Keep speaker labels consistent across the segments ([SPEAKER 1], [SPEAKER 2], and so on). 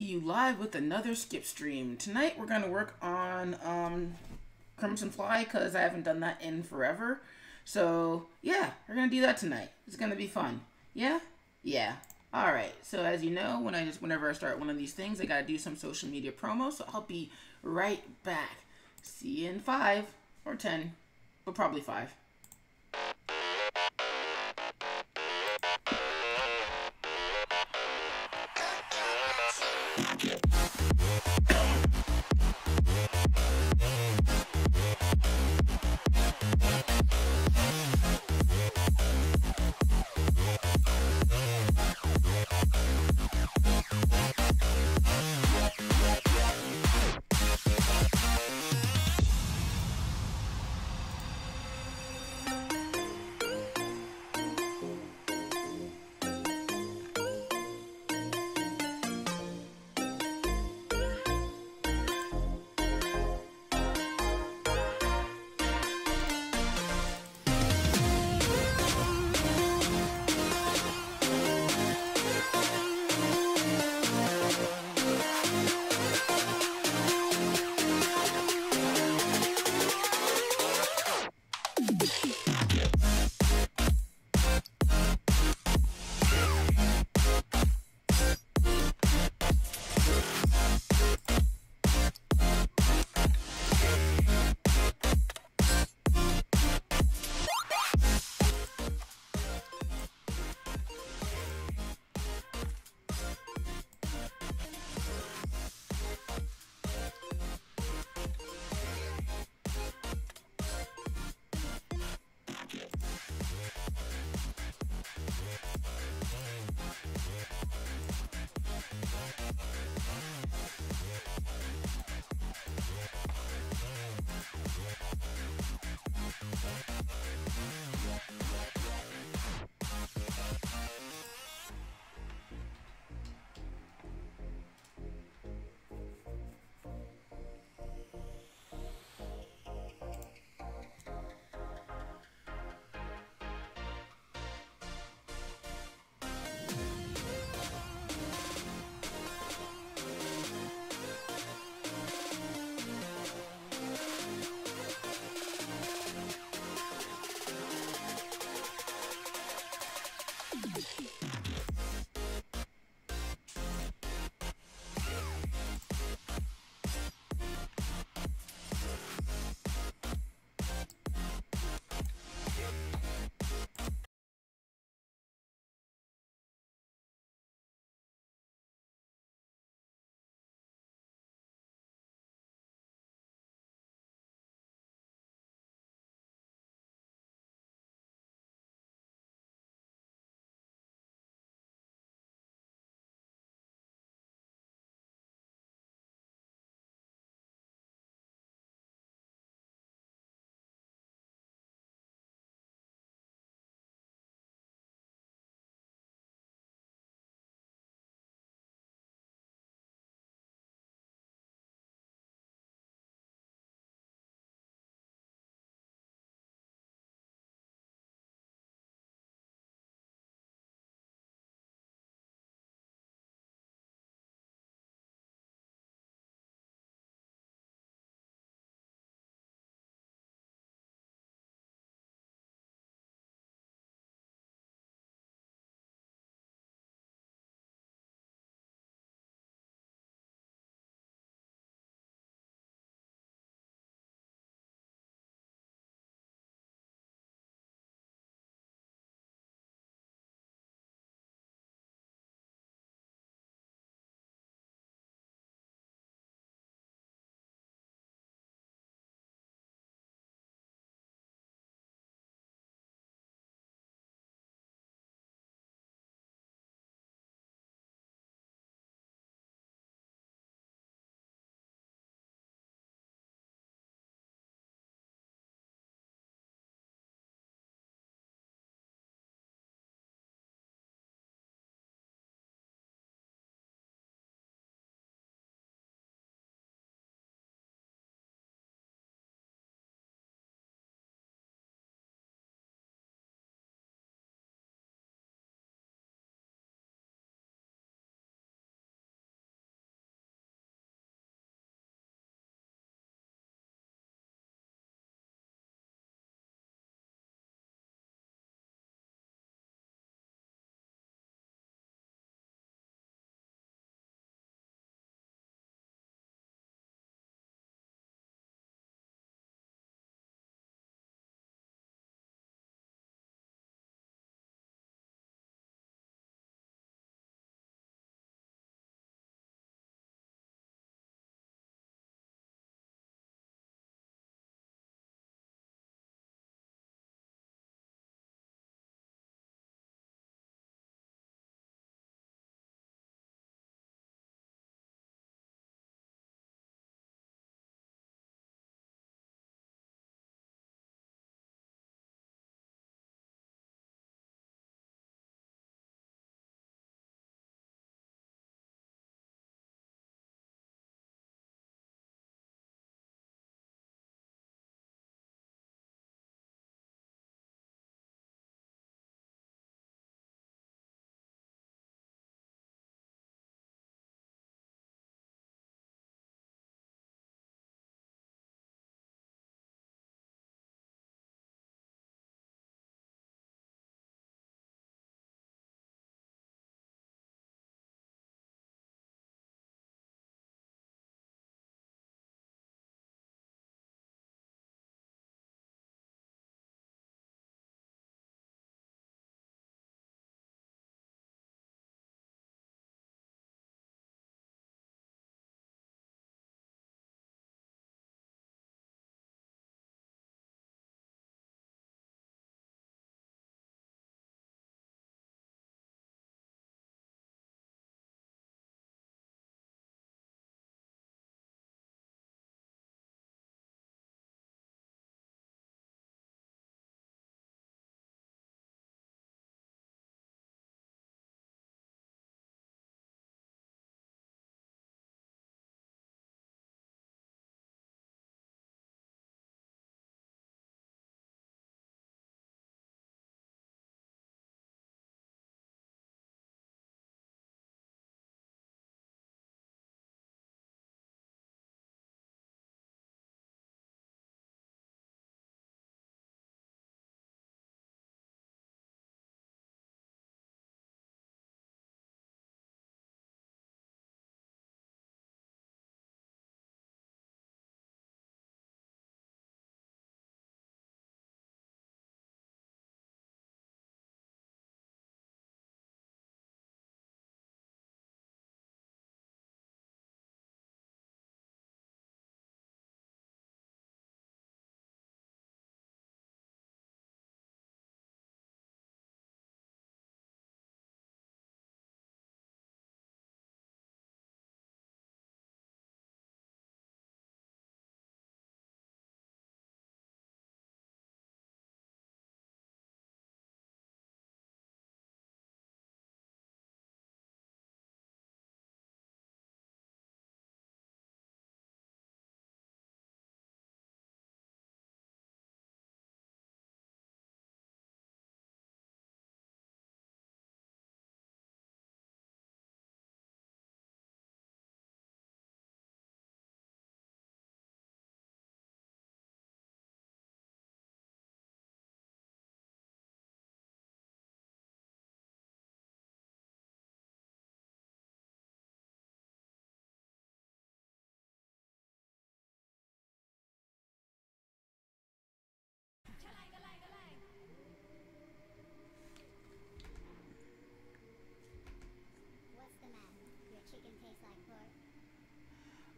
[SPEAKER 1] You live with another skip stream. Tonight we're gonna work on CrimFly because I haven't done that in forever. So yeah, we're gonna do that tonight. It's gonna be fun. Yeah? Yeah. Alright, so as you know, whenever I start one of these things, I gotta do some social media promo, so I'll be right back. See you in 5 or 10, but probably 5.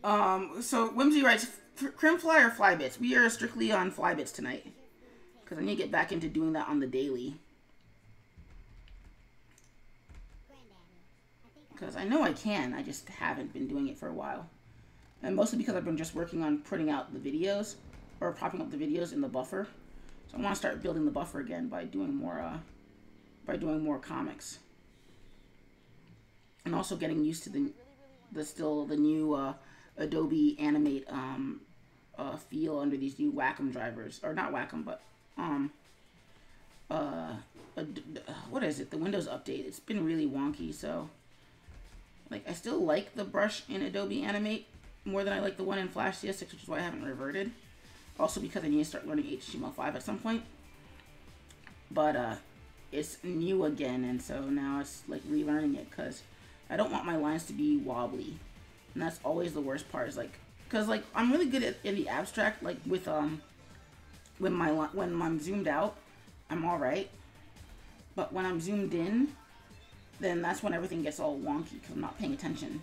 [SPEAKER 1] So Whimsy writes, CrimFly or Flybits? We are strictly on Flybits tonight. Because I need to get back into doing that on the daily. Because I know I can, I just haven't been doing it for a while. And mostly because I've been just working on putting out the videos, or popping up the videos in the buffer. So I want to start building the buffer again by doing more comics. And also getting used to the new Adobe Animate feel under these new Wacom drivers, or not Wacom, but what is it? The Windows update. It's been really wonky, so like I still like the brush in Adobe Animate more than I like the one in Flash CS6, which is why I haven't reverted. Also because I need to start learning HTML5 at some point. But it's new again, and so now it's like relearning it because I don't want my lines to be wobbly, and that's always the worst part. Is like, because like I'm really good at in the abstract, like with when I'm zoomed out, I'm all right, but when I'm zoomed in, then that's when everything gets all wonky because I'm not paying attention.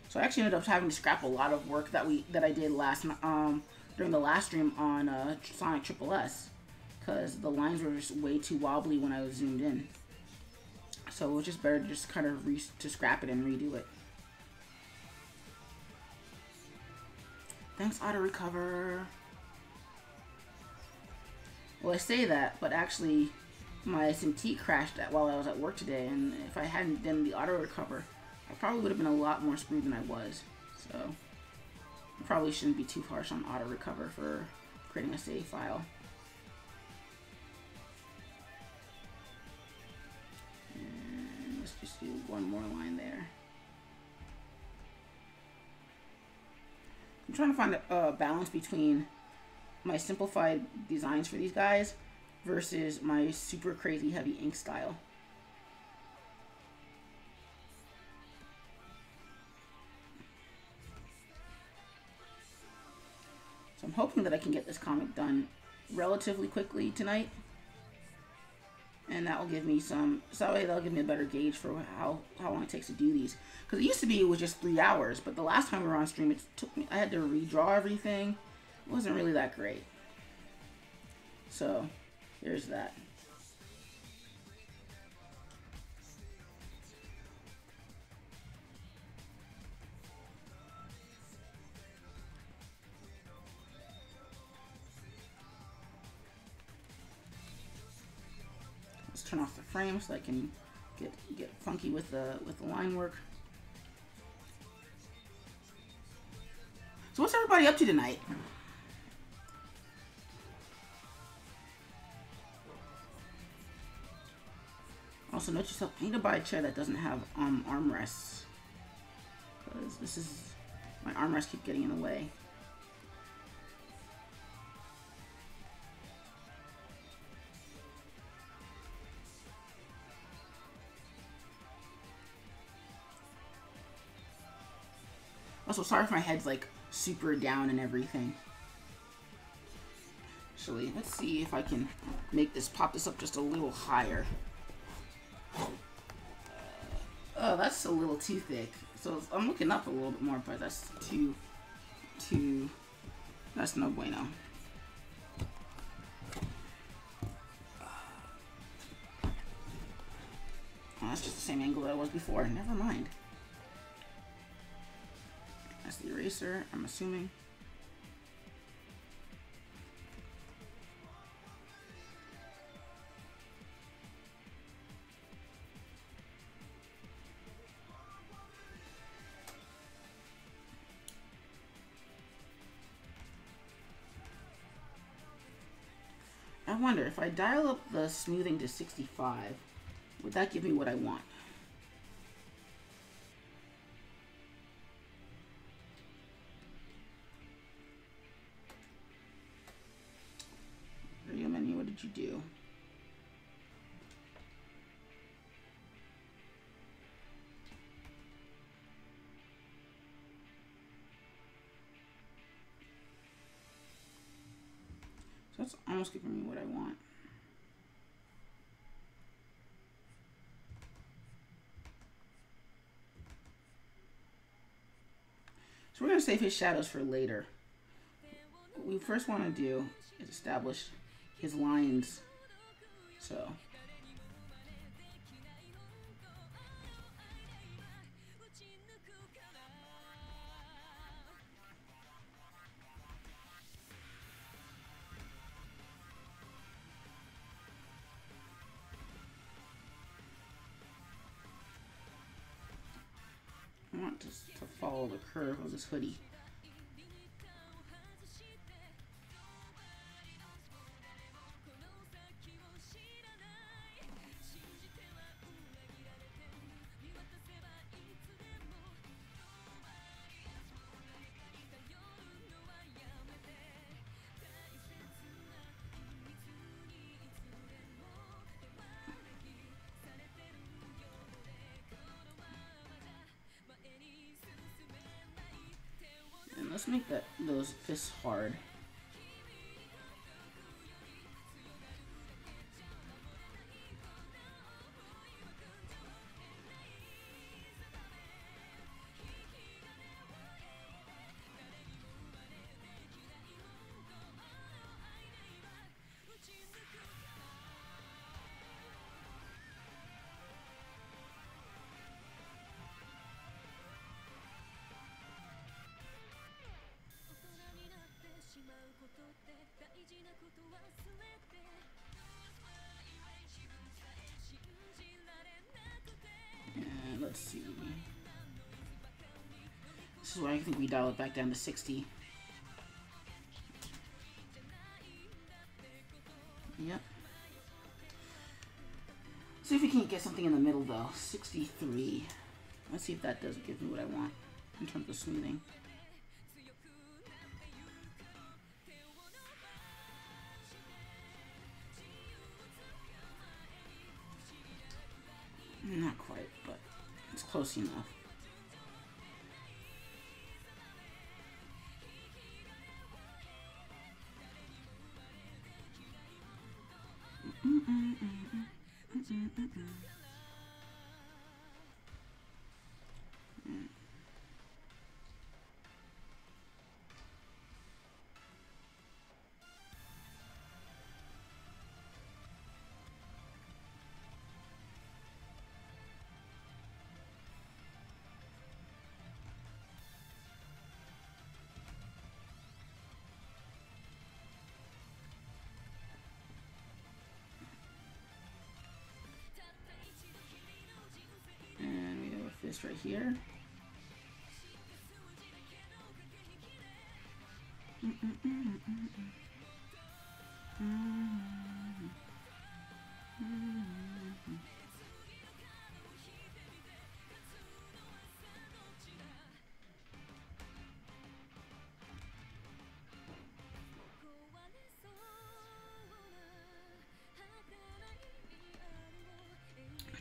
[SPEAKER 1] So I actually ended up having to scrap a lot of work that I did during the last stream on Sonic Triple S. Because the lines were just way too wobbly when I was zoomed in. So it was just better to just kind of to scrap it and redo it. Thanks, Auto Recover. Well, I say that, but actually my SMT crashed while I was at work today, and if I hadn't done the Auto Recover, I probably would have been a lot more screwed than I was. So I probably shouldn't be too harsh on Auto Recover for creating a save file. Just do one more line there. I'm trying to find a balance between my simplified designs for these guys versus my super crazy heavy ink style. So I'm hoping that I can get this comic done relatively quickly tonight. And that will give me so that way that'll give me a better gauge for how long it takes to do these. Because it used to be it was just 3 hours, but the last time we were on stream, it took me, I had to redraw everything. It wasn't really that great. So, there's that. Turn off the frame so I can get funky with the line work. So what's everybody up to tonight? Also note yourself, I need to buy a chair that doesn't have armrests, because my armrests keep getting in the way. Also, sorry if my head's like super down and everything. Actually, let's see if I can pop this up just a little higher. Oh, that's a little too thick. So I'm looking up a little bit more, but that's that's no bueno. Oh, that's just the same angle that it was before. Never mind. That's the eraser, I'm assuming. I wonder if I dial up the smoothing to 65, would that give me what I want? What did you do? So that's almost giving me what I want. So we're going to save his shadows for later. What we first want to do is establish his lines. So I want to follow the curve of this hoodie. Let's make those fists hard. And let's see. This is why I think we dial it back down to 60. Yep. See if we can't get something in the middle though. 63. Let's see if that does give me what I want in terms of smoothing. Not quite, but it's close enough. This right here.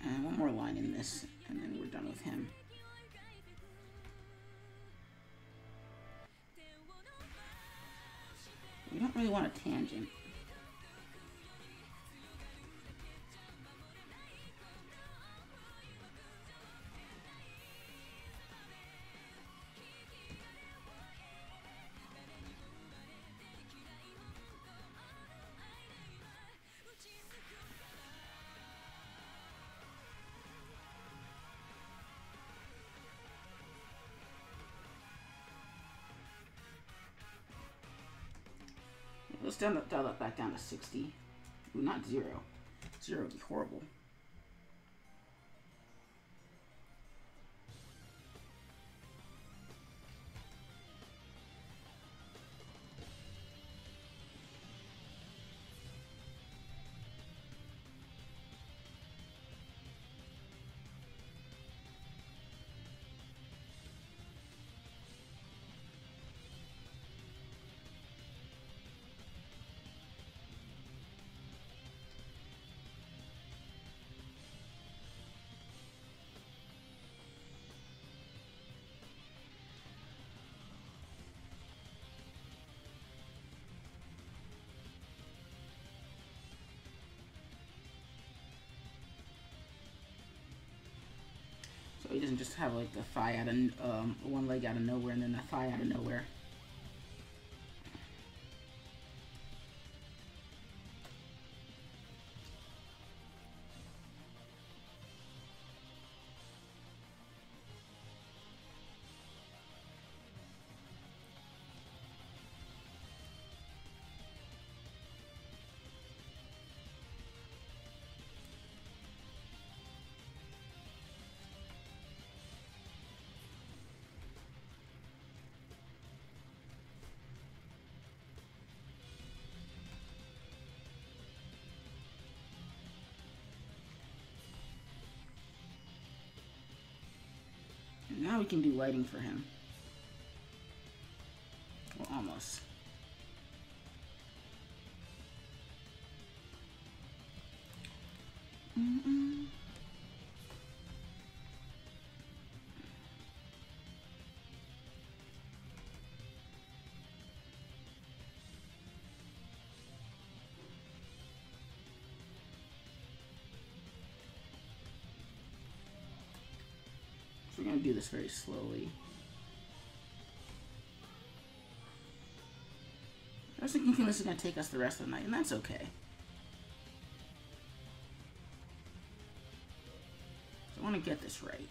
[SPEAKER 1] And one more line in this, and then we're done with him. We don't really want a tangent. Let's dial that back down to 60. Ooh, not 0. 0 would be horrible. and just have like the thigh out of one leg out of nowhere and then the thigh out of nowhere. Now we can do lighting for him. Well, almost. We're going to do this very slowly. I was thinking this is going to take us the rest of the night, and that's okay. So I want to get this right.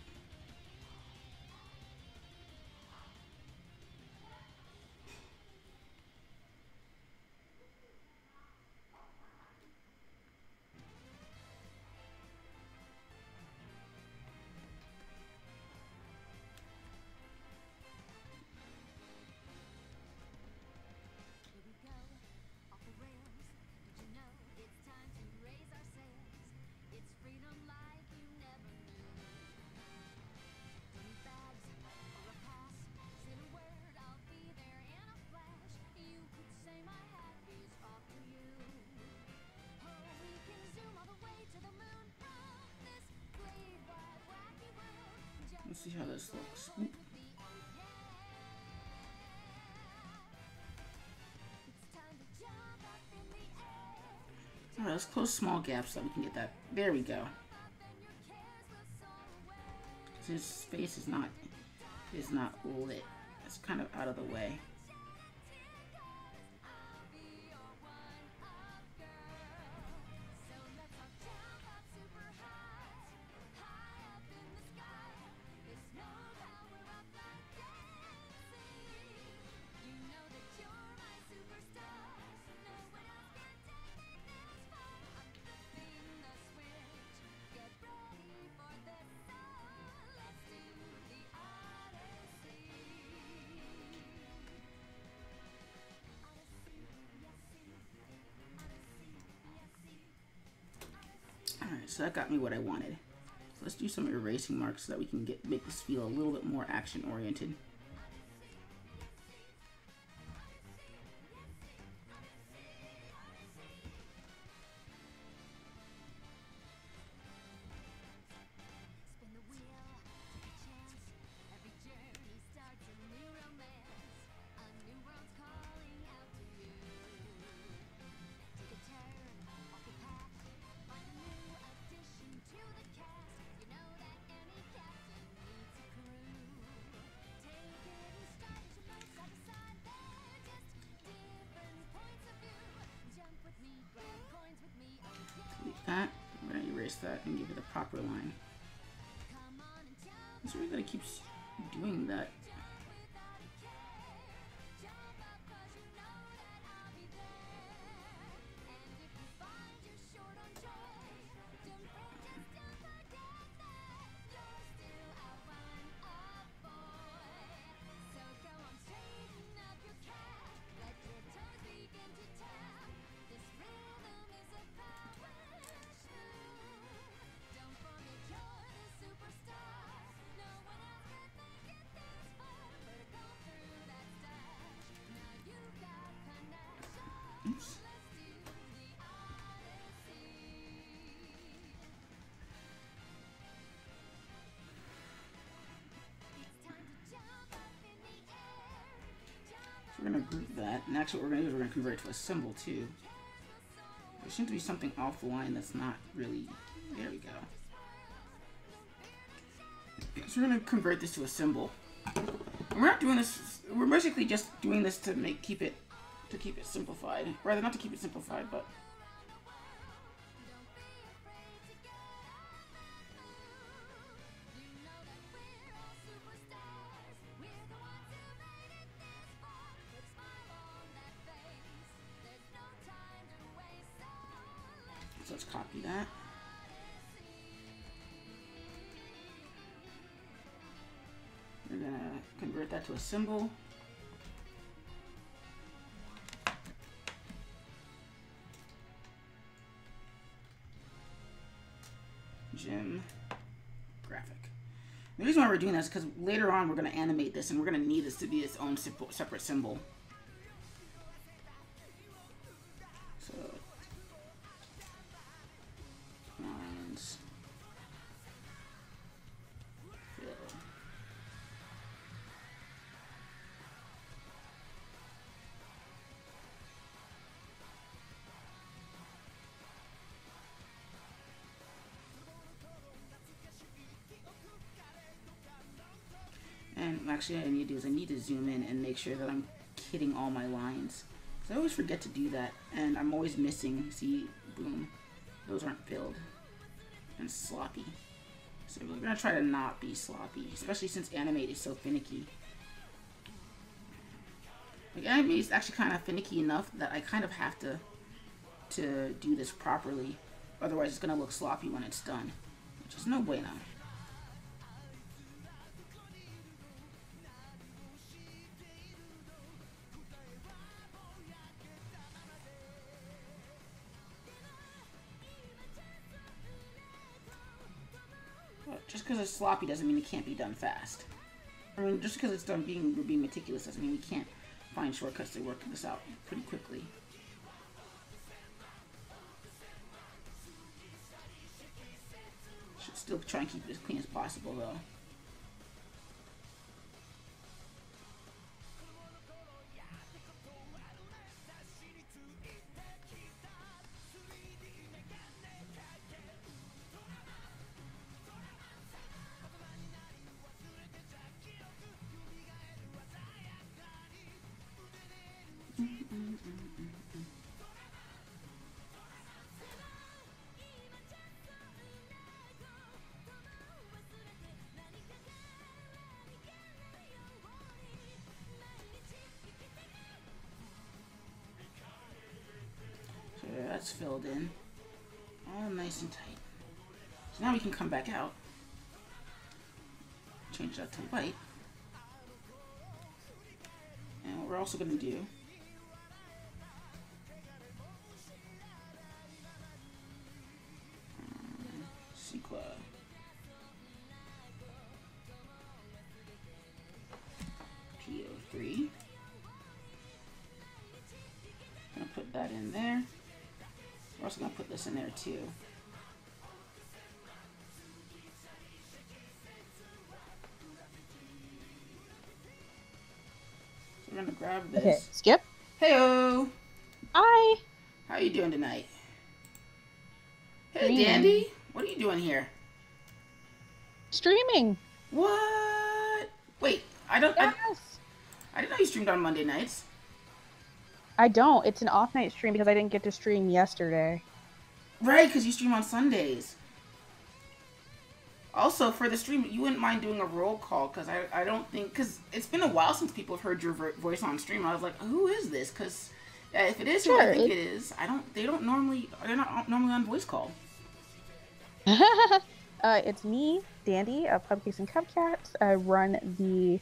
[SPEAKER 1] Let's see how this looks. Oop. Alright, let's close small gaps so we can get that. There we go. His face is not lit. It's kind of out of the way. Alright, so that got me what I wanted. So let's do some erasing marks so that we can make this feel a little bit more action oriented. That. I'm going to erase that and give it a proper line. So we gotta keep doing that. Oops. So we're going to group that, and actually what we're going to do is we're going to convert it to a symbol too. There seems to be something off the line that's not really... There we go. So we're gonna convert this to a symbol. And we're not doing this. We're basically just doing this to keep it simplified. Rather, not to keep it simplified, but. So let's copy that. We're gonna convert that to a symbol. Gem graphic. The reason why we're doing this is because later on we're going to animate this and we're going to need this to be its own separate symbol. So lines fill. And actually what I need to do is I need to zoom in and make sure that I'm hitting all my lines. Because I always forget to do that. And I'm always missing, see, boom, those aren't filled. And sloppy. So we're going to try to not be sloppy, especially since Animate is so finicky. Like Animate is actually kind of finicky enough that I kind of have to do this properly. Otherwise it's going to look sloppy when it's done. Which is no bueno. Just because it's sloppy doesn't mean it can't be done fast. I mean, just because it's done being meticulous doesn't mean we can't find shortcuts to work this out pretty quickly. Should still try and keep it as clean as possible, though. So that's filled in. All nice and tight. So now we can come back out. Change that to white. And what we're also going to do Sequa. PO3. Gonna put that in there. We're also gonna put this in there too. So we're gonna grab this.
[SPEAKER 2] Okay, Skip.
[SPEAKER 1] Heyo.
[SPEAKER 2] Hi.
[SPEAKER 1] How you doing tonight? Hey,
[SPEAKER 2] Streaming.
[SPEAKER 1] Dandy. What are you doing here?
[SPEAKER 2] Streaming.
[SPEAKER 1] What? Wait, I don't.
[SPEAKER 2] Yes.
[SPEAKER 1] I didn't know you streamed on Monday nights.
[SPEAKER 2] I don't. It's an off night stream because I didn't get to stream yesterday.
[SPEAKER 1] Right, because you stream on Sundays. Also, for the stream, you wouldn't mind doing a roll call, because I don't think, because it's been a while since people have heard your voice on stream. I was like, who is this? Because if it is who I think it is, they're not normally on voice call.
[SPEAKER 2] It's me, Dandy of Pupcakes and Cupcats. I run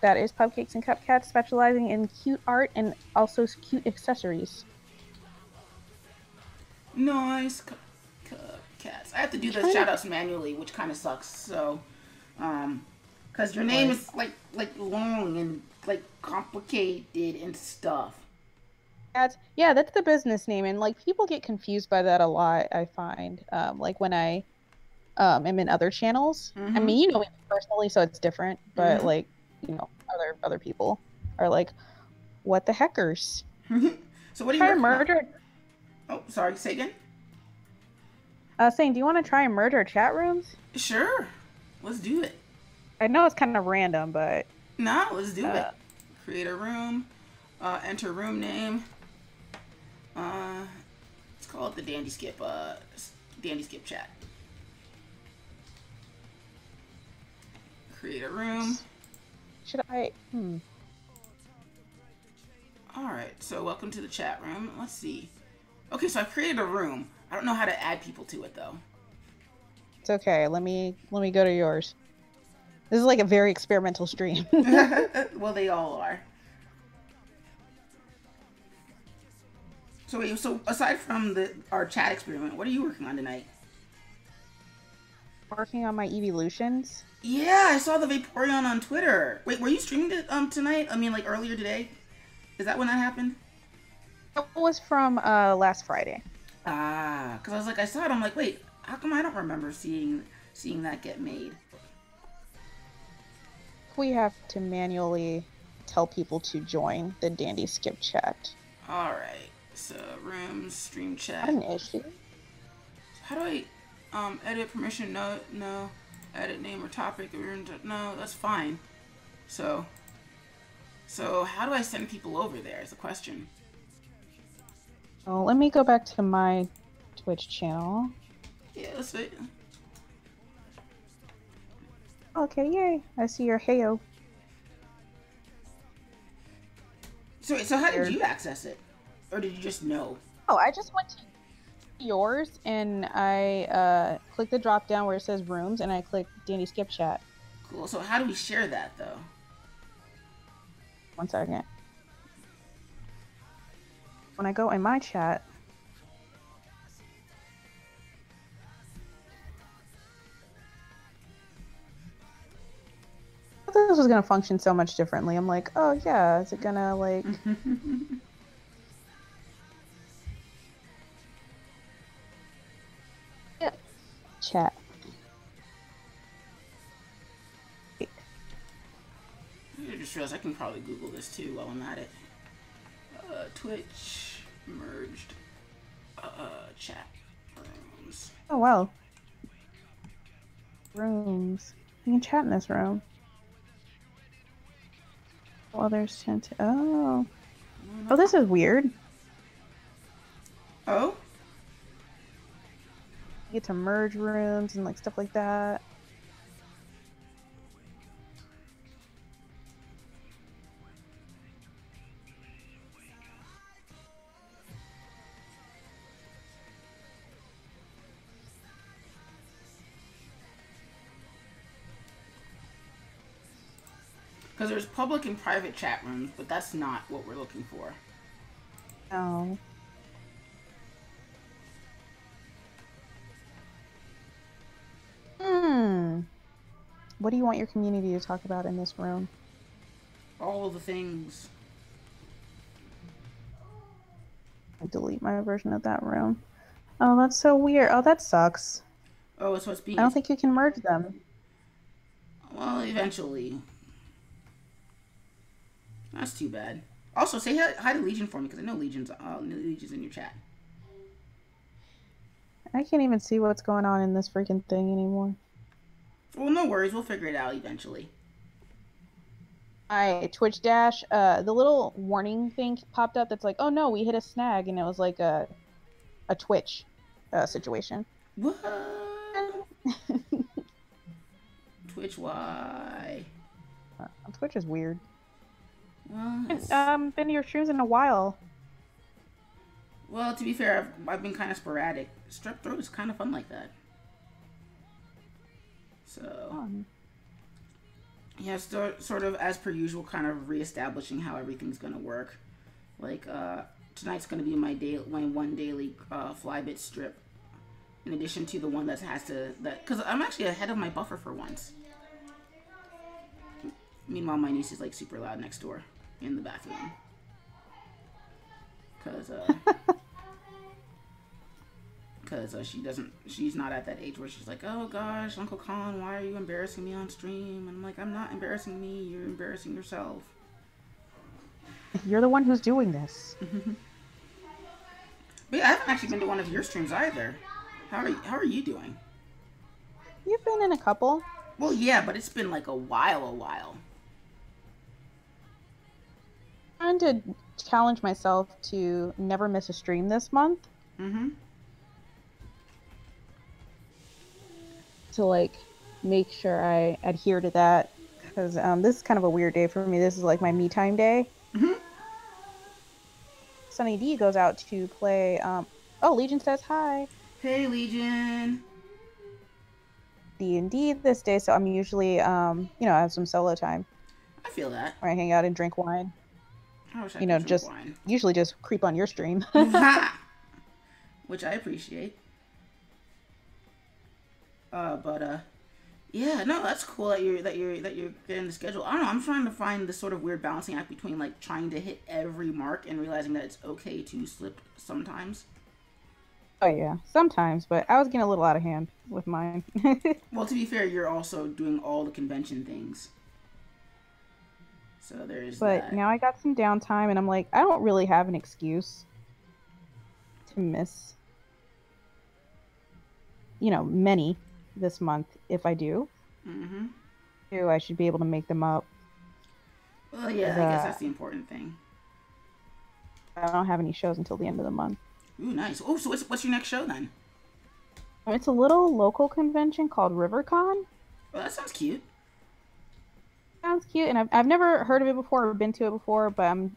[SPEAKER 2] that is Pupcakes and Cupcats, specializing in cute art and also cute accessories.
[SPEAKER 1] Nice. Cats. I have to do the shoutouts manually, which kind of sucks. So, because your name is like long and like complicated and stuff.
[SPEAKER 2] That's the business name, and like people get confused by that a lot. I find like when I am in other channels. I mean, you know me personally, so it's different. But like other people are like, what the heckers?
[SPEAKER 1] So what do you
[SPEAKER 2] try to murder?
[SPEAKER 1] Oh, sorry. Say again.
[SPEAKER 2] Saying, do you want to try and merge our chat rooms?
[SPEAKER 1] Sure. Let's do it.
[SPEAKER 2] I know it's kind of random, but
[SPEAKER 1] No, let's do it. Create a room. Enter room name. Let's call it the Dandy Skip. Dandy Skip chat. Create a room.
[SPEAKER 2] Should I?
[SPEAKER 1] Alright, so welcome to the chat room. Let's see. Okay, so I've created a room. I don't know how to add people to it though.
[SPEAKER 2] It's okay. Let me go to yours. This is like a very experimental stream.
[SPEAKER 1] Well, they all are. So wait, so aside from our chat experiment, what are you working on tonight?
[SPEAKER 2] Working on my evolutions.
[SPEAKER 1] Yeah, I saw the Vaporeon on Twitter. Wait, were you streaming it tonight? I mean, like earlier today? Is that when that happened?
[SPEAKER 2] It was from last Friday.
[SPEAKER 1] Ah, because I was like, I saw it. I'm like, wait, how come I don't remember seeing that get made?
[SPEAKER 2] We have to manually tell people to join the Dandy Skip chat.
[SPEAKER 1] All right, so rooms, stream chat.
[SPEAKER 2] Not an issue.
[SPEAKER 1] How do I edit permission? No. Edit name or topic? No, that's fine. So how do I send people over there is the question.
[SPEAKER 2] Oh, let me go back to my Twitch channel.
[SPEAKER 1] Yeah, let's see.
[SPEAKER 2] Okay, yay. I see your Heyo.
[SPEAKER 1] So how did you access it? Or did you just know?
[SPEAKER 2] Oh, I just went to yours and I clicked the drop down where it says rooms and I clicked Dandy Skip chat.
[SPEAKER 1] Cool. So how do we share that though?
[SPEAKER 2] 1 second. When I go in my chat, I thought this was gonna function so much differently. I'm like, oh yeah, is it gonna like yeah. Chat.
[SPEAKER 1] I just realized I can probably Google this too while I'm at it. Twitch merged chat rooms.
[SPEAKER 2] Oh wow. Rooms. You can chat in this room. Others tend to. Oh. Oh, this is weird.
[SPEAKER 1] Oh?
[SPEAKER 2] You get to merge rooms and like stuff like that.
[SPEAKER 1] Because there's public and private chat rooms, but that's not what we're looking for.
[SPEAKER 2] Oh. What do you want your community to talk about in this room?
[SPEAKER 1] All of the things.
[SPEAKER 2] I delete my version of that room. Oh, that's so weird. Oh, that sucks.
[SPEAKER 1] Oh, so it's being.
[SPEAKER 2] I don't think you can merge them.
[SPEAKER 1] Well, eventually. That's too bad. Also, say hi to Legion for me, because I know Legion's in your chat.
[SPEAKER 2] I can't even see what's going on in this freaking thing anymore.
[SPEAKER 1] Well, no worries. We'll figure it out eventually.
[SPEAKER 2] My Twitch dash, the little warning thing popped up that's like, oh no, we hit a snag, and it was like a Twitch situation.
[SPEAKER 1] What? Twitch, why?
[SPEAKER 2] Twitch is weird.
[SPEAKER 1] Well,
[SPEAKER 2] been to your streams in a while.
[SPEAKER 1] Well, to be fair, I've been kind of sporadic. Strep throat is kind of fun like that. So, yeah, sort of as per usual, kind of reestablishing how everything's gonna work. Like tonight's gonna be my one daily flybit strip, in addition to the one that has to because I'm actually ahead of my buffer for once. Meanwhile, my niece is like super loud next door in the bathroom because she's not at that age where she's like, oh gosh, Uncle Colin, why are you embarrassing me on stream? And I'm like, I'm not embarrassing me, you're embarrassing yourself.
[SPEAKER 2] You're the one who's doing this.
[SPEAKER 1] But yeah, I haven't actually been to one of your streams either. How are you doing?
[SPEAKER 2] You've been in a couple.
[SPEAKER 1] Well, yeah, but it's been like a while.
[SPEAKER 2] I'm trying to challenge myself to never miss a stream this month.
[SPEAKER 1] Mm-hmm.
[SPEAKER 2] To like make sure I adhere to that because this is kind of a weird day for me. This is like my me time day.
[SPEAKER 1] Mm-hmm.
[SPEAKER 2] Sunny D goes out to play. Oh, Legion says hi.
[SPEAKER 1] Hey, Legion.
[SPEAKER 2] D&D this day, so I'm usually I have some solo time
[SPEAKER 1] I feel that.
[SPEAKER 2] where I hang out and drink wine.
[SPEAKER 1] I wish I could drink
[SPEAKER 2] Just
[SPEAKER 1] wine.
[SPEAKER 2] usually just creep on your stream.
[SPEAKER 1] Which I appreciate. Yeah, no, that's cool that you're getting the schedule. I don't know. I'm trying to find this sort of weird balancing act between like trying to hit every mark and realizing that it's okay to slip sometimes.
[SPEAKER 2] Oh yeah, sometimes, but I was getting a little out of hand with mine.
[SPEAKER 1] Well, to be fair, you're also doing all the convention things, so there's
[SPEAKER 2] But
[SPEAKER 1] that.
[SPEAKER 2] now I got some downtime, and I'm like, I don't really have an excuse to miss, many this month. If I do, I should be able to make them up.
[SPEAKER 1] Well, yeah, I guess that's the important thing.
[SPEAKER 2] I don't have any shows until the end of the month.
[SPEAKER 1] Ooh, nice. Oh, so what's your next show then?
[SPEAKER 2] It's a little local convention called RiverCon.
[SPEAKER 1] Well, that sounds cute.
[SPEAKER 2] Sounds cute, and I've never heard of it before or been to it before, but I'm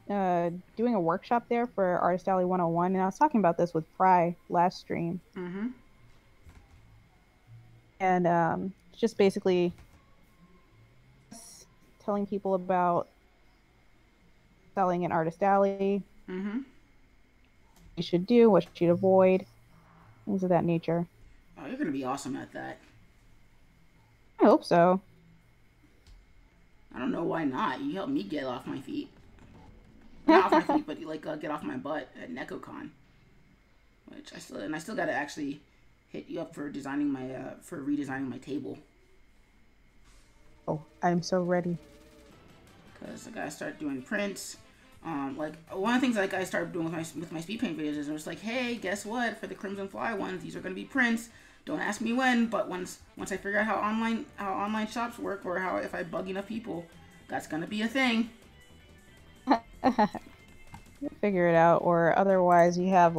[SPEAKER 2] doing a workshop there for Artist Alley 101, and I was talking about this with Fry last stream.
[SPEAKER 1] Mm-hmm.
[SPEAKER 2] And just basically telling people about selling in Artist Alley.
[SPEAKER 1] Mm-hmm.
[SPEAKER 2] You should do, what you should avoid, things of that nature.
[SPEAKER 1] Oh, you're gonna be awesome at that.
[SPEAKER 2] I hope so.
[SPEAKER 1] I don't know why not. You helped me get off my feet. Not off my feet, but like get off my butt at NecoCon. Which I still gotta actually hit you up for designing my for redesigning my table.
[SPEAKER 2] Oh, I'm so ready.
[SPEAKER 1] Cause I gotta start doing prints. Like one of the things like I started doing with my speed paint videos is it was like, hey, guess what? For the CrimFly ones, these are gonna be prints. Don't ask me when, but once I figure out how online shops work or how if I bug enough people, that's gonna be a thing.
[SPEAKER 2] Figure it out, or otherwise you have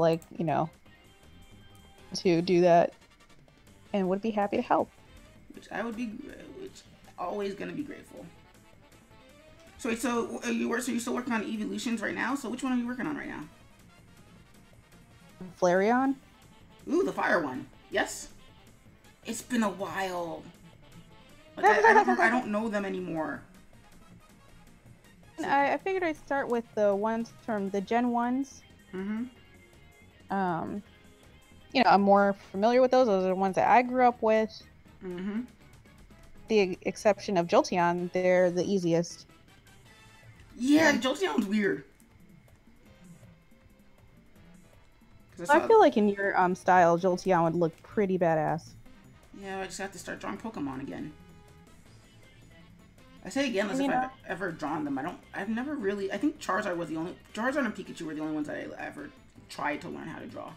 [SPEAKER 2] to do that, and would be happy to help.
[SPEAKER 1] Which always gonna be grateful. So wait, so you're still working on Evolutions right now? So which one are you working on right now?
[SPEAKER 2] Flareon?
[SPEAKER 1] Ooh, the fire one. Yes. It's been a while. Like I don't know them anymore.
[SPEAKER 2] I figured I'd start with the ones from the Gen 1s.
[SPEAKER 1] Mm-hmm.
[SPEAKER 2] I'm more familiar with those. Those are the ones that I grew up with.
[SPEAKER 1] Mm-hmm.
[SPEAKER 2] The exception of Jolteon, they're the easiest.
[SPEAKER 1] Yeah, Jolteon's weird.
[SPEAKER 2] I feel like in your style, Jolteon would look pretty badass.
[SPEAKER 1] Yeah, I just have to start drawing Pokemon again. I say again as if I've ever drawn them. I've never really. I think Charizard and Pikachu were the only ones that I ever tried to learn how to draw.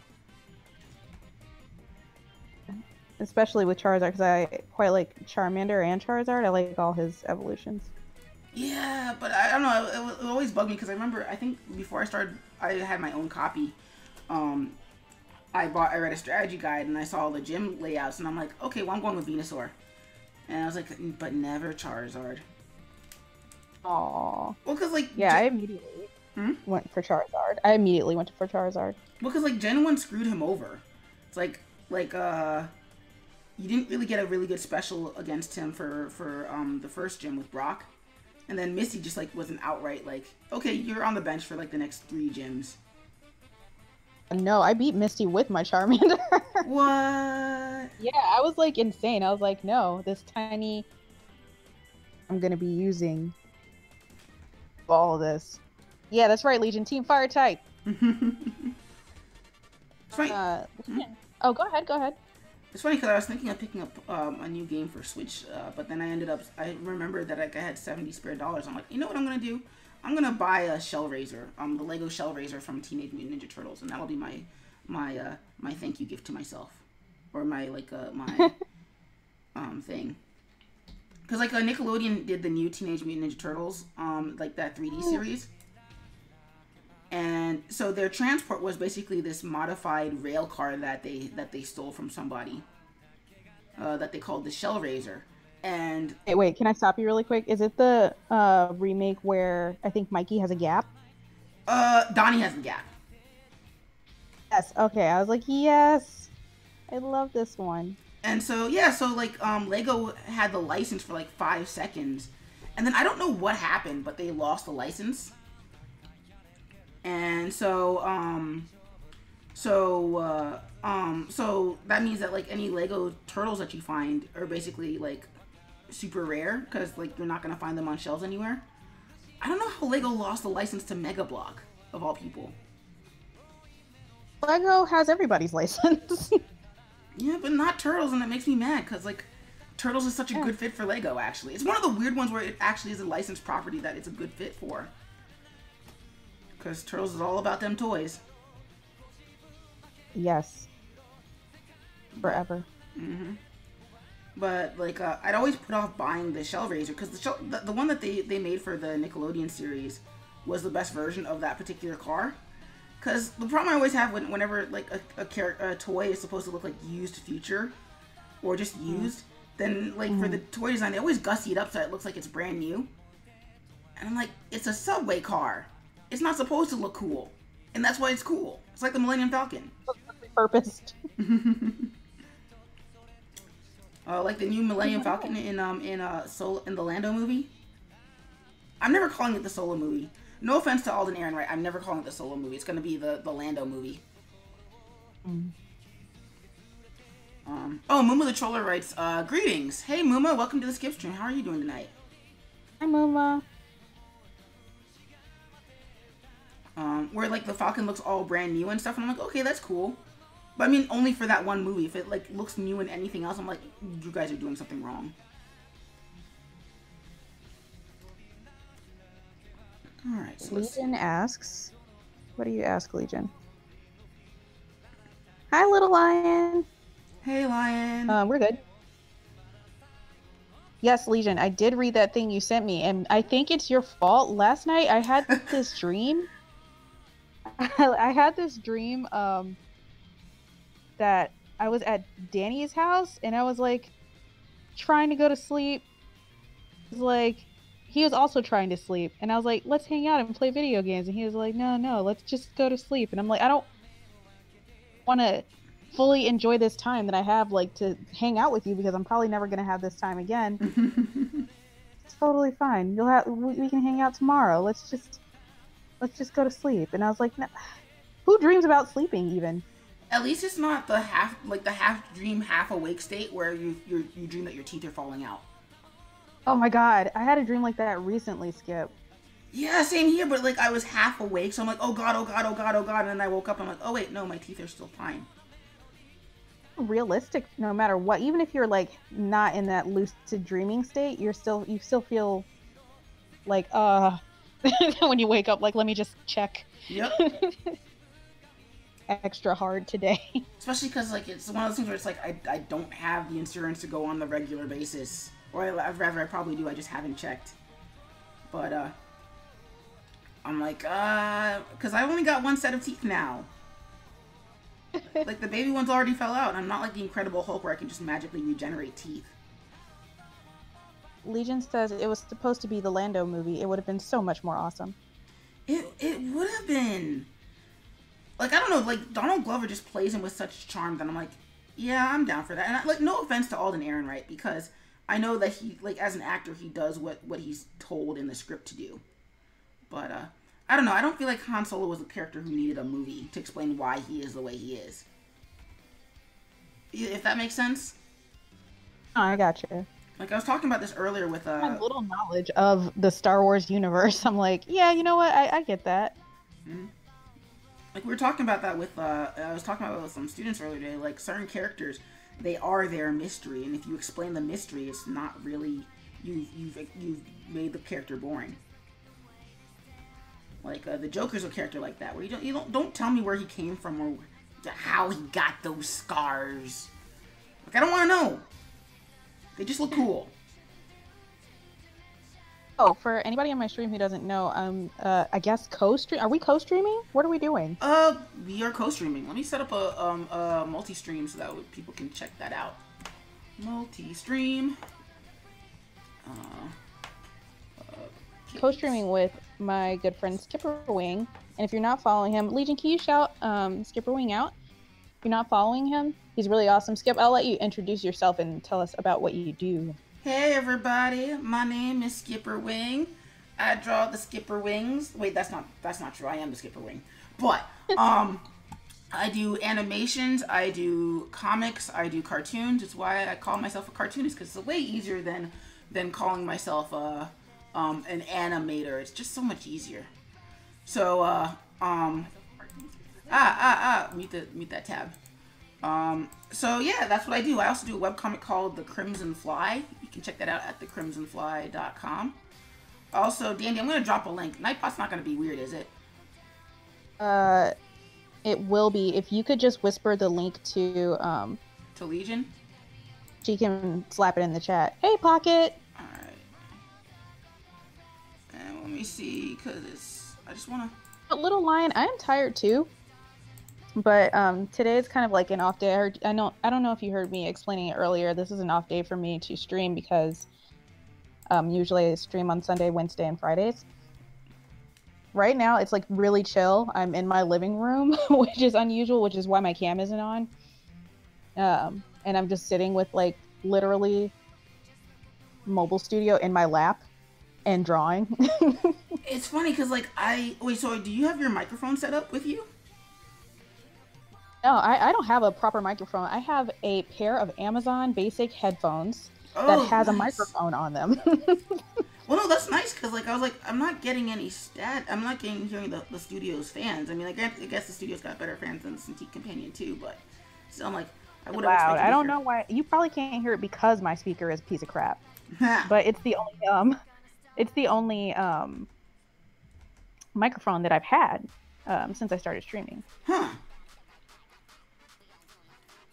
[SPEAKER 2] Especially with Charizard, because I quite like Charmander and Charizard. I like all his evolutions.
[SPEAKER 1] Yeah, but I don't know. It always bugged me because I think before I started, I had my own copy. I read a strategy guide and I saw all the gym layouts and I'm like, okay, well I'm going with Venusaur. And I was like, but never Charizard.
[SPEAKER 2] Aww.
[SPEAKER 1] Well, cause like
[SPEAKER 2] I immediately went for Charizard. Well,
[SPEAKER 1] cause like Gen 1 screwed him over. It's like you didn't really get a really good special against him for the first gym with Brock. And then Misty just like was an outright like, okay, you're on the bench for like the next 3 gyms.
[SPEAKER 2] No, I beat Misty with my Charmander.
[SPEAKER 1] What?
[SPEAKER 2] Yeah, I was like insane. I was like, no, this tiny I'm gonna be using all of this. Yeah, that's right, Legion. Team Fire type.
[SPEAKER 1] It's funny.
[SPEAKER 2] Oh, go ahead.
[SPEAKER 1] It's funny because I was thinking of picking up a new game for Switch, but then I remembered that I had $70 spare. I'm like, you know what I'm gonna do? I'm gonna buy a Shellraiser, the Lego Shellraiser from Teenage Mutant Ninja Turtles, and that'll be my thank you gift to myself, or my thing. because like Nickelodeon did the new Teenage Mutant Ninja Turtles, like that 3D series, and so their transport was basically this modified rail car that they stole from somebody, that they called the Shell Razor. And
[SPEAKER 2] Hey, wait, can I stop you really quick? Is it the remake where I think Mikey has a gap?
[SPEAKER 1] Donnie has the gap.
[SPEAKER 2] Yes. Okay, I was like, yes, I love this one.
[SPEAKER 1] And so yeah, so like Lego had the license for like 5 seconds, and then I don't know what happened, but they lost the license. And so so that means that like any Lego turtles that you find are basically like super rare, because like you're not gonna find them on shelves anywhere. I don't know how Lego lost the license to Mega Block, of all people.
[SPEAKER 2] Lego has everybody's license.
[SPEAKER 1] Yeah, but not Turtles, and it makes me mad, because like Turtles is such a good fit for Lego. Actually, it's one of the weird ones where it actually is a licensed property that it's a good fit for, because Turtles is all about them toys.
[SPEAKER 2] Yes. Forever.
[SPEAKER 1] Mm-hmm. But like I'd always put off buying the Shell Razor, because the one that they made for the Nickelodeon series was the best version of that particular car. Because the problem I always have whenever like a toy is supposed to look like used Future, or just used, then like for the toy design they always gussy it up so it looks like it's brand new. And I'm like, it's a subway car. It's not supposed to look cool, and that's why it's cool. It's like the Millennium Falcon.
[SPEAKER 2] Repurposed.
[SPEAKER 1] Like the new Millennium Falcon in the Lando movie. I'm never calling it the Solo movie. No offense to Alden Ehrenreich, I'm never calling it the Solo movie. It's gonna be the Lando movie. Oh, Muma the Troller writes, greetings. Hey Muma, welcome to the Skip Stream. How are you doing tonight?
[SPEAKER 2] Hi, Muma.
[SPEAKER 1] Where like the Falcon looks all brand new and stuff, and I'm like, okay, that's cool. But I mean, only for that one movie. If it like looks new in anything else, I'm like, you guys are doing something wrong. Alright, so
[SPEAKER 2] Legion asks, what do you ask, Legion? Hi, little lion.
[SPEAKER 1] Hey, lion.
[SPEAKER 2] We're good. Yes, Legion, I did read that thing you sent me, and I think it's your fault. Last night I had this dream. I had this dream that I was at Danny's house, and I was like trying to go to sleep. It was like he was also trying to sleep, and I was like, let's hang out and play video games, and he was like, no, let's just go to sleep. And I'm like, I don't want to fully enjoy this time that I have like to hang out with you, because I'm probably never going to have this time again. It's totally fine. We can hang out tomorrow. Let's just go to sleep. And I was like, no. Who dreams about sleeping even?
[SPEAKER 1] At least it's not the half dream, half awake state where you dream that your teeth are falling out.
[SPEAKER 2] Oh my god, I had a dream like that recently, Skip.
[SPEAKER 1] Yeah, same here, but like I was half awake, so I'm like, oh god, oh god, oh god, oh god, and then I woke up and I'm like, oh wait, no, my teeth are still fine.
[SPEAKER 2] Realistic, no matter what, even if you're like not in that lucid dreaming state, you still feel like when you wake up, like, let me just check.
[SPEAKER 1] Yep.
[SPEAKER 2] Extra hard today.
[SPEAKER 1] Especially because like it's one of those things where it's like I don't have the insurance to go on the regular basis, or rather I probably do, I just haven't checked. But I'm like because I only got one set of teeth now. Like the baby ones already fell out. I'm not like the Incredible Hulk where I can just magically regenerate teeth.
[SPEAKER 2] Legion says it was supposed to be the Lando movie. It would have been so much more awesome.
[SPEAKER 1] It would have been. Like, I don't know, like, Donald Glover just plays him with such charm that I'm like, yeah, I'm down for that. And, like, no offense to Alden Ehrenreich, because I know that he, like, as an actor, he does what he's told in the script to do. But, I don't know, I don't feel like Han Solo was a character who needed a movie to explain why he is the way he is. If that makes sense?
[SPEAKER 2] Oh, I got you.
[SPEAKER 1] Like, I was talking about this earlier with,
[SPEAKER 2] I have little knowledge of the Star Wars universe. I'm like, yeah, you know what, I get that.
[SPEAKER 1] Mm-hmm. Like, we were talking about that with, I was talking about it with some students earlier today, like, certain characters, they are their mystery, and if you explain the mystery, it's not really, you've made the character boring. Like, the Joker's a character like that, where you don't tell me where he came from, or how he got those scars. Like, I don't want to know. They just look cool.
[SPEAKER 2] Oh, for anybody on my stream who doesn't know, I guess co-stream. Are we co-streaming? What are we doing?
[SPEAKER 1] We are co-streaming. Let me set up a multi-stream so that people can check that out. Multi-stream.
[SPEAKER 2] Co-streaming with my good friend SkipperWing, and if you're not following him, Legion, can you shout SkipperWing out? If you're not following him, he's really awesome. Skip, I'll let you introduce yourself and tell us about what you do.
[SPEAKER 1] Hey everybody, my name is SkipperWing. I draw the SkipperWings. Wait, that's not true. I am the SkipperWing. But I do animations, I do comics, I do cartoons. It's why I call myself a cartoonist, because it's way easier than calling myself an animator. It's just so much easier. So mute that tab. So yeah, that's what I do. I also do a webcomic called The Crimson Fly. You can check that out at thecrimsonfly.com. Also, Dandy, I'm going to drop a link. Nightbot's not going to be weird, is it?
[SPEAKER 2] It will be. If you could just whisper the link to
[SPEAKER 1] Legion?
[SPEAKER 2] She can slap it in the chat. Hey, Pocket!
[SPEAKER 1] Alright. And let me see, because I just want to...
[SPEAKER 2] But Little Lion, I am tired too. But today is kind of like an off day. I don't know if you heard me explaining it earlier. This is an off day for me to stream because usually I stream on Sunday, Wednesday, and Fridays. Right now, it's like really chill. I'm in my living room, which is unusual, which is why my cam isn't on. And I'm just sitting with like literally Mobile Studio in my lap and drawing.
[SPEAKER 1] It's funny because like so do you have your microphone set up with you?
[SPEAKER 2] No, I don't have a proper microphone. I have a pair of Amazon basic headphones that has a microphone on them.
[SPEAKER 1] Well, no, that's nice because like I was like, I'm not getting any I'm not hearing the studio's fans. I mean, I guess the studio's got better fans than the Cintiq Companion too, but still, I'm like, I would have expected.
[SPEAKER 2] I don't know why you probably can't hear it because my speaker is a piece of crap. But it's the only microphone that I've had since I started streaming.
[SPEAKER 1] Huh.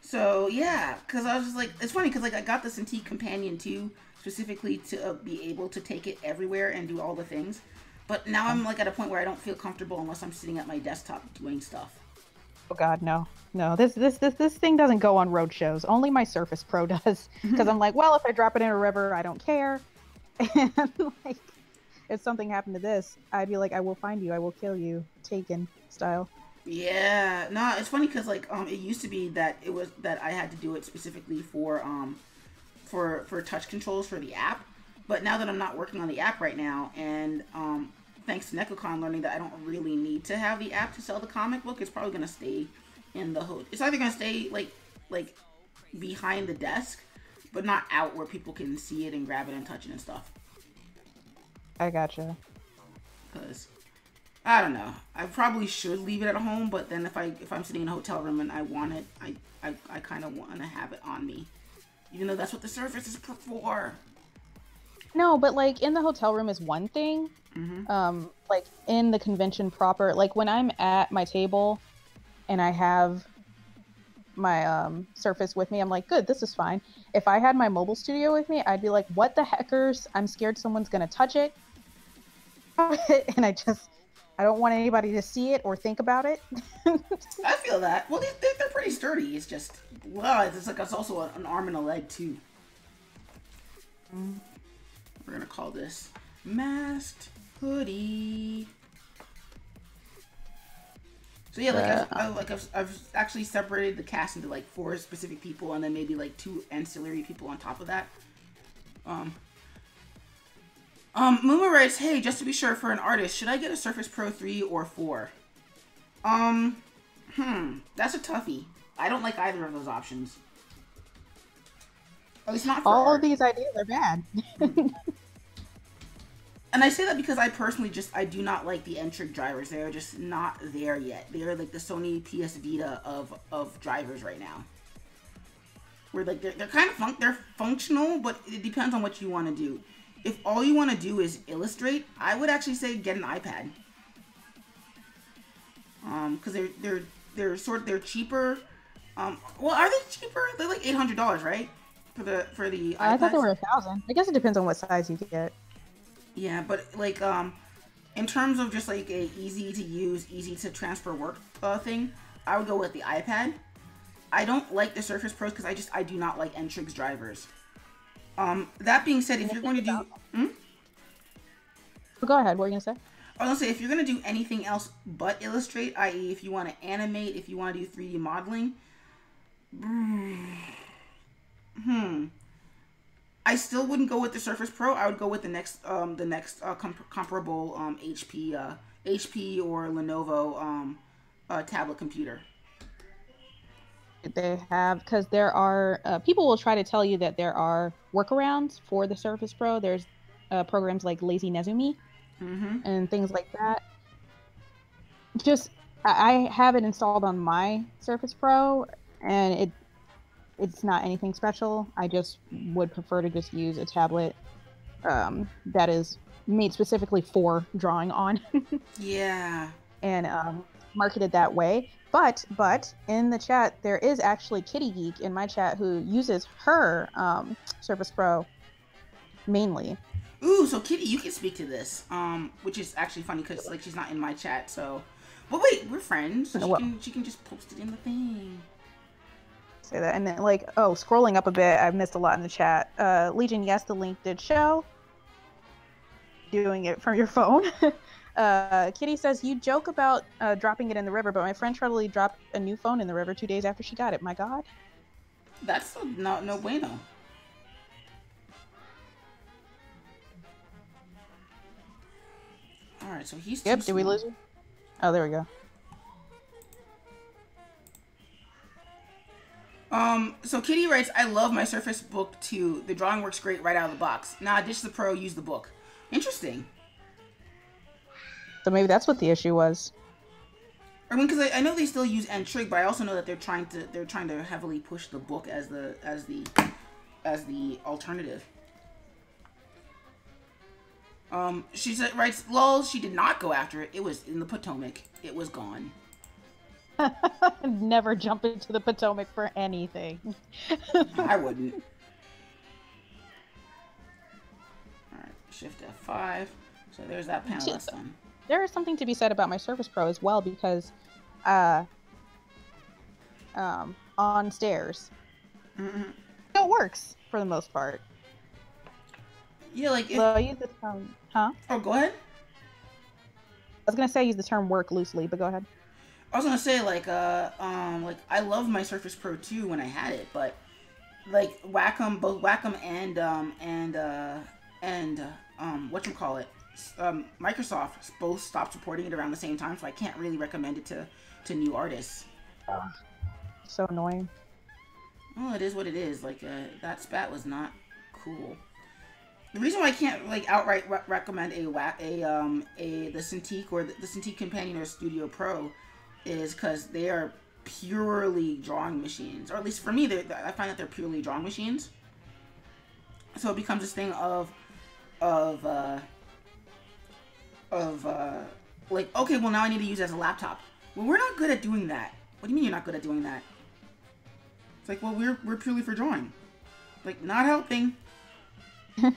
[SPEAKER 1] So yeah, because I was just like, it's funny because like I got the Cintiq Companion 2 specifically to be able to take it everywhere and do all the things, but now I'm like at a point where I don't feel comfortable unless I'm sitting at my desktop doing stuff.
[SPEAKER 2] Oh God, no. This thing doesn't go on road shows. Only my Surface Pro does, because I'm like, well, if I drop it in a river, I don't care. And like, if something happened to this, I'd be like, I will find you, I will kill you, Taken style.
[SPEAKER 1] Yeah, no, it's funny because like it used to be that I had to do it specifically for touch controls for the app, but now that I'm not working on the app right now, and thanks to NecoCon learning that I don't really need to have the app to sell the comic book, it's probably gonna stay in the hood. It's either gonna stay like behind the desk, but not out where people can see it and grab it and touch it and stuff.
[SPEAKER 2] I gotcha.
[SPEAKER 1] Because I don't know. I probably should leave it at home, but then if I'm sitting in a hotel room and I want it, I kind of want to have it on me, even though that's what the Surface is for.
[SPEAKER 2] No, but like in the hotel room is one thing. Mm-hmm. Like in the convention proper, like when I'm at my table and I have my Surface with me, I'm like, good, this is fine. If I had my Mobile Studio with me, I'd be like, what the heckers? I'm scared someone's gonna touch it. And I don't want anybody to see it or think about it.
[SPEAKER 1] I feel that. Well, they're pretty sturdy. It's just, well, it's also an arm and a leg too. We're gonna call this masked hoodie. So yeah, I've actually separated the cast into like 4 specific people, and then maybe like 2 ancillary people on top of that. Muma writes, hey, just to be sure, for an artist, should I get a Surface Pro 3 or 4? That's a toughie. I don't like either of those options. At least not for
[SPEAKER 2] all
[SPEAKER 1] art.
[SPEAKER 2] of these ideas are bad.
[SPEAKER 1] And I say that because I personally I do not like the N-Trig drivers. They are just not there yet. They are like the Sony PS Vita of drivers right now. Where like they're kind of they're functional, but it depends on what you want to do. If all you want to do is illustrate, I would actually say get an iPad. Because they're cheaper. Well, are they cheaper? They're like $800, right? For the iPads?
[SPEAKER 2] I thought they were $1,000. I guess it depends on what size you get.
[SPEAKER 1] Yeah, but like in terms of just like a easy to use, easy to transfer work thing, I would go with the iPad. I don't like the Surface Pros because I do not like Ntrig's drivers. That being said, if you're going to do,
[SPEAKER 2] Go ahead. What were you gonna say?
[SPEAKER 1] I was gonna say if you're gonna do anything else but Illustrate, i.e., if you want to animate, if you want to do 3D modeling, I still wouldn't go with the Surface Pro. I would go with the next comparable HP or Lenovo tablet computer.
[SPEAKER 2] They have, because there are people will try to tell you that there are workarounds for the Surface Pro. There's programs like Lazy Nezumi and things like that. Just I have it installed on my Surface Pro, and it's not anything special. I just would prefer to just use a tablet that is made specifically for drawing on.
[SPEAKER 1] Yeah.
[SPEAKER 2] And marketed that way. But in the chat, there is actually Kitty Geek in my chat who uses her Surface Pro mainly.
[SPEAKER 1] Ooh, so Kitty, you can speak to this, which is actually funny because like she's not in my chat. So, but wait, we're friends. So she can just post it in the thing.
[SPEAKER 2] Say that, and then like scrolling up a bit, I've missed a lot in the chat. Legion, yes, the link did show. Doing it from your phone. Kitty says, you joke about dropping it in the river, but my friend Trudley dropped a new phone in the river 2 days after she got it. My God.
[SPEAKER 1] That's no bueno. All right, so he's
[SPEAKER 2] Yep, did we lose him? Oh, there we go.
[SPEAKER 1] So Kitty writes, I love my Surface Book too. The drawing works great right out of the box. Nah, ditch the Pro, use the book. Interesting.
[SPEAKER 2] So maybe that's what the issue was.
[SPEAKER 1] I mean, because I know they still use Ntrig, but I also know that they're trying to heavily push the book as the alternative. She writes, lol, she did not go after it. It was in the Potomac. It was gone.
[SPEAKER 2] Never jump into the Potomac for anything.
[SPEAKER 1] I wouldn't. Alright, Shift F5. So there's that panel that's done.
[SPEAKER 2] There is something to be said about my Surface Pro as well, because on stairs, it works for the most part.
[SPEAKER 1] Yeah, like if...
[SPEAKER 2] I use the term, huh?
[SPEAKER 1] Oh, go ahead.
[SPEAKER 2] I was gonna say I use the term work loosely, but go ahead.
[SPEAKER 1] I was gonna say like I love my Surface Pro 2 when I had it, but like both Wacom and whatchamacallit, Microsoft both stopped supporting it around the same time, so I can't really recommend it to new artists.
[SPEAKER 2] So annoying.
[SPEAKER 1] Well, it is what it is. Like that spat was not cool. The reason why I can't like outright recommend the Cintiq or the Cintiq Companion or Studio Pro is because they are purely drawing machines, or at least for me, I find that they're purely drawing machines. So it becomes this thing of like, okay, well now I need to use it as a laptop. Well, we're not good at doing that. What do you mean you're not good at doing that? It's like, well, we're purely for drawing. Like, not helping. So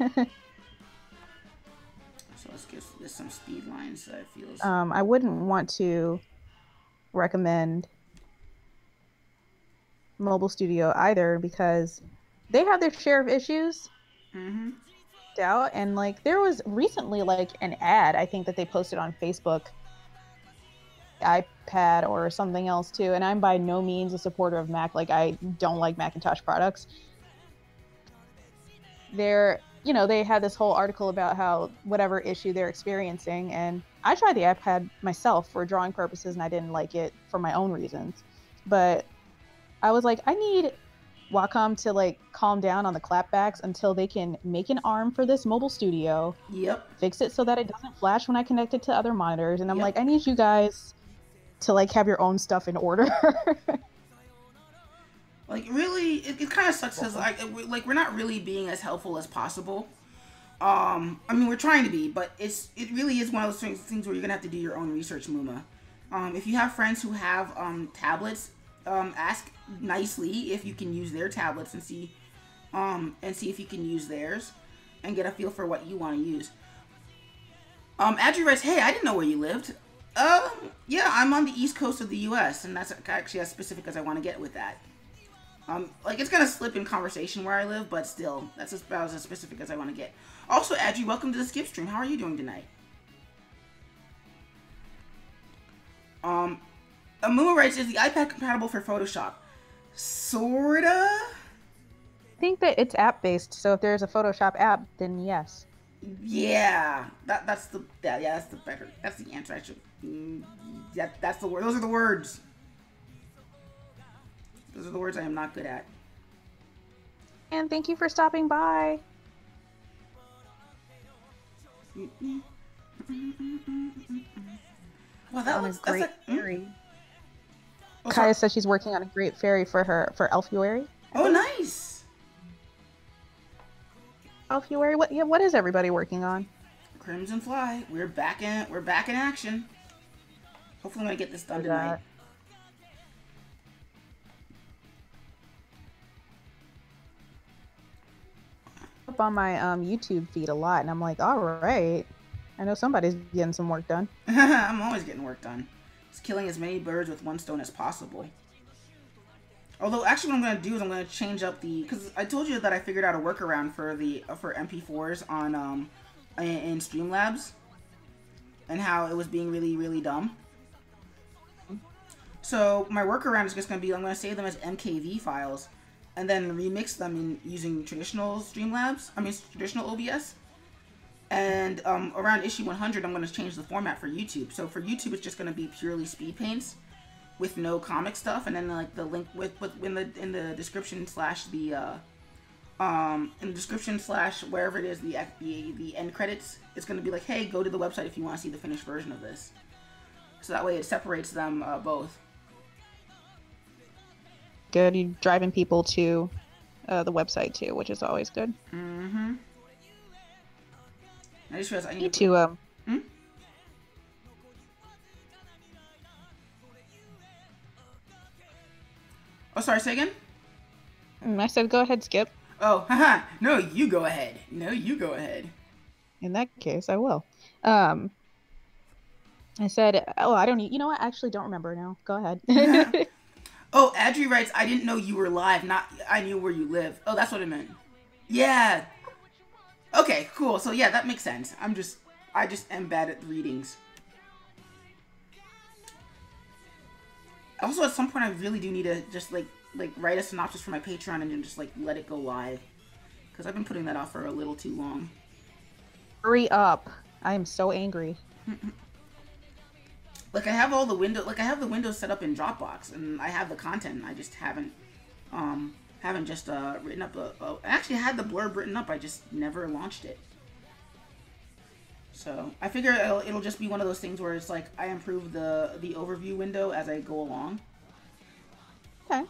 [SPEAKER 1] let's give this some speed lines so it feels...
[SPEAKER 2] I wouldn't want to recommend Mobile Studio either, because they have their share of issues. Doubt, and like there was recently like an ad I think that they posted on Facebook, iPad or something else too, and I'm by no means a supporter of Mac. Like, I don't like Macintosh products. They had this whole article about how whatever issue they're experiencing, and I tried the iPad myself for drawing purposes and I didn't like it for my own reasons, but I was like, I need Wacom to like calm down on the clapbacks until they can make an ARM for this Mobile Studio.
[SPEAKER 1] Yep.
[SPEAKER 2] Fix it so that it doesn't flash when I connect it to other monitors, and I'm like, I need you guys to like have your own stuff in order.
[SPEAKER 1] Like, really, it kind of sucks because like we're not really being as helpful as possible. I mean, we're trying to be, but it really is one of those things where you're gonna have to do your own research, Muma. If you have friends who have tablets, ask nicely if you can use their tablets and see if you can use theirs and get a feel for what you want to use. Adri writes, hey, I didn't know where you lived. Yeah, I'm on the east coast of the U.S., and that's actually as specific as I want to get with that. Like, it's gonna slip in conversation where I live, but still, that's about as specific as I want to get. Also, Adri, welcome to the Skip stream. How are you doing tonight? Amuma writes, is the iPad compatible for Photoshop? Sorta?
[SPEAKER 2] I think that it's app-based, so if there's a Photoshop app, then yes.
[SPEAKER 1] Yeah, that's the answer. I should. That's the word. Those are the words. Those are the words I am not good at.
[SPEAKER 2] And thank you for stopping by.
[SPEAKER 1] Well, that's
[SPEAKER 2] great fairy. Kaya says she's working on a great fairy for Elfuary.
[SPEAKER 1] Oh, nice.
[SPEAKER 2] Elfuary. What is everybody working on?
[SPEAKER 1] Crimson Fly. We're back in action. Hopefully I'm gonna get this done tonight.
[SPEAKER 2] Up on my YouTube feed a lot, and I'm like, all right, I know somebody's getting some work done.
[SPEAKER 1] I'm always getting work done. It's killing as many birds with one stone as possible. Although, actually, what I'm gonna do is I'm gonna change up because I told you that I figured out a workaround for MP4s on in Streamlabs, and how it was being really, really dumb. So my workaround is just gonna be I'm gonna save them as MKV files, and then remix them using traditional Streamlabs. I mean traditional OBS. And around issue 100, I'm gonna change the format for YouTube. So for YouTube, it's just gonna be purely speed paints with no comic stuff, and then like the link in the description slash wherever it is the end credits, it's gonna be like, hey, go to the website if you want to see the finished version of this. So that way it separates them both.
[SPEAKER 2] Good. You're driving people to the website too, which is always good.
[SPEAKER 1] Mm-hmm. I just realized I
[SPEAKER 2] need to
[SPEAKER 1] Oh, sorry, say again?
[SPEAKER 2] I said go ahead, Skip.
[SPEAKER 1] Oh, haha. No, you go ahead. No, you go ahead.
[SPEAKER 2] In that case, I will. I said, oh, I don't, you know what? I actually don't remember now. Go ahead.
[SPEAKER 1] Oh, Adri writes, I didn't know you were live, not I knew where you live. Oh, that's what it meant. Yeah. Okay, cool. So yeah, that makes sense. I just am bad at readings. Also, at some point, I really do need to just like write a synopsis for my Patreon and then just like let it go live, because I've been putting that off for a little too long.
[SPEAKER 2] Hurry up! I am so angry.
[SPEAKER 1] Like I have all the the windows set up in Dropbox, and I have the content. I just haven't just written up I actually had the blurb written up. I just never launched it. So I figure it'll just be one of those things where it's like I improve the overview window as I go along.
[SPEAKER 2] Okay.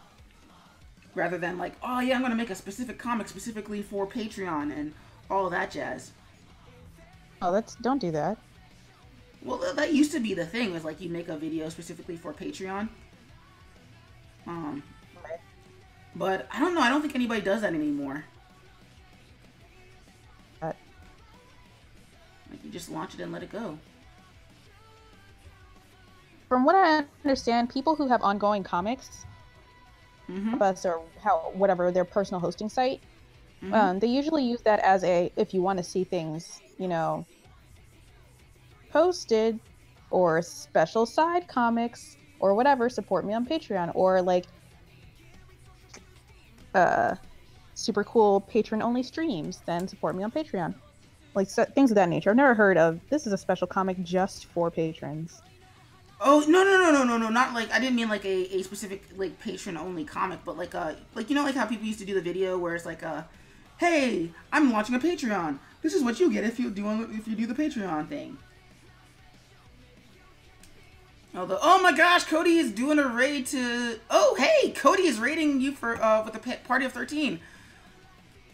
[SPEAKER 1] Rather than like, oh yeah, I'm gonna make a specific comic specifically for Patreon and all of that jazz.
[SPEAKER 2] Oh, don't do that.
[SPEAKER 1] Well, that used to be the thing, was like you make a video specifically for Patreon. But I don't know. I don't think anybody does that anymore. Like you just launch it and let it go.
[SPEAKER 2] From what I understand, people who have ongoing comics, us or whatever their personal hosting site, they usually use that as if you want to see things, posted or special side comics or whatever, support me on Patreon, or like super cool patron only streams, then support me on Patreon, like things of that nature. I've never heard of this is a special comic just for patrons.
[SPEAKER 1] Oh no, not like, I didn't mean like a specific like patron only comic, but like like how people used to do the video where it's like hey, I'm launching a Patreon, this is what you get if you do the Patreon thing. Although, oh my gosh, Cody is doing a raid to... Oh, hey, Cody is raiding you for with the Party of 13.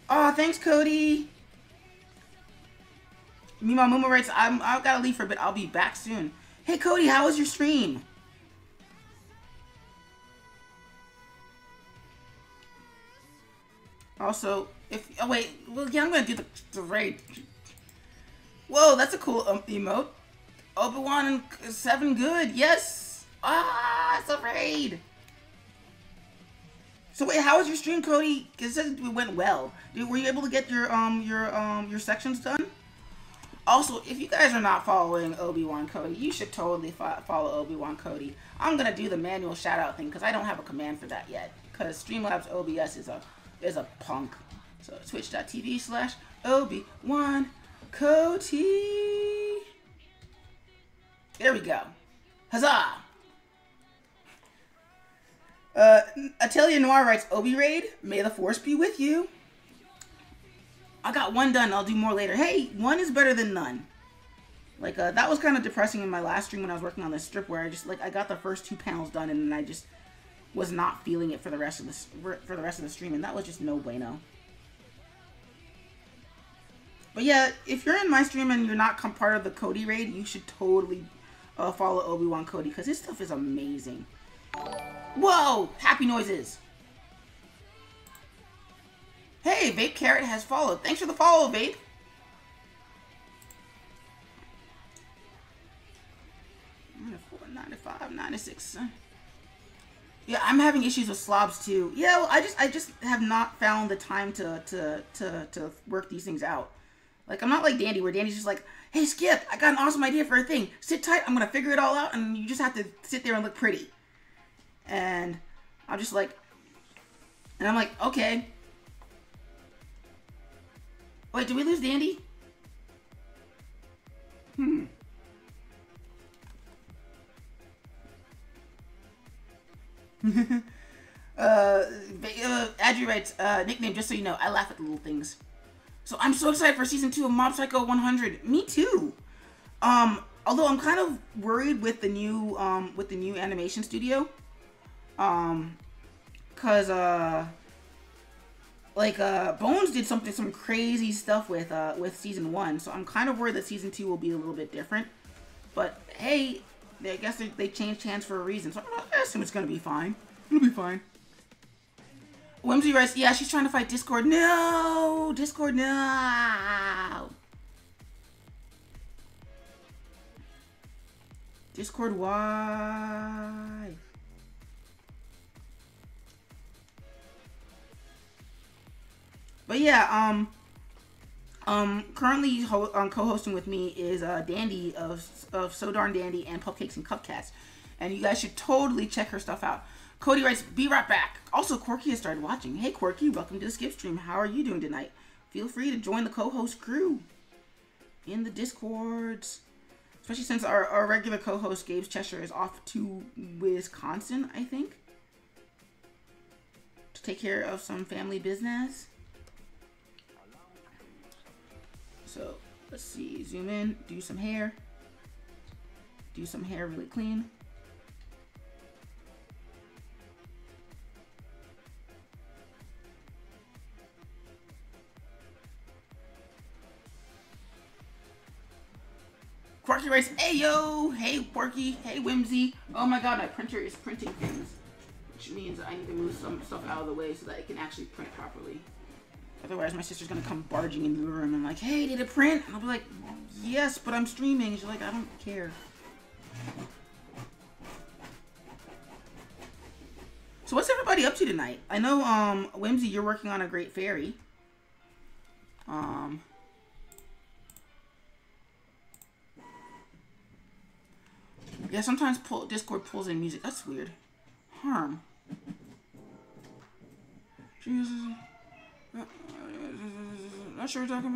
[SPEAKER 1] Oh, thanks, Cody. Mima Muma writes, I've got to leave for a bit. I'll be back soon. Hey, Cody, how was your stream? Also, oh wait, well, yeah, I'm going to do the raid. Whoa, that's a cool emote. Obi-Wan and 7 good. Yes. Ah, it's a raid. So wait, how was your stream, Cody? It says it went well. Were you able to get your sections done? Also, if you guys are not following Obi-Wan Cody, you should totally follow Obi-Wan Cody. I'm gonna do the manual shout out thing because I don't have a command for that yet. Because Streamlabs OBS is a punk. So twitch.tv/Obi-Wan Cody. There we go. Huzzah! Atelier Noir writes, Obi Raid, may the force be with you. I got one done. I'll do more later. Hey, one is better than none. Like, that was kind of depressing in my last stream when I was working on this strip where I got the first 2 panels done and then I just was not feeling it for the rest of the stream, and that was just no bueno. But yeah, if you're in my stream and you're not part of the Cody raid, you should totally follow Obi-Wan Cody because his stuff is amazing. Whoa! Happy noises. Hey, Vape Carrot has followed. Thanks for the follow, Vape. $94, $95, $96. Yeah, I'm having issues with slobs too. Yeah, well, I just have not found the time to work these things out. Like, I'm not like Dandy, where Dandy's just like, hey, Skip, I got an awesome idea for a thing. Sit tight, I'm gonna figure it all out, and you just have to sit there and look pretty. And I'm just like, and I'm like, okay. Wait, did we lose Dandy? Adri writes, nickname, just so you know, I laugh at the little things. So I'm so excited for season 2 of Mob Psycho 100. Me too. Although I'm kind of worried with the new animation studio. Cause Bones did some crazy stuff with season 1, so I'm kind of worried that season 2 will be a little bit different. But hey, I guess they changed hands for a reason, so I assume it's gonna be fine. It'll be fine. Whimsy writes, yeah, she's trying to fight Discord. No! Discord, no! Discord, why? But yeah, currently co-hosting with me is Dandy of So Darn Dandy and Pupcakes and Cupcats, and you guys should totally check her stuff out. Cody writes, be right back. Also, Corky has started watching. Hey, Corky, welcome to the Skip stream. How are you doing tonight? Feel free to join the co-host crew in the Discords. Especially since our regular co-host, Gabe's Cheshire, is off to Wisconsin, I think, to take care of some family business. So, let's see. Zoom in. Do some hair. Do some hair really clean. Quirky writes, hey yo, hey Quirky, hey Whimsy. Oh my god, my printer is printing things. Which means I need to move some stuff out of the way so that it can actually print properly. Otherwise my sister's gonna come barging into the room and like, hey, did it print? And I'll be like, yes, but I'm streaming. And she's like, I don't care. So what's everybody up to tonight? I know, Whimsy, you're working on a great fairy. Yeah, sometimes Discord pulls in music. That's weird. Harm. Jesus. Not sure what we're talking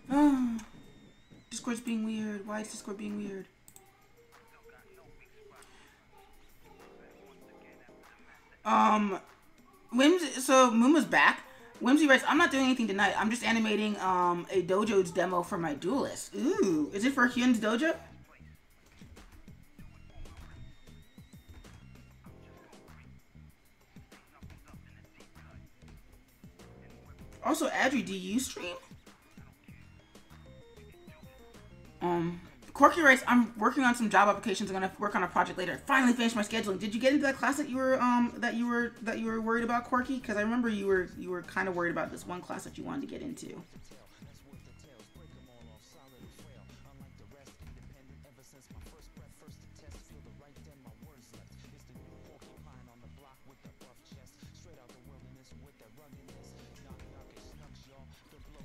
[SPEAKER 1] about. Discord's being weird. Why is Discord being weird? Whimsy, so Muma's back. Whimsy writes, I'm not doing anything tonight. I'm just animating a dojo's demo for my duelist. Ooh, is it for Hyun's dojo? Also, Adri, do you stream? Corky writes, I'm working on some job applications. I'm gonna work on a project later. Finally finished my scheduling. Did you get into that class that you were worried about, Corky? Because I remember you were kind of worried about this one class that you wanted to get into.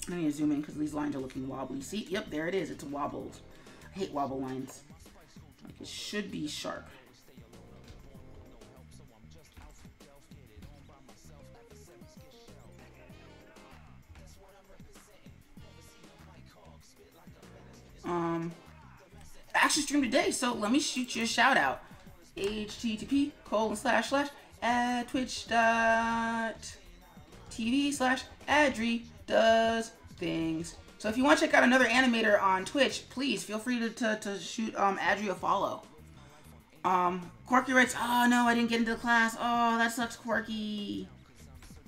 [SPEAKER 1] I need to zoom in because these lines are looking wobbly. See? Yep, there it is. It's wobbled. I hate wobble lines. Like, it should be sharp. I actually streamed today, so let me shoot you a shout out. http://twitch.tv/Adri does things. So if you want to check out another animator on Twitch, please feel free to shoot Adri a follow. Quirky writes, oh no, I didn't get into the class. Oh, that sucks, Quirky.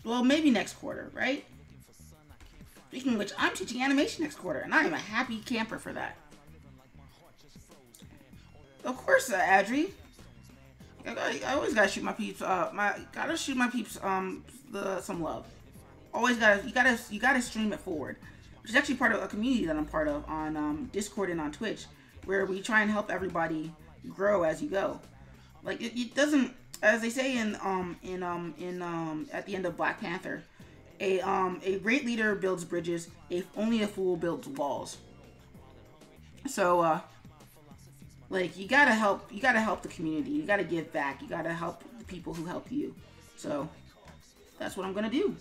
[SPEAKER 1] Well, maybe next quarter, right? Speaking of which, I'm teaching animation next quarter, and I am a happy camper for that. Of course, Adri. I always gotta shoot my peeps. Gotta shoot my peeps. Some love. Always you gotta stream it forward, which is actually part of a community that I'm part of on Discord and on Twitch, where we try and help everybody grow as you go. Like it doesn't, as they say at the end of Black Panther, a great leader builds bridges. Only a fool builds walls. So like you gotta help the community. You gotta give back. You gotta help the people who help you. So that's what I'm gonna do.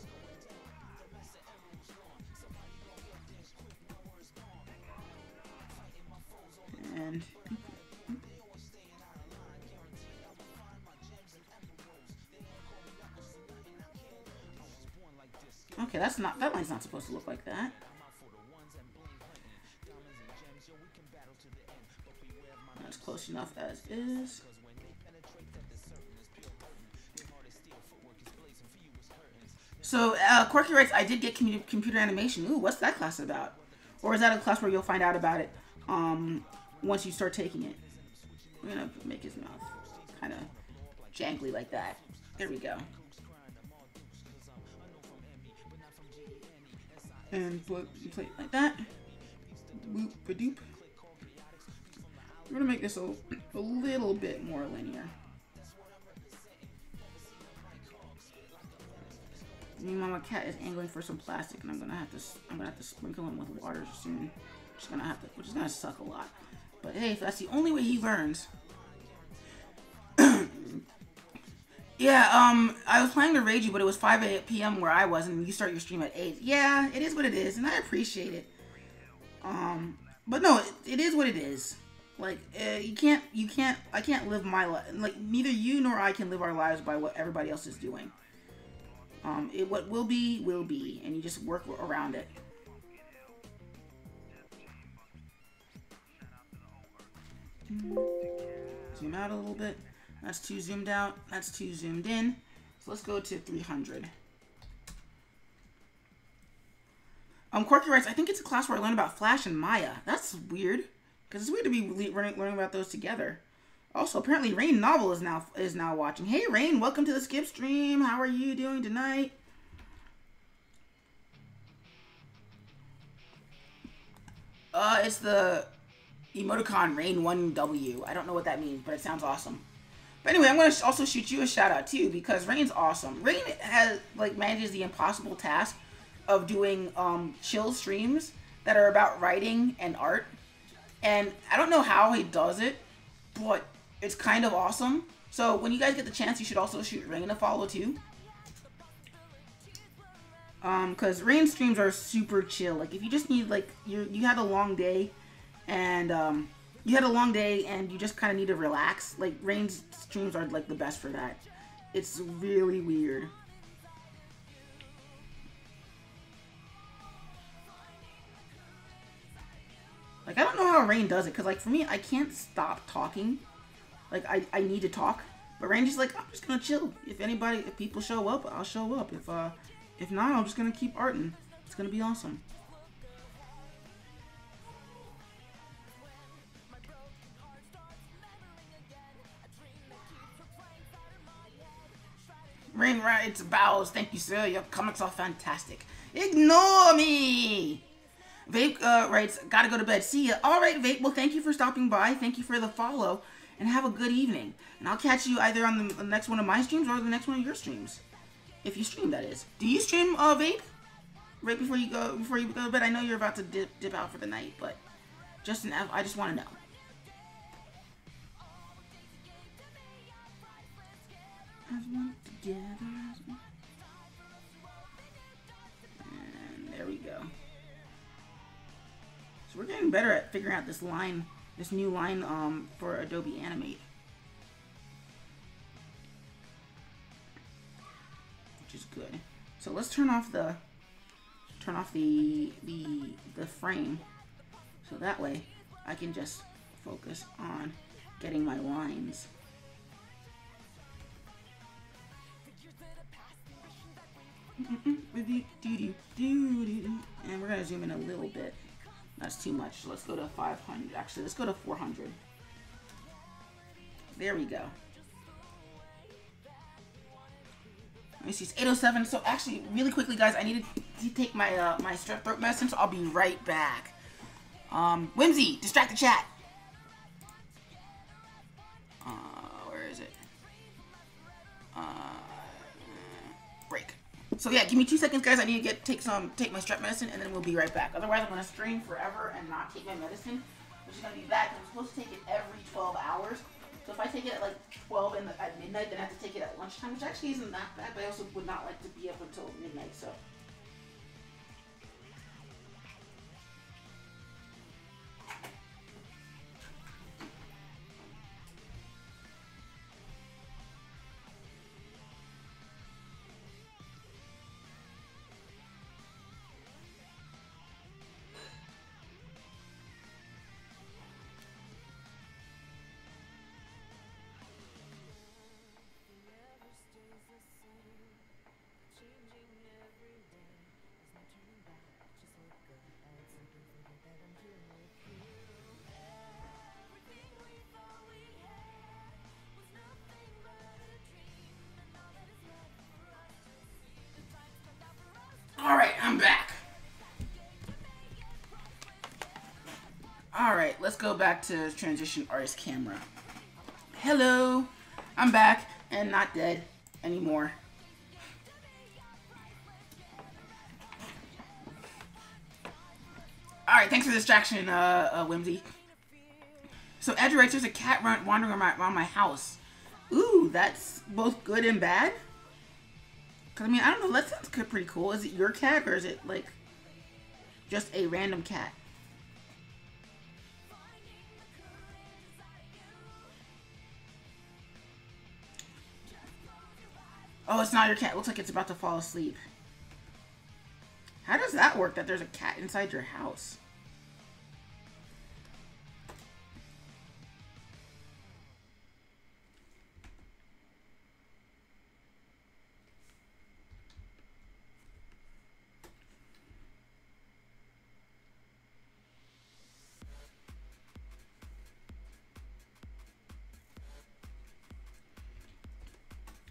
[SPEAKER 1] And okay, that line's not supposed to look like that. That's close enough as is. So, Quirky writes, I did get computer animation. Ooh, what's that class about? Or is that a class where you'll find out about it once you start taking it? We're gonna make his mouth kind of jangly like that. There we go. And play it like that. Boop a doop. We're gonna make this a little bit more linear. Me Mama Cat is angling for some plastic, and I'm gonna have to sprinkle him with water soon. Which is gonna suck a lot. But hey, if that's the only way he learns. Yeah, I was planning to raid you, but it was 5 p.m. where I was, and you start your stream at 8. Yeah, it is what it is, and I appreciate it. But no, it is what it is. Like, I can't live my life. Like, neither you nor I can live our lives by what everybody else is doing. What will be, and you just work around it. Zoom out a little bit. That's too zoomed out. That's too zoomed in. So let's go to 300. Quirky writes, I think it's a class where I learn about Flash and Maya. That's weird, because it's weird to be learning about those together. Also, apparently Rain Novel is now watching. Hey Rain, welcome to the Skip stream. How are you doing tonight? It's the emoticon Rain1W. I don't know what that means, but it sounds awesome. But anyway, I'm going to also shoot you a shout out too, because Rain's awesome. Rain manages the impossible task of doing chill streams that are about writing and art. And I don't know how he does it, but it's kind of awesome. So when you guys get the chance, you should also shoot Rain a follow too. Because Rain streams are super chill. Like if you just need you had a long day, and you just kind of need to relax. Like Rain's streams are like the best for that. It's really weird. Like I don't know how Rain does it, because like for me, I can't stop talking. Like I need to talk, but Rain just like, I'm just gonna chill. If people show up, I'll show up. If not, I'm just gonna keep arting. It's gonna be awesome. Rain writes, bows. Thank you, sir. Your comics are fantastic. Ignore me. Vape writes, gotta go to bed. See ya. All right, Vape. Well, thank you for stopping by. Thank you for the follow. And have a good evening. And I'll catch you either on the next one of my streams or the next one of your streams. If you stream, that is. Do you stream, Vape? Right before you go to bed? I know you're about to dip out for the night, but I just want to know. As one together. And there we go. So we're getting better at figuring out this new line for Adobe Animate. Which is good. So let's turn off the frame, so that way I can just focus on getting my lines. And we're gonna zoom in a little bit. That's too much. So let's go to 500. Actually, let's go to 400. There we go. Let me see. It's 8:07. So actually, really quickly, guys, I need to take my my strep throat medicine. So I'll be right back. Whimsy, distract the chat. Where is it? Break. So yeah, give me 2 seconds, guys. I need to take my strep medicine, and then we'll be right back. Otherwise, I'm gonna stream forever and not take my medicine, which is gonna be bad. I'm supposed to take it every 12 hours. So if I take it at like 12 at midnight, then I have to take it at lunchtime, which actually isn't that bad. But I also would not like to be up until midnight. So. Alright, I'm back. Alright, let's go back to Transition Artist Camera. Hello, I'm back and not dead anymore. Alright, thanks for the distraction, Whimsy. So Edge writes, there's a cat wandering around my house. Ooh, that's both good and bad? Cause I mean, I don't know, that sounds pretty cool. Is it your cat or is it like just a random cat? Oh, it's not your cat. It looks like it's about to fall asleep. How does that work, that there's a cat inside your house?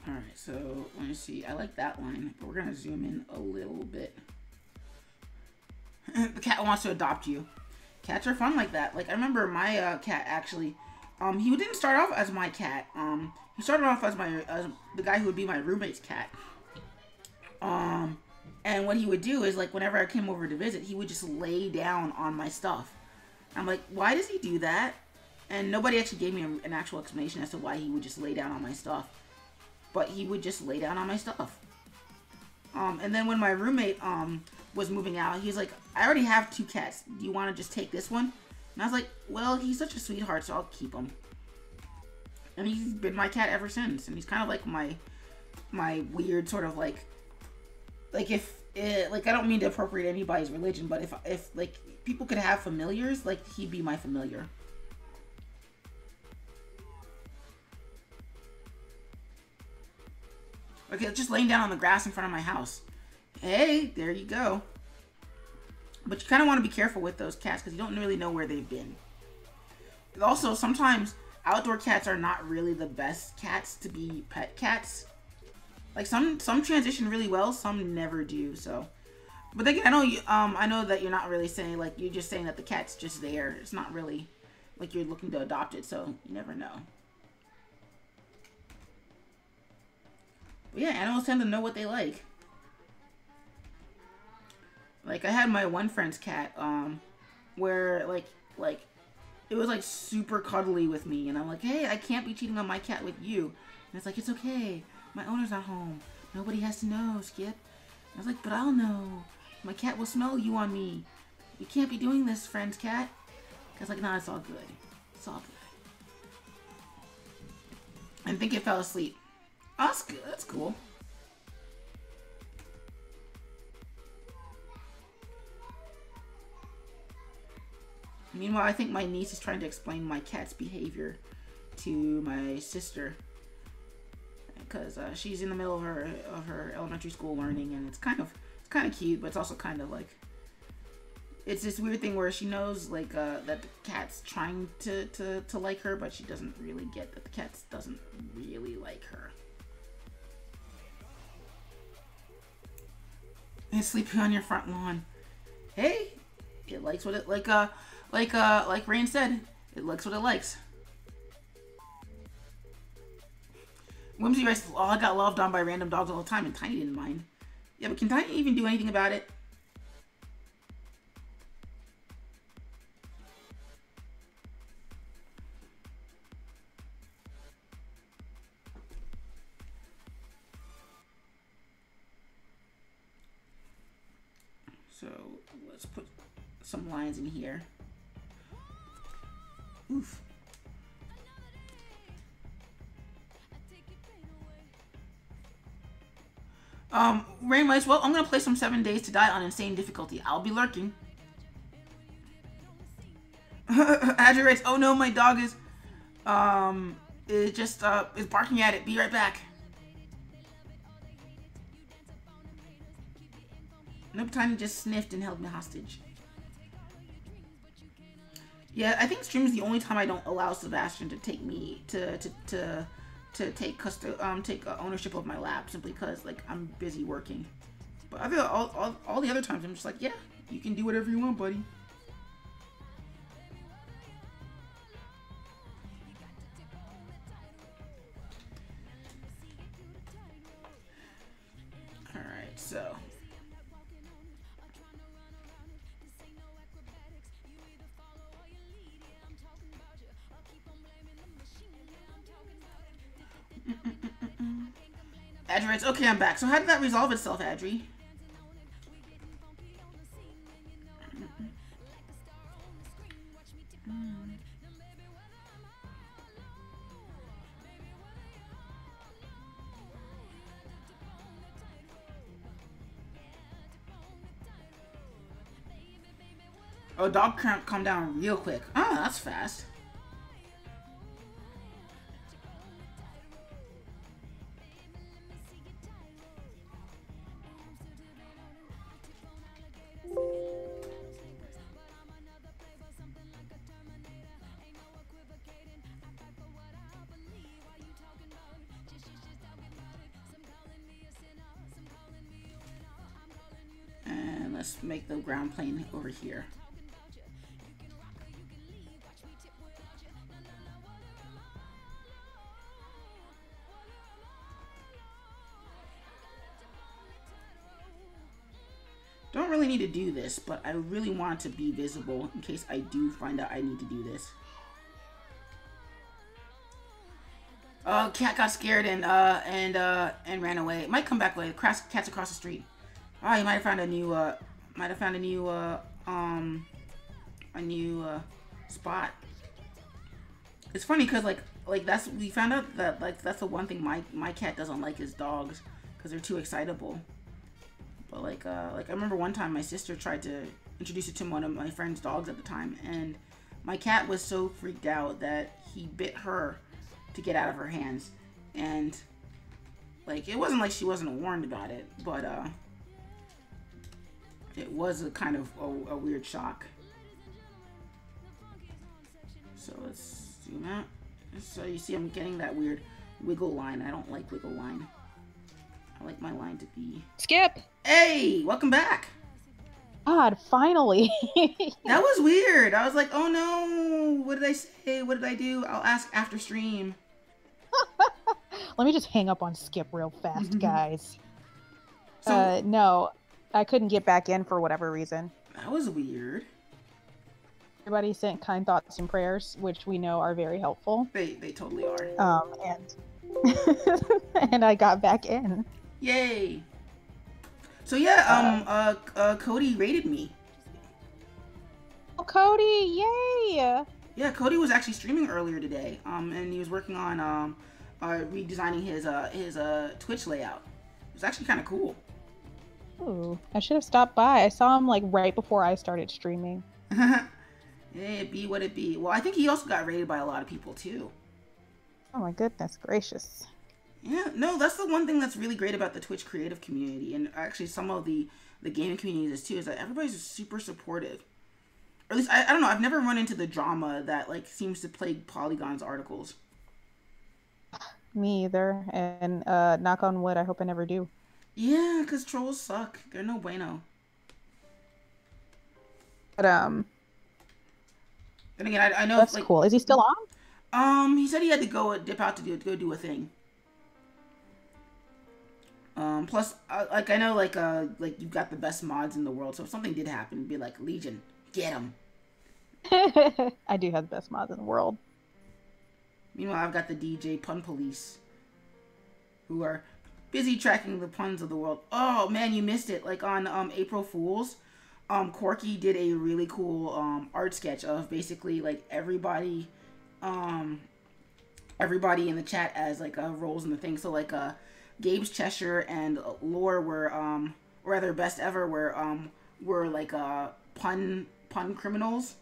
[SPEAKER 1] Alright, so let me see. I like that line, but we're going to zoom in a little bit. The cat wants to adopt you. Cats are fun like that. Like, I remember my cat actually, he didn't start off as my cat. He started off as the guy who would be my roommate's cat. And what he would do is, like, whenever I came over to visit, he would just lay down on my stuff. I'm like, why does he do that? And nobody actually gave me an actual explanation as to why he would just lay down on my stuff. But he would just lay down on my stuff. And then when my roommate was moving out, he's like, I already have 2 cats. Do you want to just take this one? And I was like, well, he's such a sweetheart, so I'll keep him. And he's been my cat ever since. And he's kind of like my weird sort of like if like, I don't mean to appropriate anybody's religion, but if like people could have familiars, like he'd be my familiar. Okay, just laying down on the grass in front of my house. Hey, there you go. But you kind of want to be careful with those cats because you don't really know where they've been. Also, sometimes outdoor cats are not really the best cats to be pet cats. Like some transition really well, some never do. So But again, I know you. I know that you're not really saying like you're just saying that the cat's just there. It's not really like you're looking to adopt it, so you never know. But yeah, animals tend to know what they like. Like I had my one friend's cat, where like it was like super cuddly with me, and I'm like, hey, I can't be cheating on my cat with you. And it's like, it's okay. My owner's not home. Nobody has to know, Skip. I was like, but I'll know. My cat will smell you on me. You can't be doing this, friend's cat. I was like, nah, it's all good. It's all good. I think it fell asleep. Oh, that's good. That's cool. Meanwhile, I think my niece is trying to explain my cat's behavior to my sister. Because she's in the middle of her elementary school learning, and it's kind of cute, but it's also kind of like it's this weird thing where she knows like that the cat's trying to like her, but she doesn't really get that the cat doesn't really like her. It's sleeping on your front lawn. Hey, it likes what it like Rain said. It likes what it likes. Whimsy writes, oh, I got loved on by random dogs all the time, and Tiny didn't mind. Yeah, but can Tiny even do anything about it? So, let's put some lines in here. Oof. Rain writes, well, I'm gonna play some 7 Days to Die on insane difficulty. I'll be lurking. Adri writes, oh no, my dog is barking at it. Be right back. Nope, Tiny just sniffed and held me hostage. Yeah, I think stream is the only time I don't allow Sebastian to take me to take ownership of my lab, simply because like I'm busy working. But all the other times I'm just like, yeah, you can do whatever you want, buddy. All right, so. Adri writes, okay, I'm back. So how did that resolve itself, Adri? Oh, dog can't calm down real quick. Oh, that's fast. And let's make the ground plane over here. Don't really need to do this, but I really want it to be visible in case I do find out I need to do this. Oh, cat got scared and ran away. It might come back later. Cat's across the street. Oh, he might have found a new spot. It's funny because like we found out that like that's the one thing my cat doesn't like is dogs because they're too excitable. But like I remember one time my sister tried to introduce it to one of my friend's dogs at the time, and my cat was so freaked out that he bit her to get out of her hands. And like it wasn't like she wasn't warned about it, but it was a kind of a weird shock. So let's zoom out. So you see I'm getting that weird wiggle line. I don't like wiggle line. I like my line to be...
[SPEAKER 2] Skip!
[SPEAKER 1] Hey! Welcome back!
[SPEAKER 2] God, finally.
[SPEAKER 1] That was weird. I was like, oh no, what did I say? What did I do? I'll ask after stream.
[SPEAKER 2] Let me just hang up on Skip real fast, guys.
[SPEAKER 1] So
[SPEAKER 2] No, I couldn't get back in for whatever reason.
[SPEAKER 1] that was weird.
[SPEAKER 2] Everybody sent kind thoughts and prayers, which we know are very helpful.
[SPEAKER 1] They totally are.
[SPEAKER 2] And and I got back in.
[SPEAKER 1] Yay. So yeah, Cody rated me.
[SPEAKER 2] Oh, Cody, yay!
[SPEAKER 1] Yeah, Cody was actually streaming earlier today. And he was working on redesigning his Twitch layout. It was actually kind of cool.
[SPEAKER 2] Ooh, I should have stopped by. I saw him like right before I started streaming.
[SPEAKER 1] Hey, it be what it be. Well, I think he also got rated by a lot of people too.
[SPEAKER 2] Oh my goodness gracious.
[SPEAKER 1] Yeah, no, that's the one thing that's really great about the Twitch creative community, and actually some of the gaming communities too, is that everybody's super supportive. Or at least, I don't know, I've never run into the drama that like seems to plague Polygon's articles.
[SPEAKER 2] Me either. And knock on wood, I hope I never do.
[SPEAKER 1] Yeah, because trolls suck. They're no bueno.
[SPEAKER 2] But
[SPEAKER 1] Then again, I know
[SPEAKER 2] that's
[SPEAKER 1] like,
[SPEAKER 2] cool. Is he still on?
[SPEAKER 1] He said he had to go dip out to go do a thing. Plus, like I know, like you've got the best mods in the world, so if something did happen, be like, Legion, get him.
[SPEAKER 2] I do have the best mods in the world.
[SPEAKER 1] Meanwhile, I've got the DJ Pun Police, who are busy tracking the puns of the world. Oh man, you missed it. Like on April Fools, Corky did a really cool art sketch of basically like everybody in the chat as like roles in the thing. So like Gabe's Cheshire and Lore were or rather Best Ever were like pun criminals,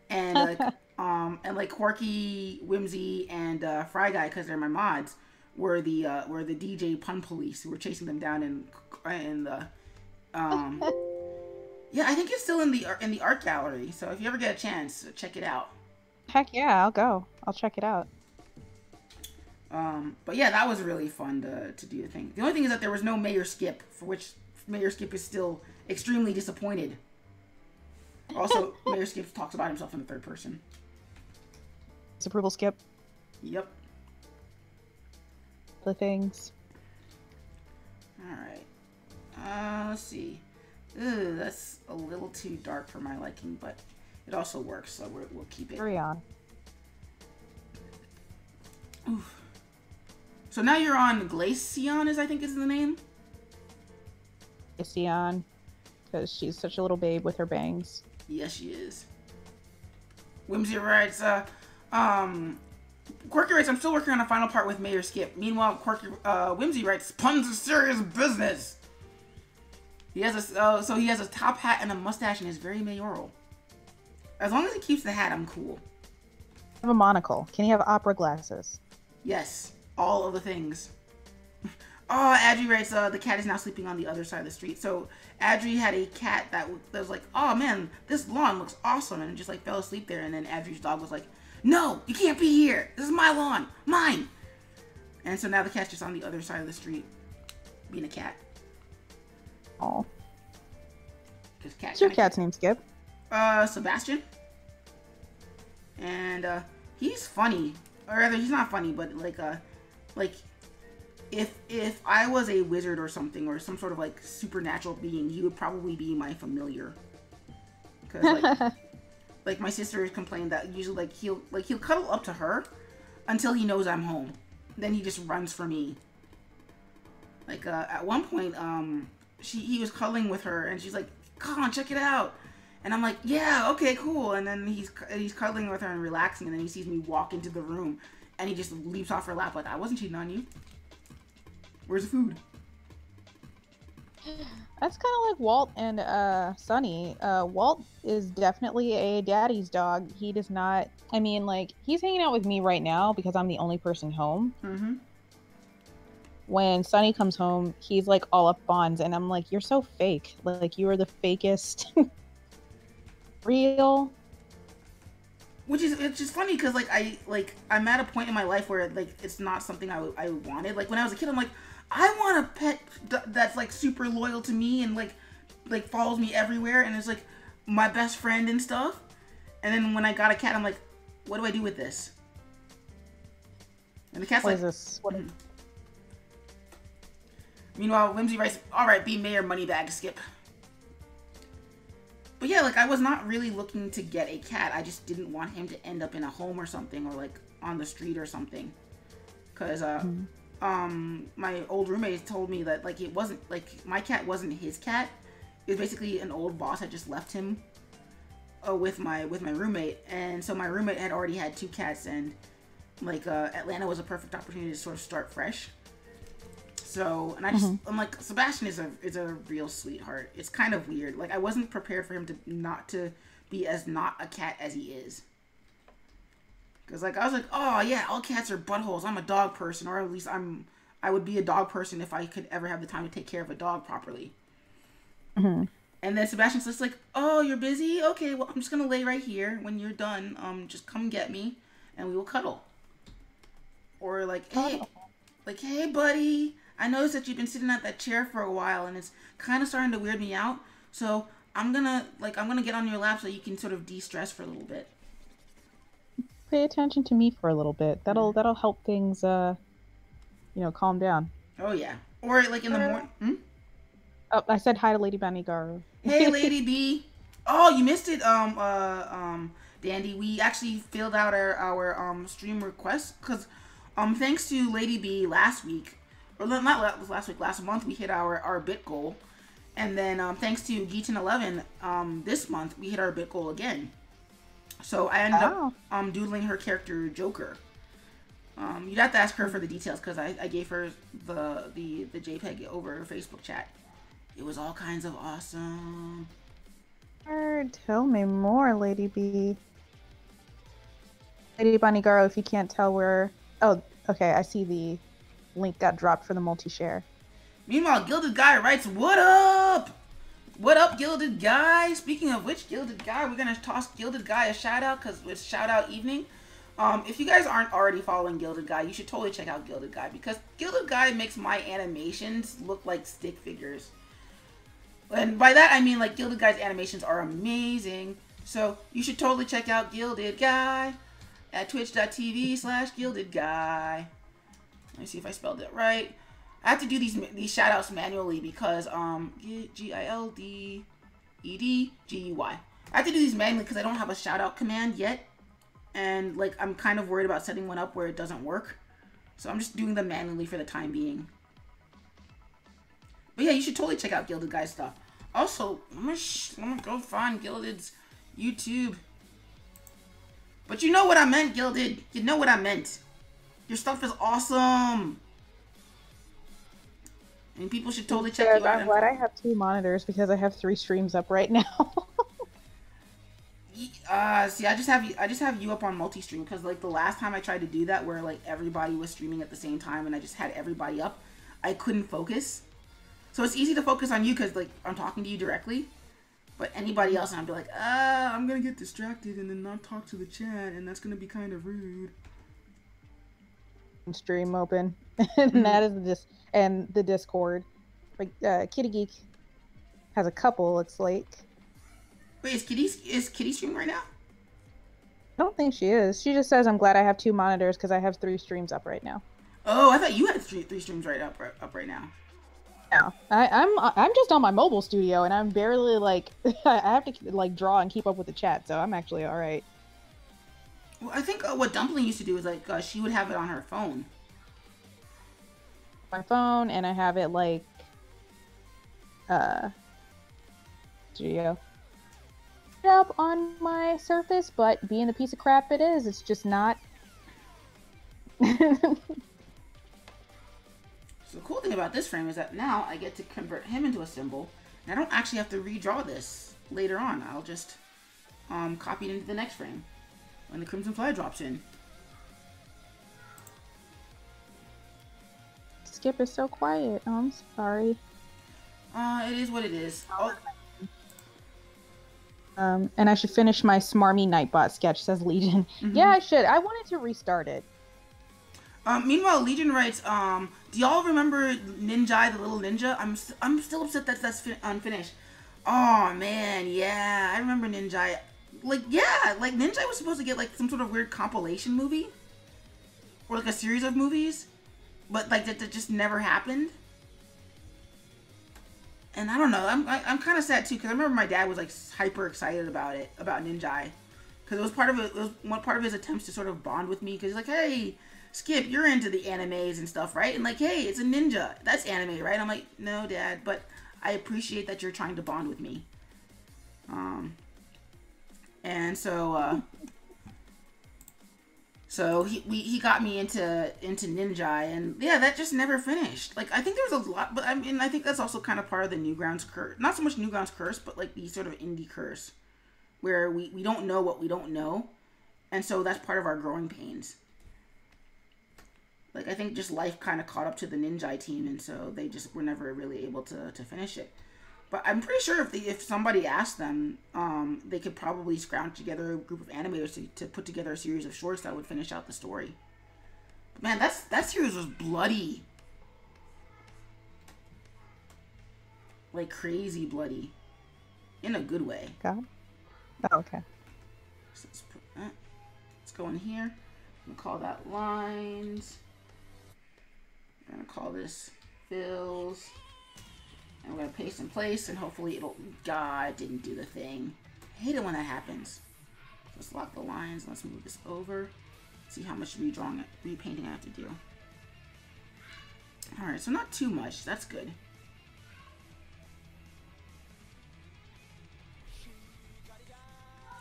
[SPEAKER 1] and like and like Quirky, Whimsy, and Fry Guy, because they're my mods, were the DJ Pun Police who were chasing them down in the yeah, I think it's still in the art gallery. So if you ever get a chance, check it out.
[SPEAKER 2] Heck yeah, I'll go. I'll check it out.
[SPEAKER 1] But yeah, that was really fun to do the thing. The only thing is that there was no Mayor Skip, for which Mayor Skip is still extremely disappointed. Also, Mayor Skip talks about himself in the third person.
[SPEAKER 2] Disapproval Skip.
[SPEAKER 1] Yep.
[SPEAKER 2] The things.
[SPEAKER 1] Alright. Let's see. Ooh, that's a little too dark for my liking, but it also works, so we'll keep it.
[SPEAKER 2] Carry on.
[SPEAKER 1] Oof. So now you're on Glaceon, I think is the name?
[SPEAKER 2] Glaceon. Because she's such a little babe with her bangs.
[SPEAKER 1] Yes, she is. Whimsy writes, Quirky writes, I'm still working on a final part with Mayor Skip. Meanwhile, Whimsy writes, puns are serious business. He has so he has a top hat and a mustache and is very mayoral. As long as he keeps the hat, I'm cool.
[SPEAKER 2] I have a monocle. Can he have opera glasses?
[SPEAKER 1] Yes, all of the things. Oh, Adri writes, the cat is now sleeping on the other side of the street. So Adri had a cat that was like, oh man, this lawn looks awesome, and just like fell asleep there. And then Adri's dog was like, no, you can't be here. This is my lawn, mine. And so now the cat's just on the other side of the street, being a cat.
[SPEAKER 2] Oh.
[SPEAKER 1] Just cat.
[SPEAKER 2] What's your cat's name, Skip?
[SPEAKER 1] Sebastian. And he's funny, or rather, he's not funny, but like if I was a wizard or something, or some sort of like supernatural being, he would probably be my familiar. Because like my sister has complained that usually he'll cuddle up to her until he knows I'm home. Then he just runs for me. Like at one point, he was cuddling with her, and she's like, "Come on, check it out." And I'm like, "Yeah, okay, cool." And then he's cuddling with her and relaxing, and then he sees me walk into the room, and he just leaps off her lap like, "I wasn't cheating on you. Where's the food?"
[SPEAKER 2] That's kind of like Walt and Sunny. Walt is definitely a daddy's dog. He does not. I mean, like, he's hanging out with me right now because I'm the only person home.
[SPEAKER 1] Mm-hmm.
[SPEAKER 2] When Sunny comes home, he's like all up Bonds, and I'm like, "You're so fake. Like, you are the fakest." Real.
[SPEAKER 1] Which is, it's just funny because I'm at a point in my life where like it's not something I wanted. Like when I was a kid, I'm like, I want a pet that's like super loyal to me and like like follows me everywhere and is like my best friend and stuff. And then when I got a cat, I'm like, what do I do with this? And the cat's
[SPEAKER 2] what
[SPEAKER 1] like,
[SPEAKER 2] is this? What is...
[SPEAKER 1] Meanwhile, Whimsy writes, all right, be mayor, money bag, Skip. But yeah, like I was not really looking to get a cat. I just didn't want him to end up in a home or something, or like on the street or something. Cause my old roommate told me that like it wasn't like my cat wasn't his cat. It was basically an old boss had just left him with my roommate, and so my roommate had already had 2 cats, and like Atlanta was a perfect opportunity to sort of start fresh. So, and I'm like, Sebastian is a real sweetheart. It's kind of weird. Like I wasn't prepared for him to not be as not a cat as he is. Cause like I was like, oh yeah, all cats are buttholes. I'm a dog person, or at least I would be a dog person if I could ever have the time to take care of a dog properly. And then Sebastian's just like, oh, you're busy? Okay, well I'm just gonna lay right here. When you're done, just come get me, and we will cuddle. Or like, hey buddy, I noticed that you've been sitting at that chair for a while, and it's kind of starting to weird me out. So I'm gonna get on your lap so you can sort of de-stress for a little bit.
[SPEAKER 2] Pay attention to me for a little bit. That'll help things, calm down.
[SPEAKER 1] Oh yeah. Or like in the morning.
[SPEAKER 2] Oh, I said hi to Lady Banigaro.
[SPEAKER 1] Hey, Lady B. Oh, you missed it, Dandy. We actually filled out our stream request because, thanks to Lady B last week, or not last week, last month we hit our bit goal, and then thanks to Geeton11, this month we hit our bit goal again. So I ended up doodling her character Joker. You'd have to ask her for the details because I gave her the JPEG over Facebook chat. It was all kinds of awesome.
[SPEAKER 2] Tell me more, Lady B. Lady Banigaro, if you can't tell where... Oh, okay, I see the link got dropped for the multi-share.
[SPEAKER 1] Meanwhile, Gilded Guy writes, what up? What up, Gilded Guy? Speaking of which, Gilded Guy, we're going to toss Gilded Guy a shout-out because it's shout-out evening. If you guys aren't already following Gilded Guy, you should totally check out Gilded Guy because Gilded Guy makes my animations look like stick figures. And by that, I mean, like, Gilded Guy's animations are amazing. So, you should totally check out Gilded Guy at twitch.tv/Gilded Guy. Let me see if I spelled it right. I have to do these shout-outs manually because, Gildedguy. I have to do these manually because I don't have a shout-out command yet. And, like, I'm kind of worried about setting one up where it doesn't work. So, I'm just doing them manually for the time being. But yeah, you should totally check out Gilded Guy's stuff. Also, I'm gonna go find Gilded's YouTube. But you know what I meant, Gilded. You know what I meant. Your stuff is awesome. And people should totally check you out.
[SPEAKER 2] I'm glad I have 2 monitors because I have 3 streams up right now.
[SPEAKER 1] See, I just have you up on multi-stream because like the last time I tried to do that where like everybody was streaming at the same time and I just had everybody up, I couldn't focus. So it's easy to focus on you because, like, I'm talking to you directly. But anybody else, and I'd be like, I'm going to get distracted and then not talk to the chat, and that's going to be kind of rude.
[SPEAKER 2] Stream open. And that is the Discord. Like, Kitty Geek has a couple, looks like.
[SPEAKER 1] Wait, is Kitty streaming right now?
[SPEAKER 2] I don't think she is. She just says, I'm glad I have 2 monitors because I have 3 streams up right now.
[SPEAKER 1] Oh, I thought you had 3 streams up right now.
[SPEAKER 2] No, I'm just on my mobile studio and I'm barely like I have to like draw and keep up with the chat, so I'm actually all right.
[SPEAKER 1] Well, I think what Dumpling used to do is like she would have it on her phone.
[SPEAKER 2] My phone, and I have it like studio up on my Surface, but being the piece of crap it is, it's just not.
[SPEAKER 1] So the cool thing about this frame is that now I get to convert him into a symbol, and I don't actually have to redraw this later on. I'll just copy it into the next frame when the Crimson Fly drops in.
[SPEAKER 2] Skip is so quiet. Oh, I'm sorry.
[SPEAKER 1] It is what it is.
[SPEAKER 2] And I should finish my Smarmy Nightbot sketch, says Legion. Yeah, I should. I wanted to restart it.
[SPEAKER 1] Meanwhile, Legion writes, do y'all remember Ninja, the little ninja? I'm still upset that that's unfinished. Oh man, yeah, I remember Ninja. Like, yeah, like Ninja was supposed to get like some sort of weird compilation movie or like a series of movies, but like that just never happened. And I don't know, I'm kind of sad too because I remember my dad was like hyper excited about it, about Ninja, because it was part of it. It was one part of his attempts to sort of bond with me because he's like, hey, Skip, you're into the animes and stuff, right? And like, hey, it's a ninja. That's anime, right? I'm like, no, Dad, but I appreciate that you're trying to bond with me. And so he got me into Ninja, and yeah, that just never finished. Like, I think there was a lot, but I mean, I think that's also kind of part of the Newgrounds curse. Not so much Newgrounds curse, but like the sort of indie curse, where we don't know what we don't know, and so that's part of our growing pains. Like, I think just life kind of caught up to the Ninja team, and so they just were never really able to finish it. But I'm pretty sure if somebody asked them, they could probably scrounge together a group of animators to put together a series of shorts that would finish out the story. But man, that series was bloody. Like, crazy bloody. In a good way.
[SPEAKER 2] God. Oh, okay.
[SPEAKER 1] So let's go in here. I'm going to call that lines. I'm going to call this fills. And we're going to paste in place, and hopefully it'll... God, didn't do the thing. I hate it when that happens. Let's lock the lines. Let's move this over. See how much repainting I have to do. Alright, so not too much. That's good.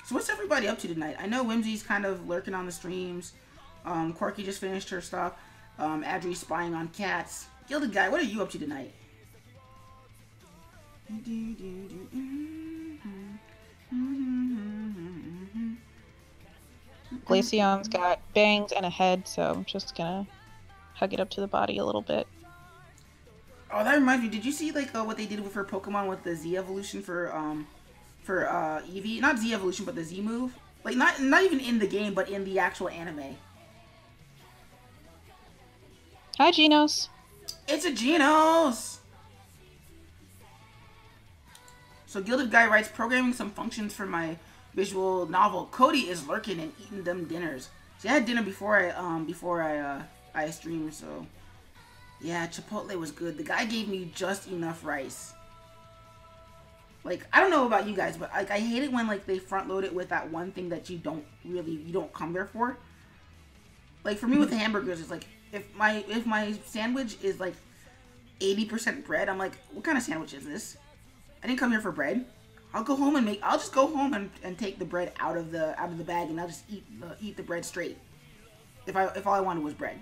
[SPEAKER 1] So what's everybody up to tonight? I know Whimsy's kind of lurking on the streams. Quirky just finished her stuff. Adri's spying on cats. Gilded Guy, what are you up to tonight?
[SPEAKER 2] Glaceon's got bangs and a head, so I'm just gonna hug it up to the body a little bit.
[SPEAKER 1] Oh, that reminds me. Did you see like what they did with her Pokemon with the Z evolution for Eevee? Not Z evolution, but the Z move. Like not even in the game, but in the actual anime.
[SPEAKER 2] Hi, Genos.
[SPEAKER 1] It's a Genos. So Gilded Guy writes, programming some functions for my visual novel. Cody is lurking and eating them dinners. See, I had dinner before I streamed, so yeah, Chipotle was good. The guy gave me just enough rice. Like, I don't know about you guys, but like I hate it when like they front load it with that one thing that you don't come there for. Like for me with the hamburgers, it's like if my sandwich is like 80% bread, I'm like, what kind of sandwich is this? I didn't come here for bread. I'll just go home and take the bread out of the bag, and I'll just eat the bread straight. If all I wanted was bread.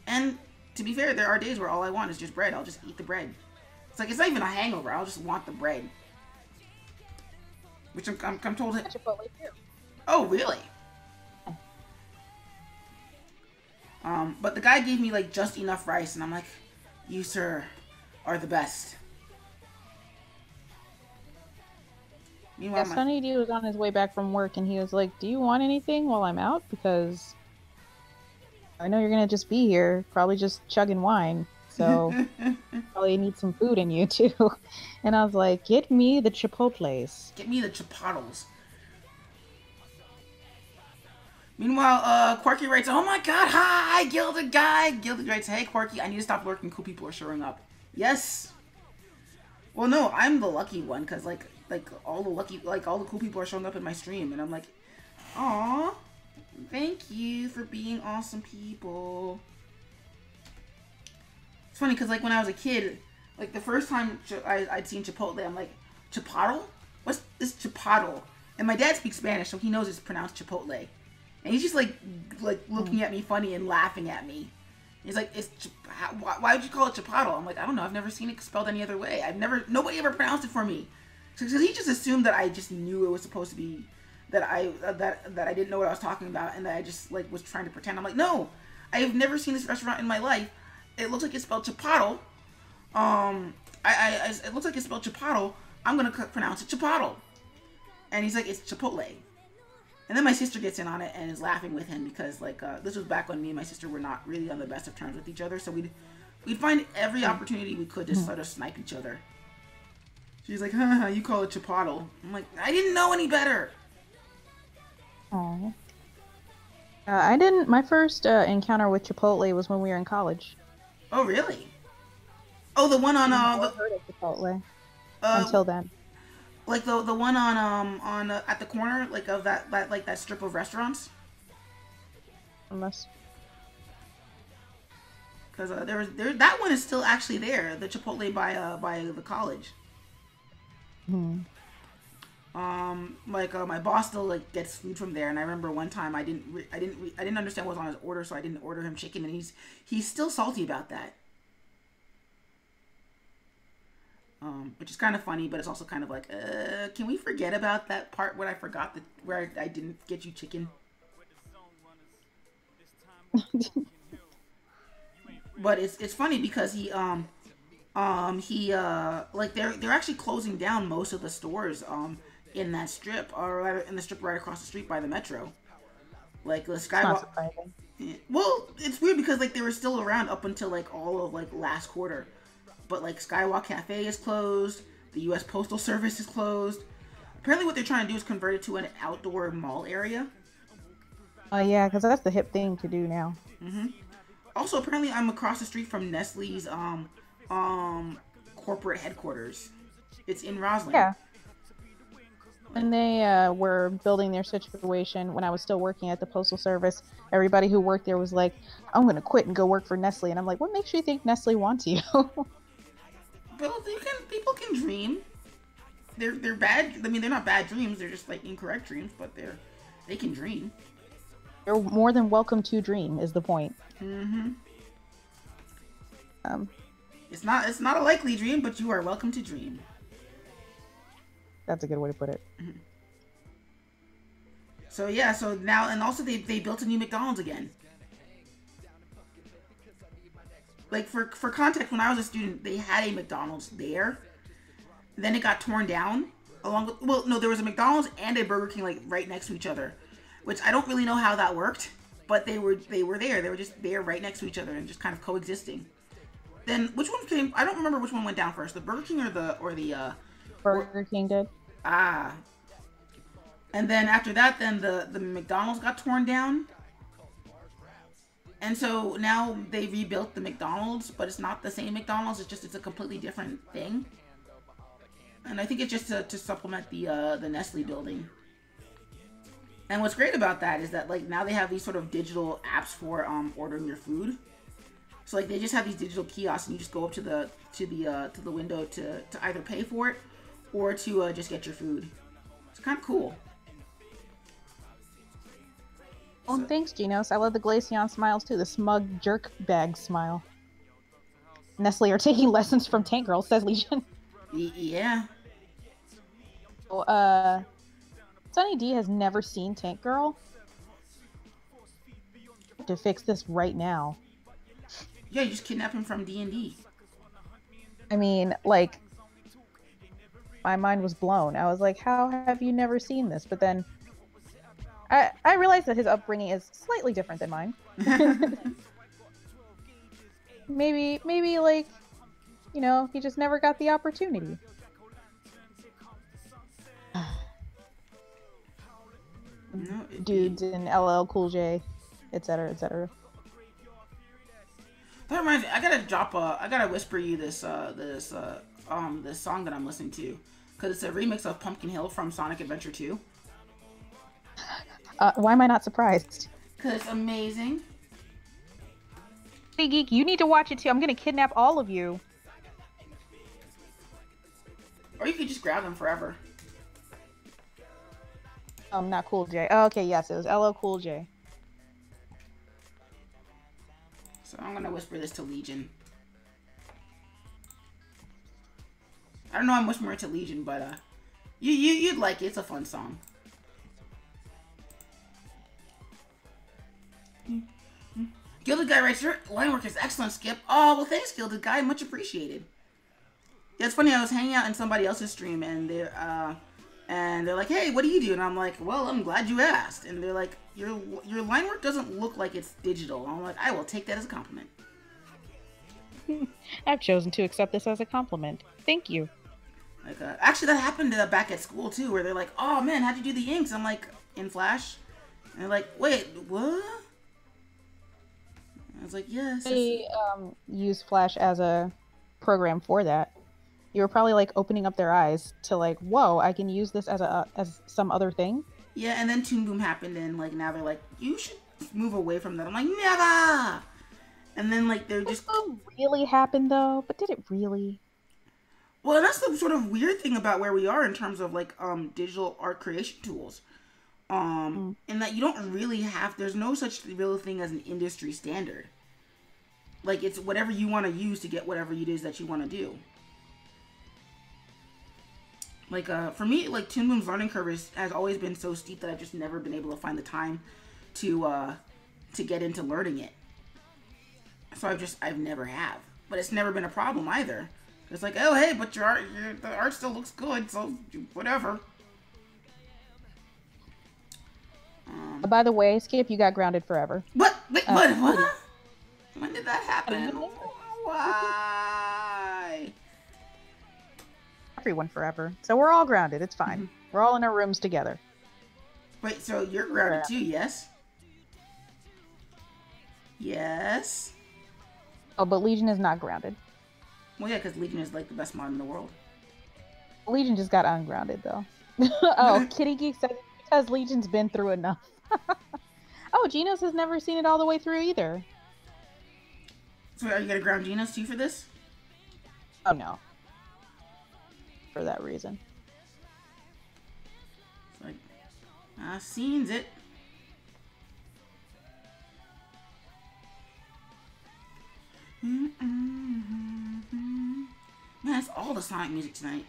[SPEAKER 1] And to be fair, there are days where all I want is just bread. I'll just eat the bread. It's like, it's not even a hangover. I'll just want the bread. Which I'm told.
[SPEAKER 2] Chipotle too.
[SPEAKER 1] Oh, really? But the guy gave me like just enough rice, and I'm like, you sir are the best.
[SPEAKER 2] Meanwhile, yeah, Sunny D was on his way back from work, and he was like, do you want anything while I'm out? Because I know you're going to just be here, probably just chugging wine. So probably need some food in you, too. And I was like, get me the Chipotles.
[SPEAKER 1] Get me the Chipotles. Meanwhile, Quirky writes, oh my god, hi, Gilded Guy. Gilded writes, hey, Quirky, I need to stop lurking. Cool people are showing up. Yes. Well, no, I'm the lucky one, because, like all the cool people are showing up in my stream, and I'm like, aw, thank you for being awesome people. It's funny, because, like, when I was a kid, like, the first time I'd seen Chipotle, I'm like, Chipotle? What's this Chipotle? And my dad speaks Spanish, so he knows it's pronounced Chipotle. And he's just, like looking at me funny and laughing at me. He's like, why would you call it Chipotle? I'm like, I don't know, I've never seen it spelled any other way. Nobody ever pronounced it for me. So he just assumed that I just knew it was supposed to be, that I didn't know what I was talking about, and that I just, like, was trying to pretend. I'm like, no, I have never seen this restaurant in my life. It looks like it's spelled Chipotle. It looks like it's spelled Chipotle. I'm gonna pronounce it Chipotle. And he's like, it's Chipotle. And then my sister gets in on it and is laughing with him because, like, this was back when me and my sister were not really on the best of terms with each other. So we'd find every opportunity we could to sort of snipe each other. She's like, huh, you call it Chipotle. I'm like, I didn't know any better.
[SPEAKER 2] Oh. I didn't. My first encounter with Chipotle was when we were in college.
[SPEAKER 1] Oh, really? Oh, the one on
[SPEAKER 2] Or heard of Chipotle
[SPEAKER 1] uh
[SPEAKER 2] until then.
[SPEAKER 1] like the one on at the corner like of that like that strip of restaurants.
[SPEAKER 2] Unless.
[SPEAKER 1] Because there that one is still actually there, the Chipotle by the college.
[SPEAKER 2] Hmm.
[SPEAKER 1] Like my boss still like gets food from there, and I remember one time I didn't understand what was on his order, so I didn't order him chicken, and he's still salty about that. Which is kind of funny, but it's also kind of like, can we forget about that part where I forgot that where I didn't get you chicken? But it's funny because he like they're actually closing down most of the stores in that strip, or rather in the strip right across the street by the metro. Like the Skywalk. Well, it's weird because like they were still around up until like all of like last quarter, but like Skywalk Cafe is closed. The U.S. Postal Service is closed. Apparently, what they're trying to do is convert it to an outdoor mall area.
[SPEAKER 2] Oh yeah, because that's the hip thing to do now.
[SPEAKER 1] Mm-hmm. Also, apparently, I'm across the street from Nestle's corporate headquarters. It's in Roslyn.
[SPEAKER 2] Yeah. When they were building their situation, when I was still working at the Postal Service, everybody who worked there was like, I'm going to quit and go work for Nestle. And I'm like, what makes you think Nestle wants you?
[SPEAKER 1] Well, people can dream. They're bad. I mean, they're not bad dreams. They're just like incorrect dreams, but they can dream.
[SPEAKER 2] You're more than welcome to dream is the point.
[SPEAKER 1] Mm-hmm. It's not a likely dream, but you are welcome to dream.
[SPEAKER 2] That's a good way to put it.
[SPEAKER 1] Mm-hmm. So yeah, so now, and also they built a new McDonald's again. Like for context, when I was a student, they had a McDonald's there. Then it got torn down along with, well, no, there was a McDonald's and a Burger King like right next to each other, which I don't really know how that worked, but they were there. They were just there right next to each other and just kind of coexisting. Then which one came? I don't remember which one went down first, the Burger King or the
[SPEAKER 2] Burger King did.
[SPEAKER 1] Ah. And then after that, then the McDonald's got torn down. And so now they rebuilt the McDonald's, but it's not the same McDonald's. It's a completely different thing. And I think it's just to supplement the Nestle building. And what's great about that is that like now they have these sort of digital apps for ordering your food. So like they just have these digital kiosks, and you just go up to the window to either pay for it or to just get your food. It's kind of cool.
[SPEAKER 2] Oh, so, thanks, Genos. I love the Glaceon smiles too. The smug jerk bag smile. Nestle are taking lessons from Tank Girl, says Legion.
[SPEAKER 1] Yeah.
[SPEAKER 2] So, Sunny D has never seen Tank Girl. To fix this right now.
[SPEAKER 1] Yeah, you just kidnap him from D&D.
[SPEAKER 2] I mean, like, my mind was blown. I was like, how have you never seen this? But then I realized that his upbringing is slightly different than mine. maybe like, you know, he just never got the opportunity.
[SPEAKER 1] No,
[SPEAKER 2] Dudes in LL Cool J, etc., etc.
[SPEAKER 1] That reminds me, I gotta whisper you this this song that I'm listening to, because it's a remix of Pumpkin Hill from Sonic Adventure 2.
[SPEAKER 2] Why am I not surprised?
[SPEAKER 1] Because it's amazing.
[SPEAKER 2] Hey Geek, you need to watch it too. I'm gonna kidnap all of you.
[SPEAKER 1] Or you could just grab them forever.
[SPEAKER 2] Not Cool J. Oh, okay, yes, it was LL Cool J.
[SPEAKER 1] So I'm gonna whisper this to Legion. I don't know I'm whispering it to Legion, but you'd like it. It's a fun song. Gilded Guy writes, your line work is excellent, Skip. Oh, well, thanks, Gilded Guy. Much appreciated. Yeah, it's funny. I was hanging out in somebody else's stream, and they're like, hey, what do you do? And I'm like, well, I'm glad you asked. And they're like, your line work doesn't look like it's digital. And I'm like, I will take that as a compliment.
[SPEAKER 2] I've chosen to accept this as a compliment. Thank you.
[SPEAKER 1] Like, actually, that happened back at school too, where they're like, "Oh man, how'd you do the inks?" I'm like, "In Flash," and they're like, "Wait, what?" I was like, "Yes."
[SPEAKER 2] They use Flash as a program for that. You were probably like opening up their eyes to like, whoa, I can use this as some other thing.
[SPEAKER 1] Yeah, and then Toon Boom happened, and like now they're like, "You should move away from that." I'm like, "Never." And then like they're just
[SPEAKER 2] really happened though, but did it really?
[SPEAKER 1] well, that's the sort of weird thing about where we are in terms of like digital art creation tools. In that you don't really have there's no such real thing as an industry standard. Like it's whatever you want to use to get whatever it is that you want to do. Like for me, like Toon Boom's learning curve has always been so steep that I've just never been able to find the time to get into learning it. So I've never have, but it's never been a problem either. It's like, oh hey, but the art still looks good, so whatever.
[SPEAKER 2] By the way, Skip, you got grounded forever.
[SPEAKER 1] What? Wait, what? When did that happen? Why?
[SPEAKER 2] Everyone forever. So we're all grounded. It's fine. Mm-hmm. We're all in our rooms together.
[SPEAKER 1] Wait, so you're grounded too, yes? Yes.
[SPEAKER 2] Oh, but Legion is not grounded.
[SPEAKER 1] Well, yeah, because Legion is like the best mod in the world.
[SPEAKER 2] Legion just got ungrounded, though. Oh, Kitty Geek said because Legion's been through enough. Oh, Genos has never seen it all the way through either.
[SPEAKER 1] So are you going to ground Genos too for this?
[SPEAKER 2] Oh, no. For that reason.
[SPEAKER 1] It's like, I seen it. Man, it's all the Sonic music tonight.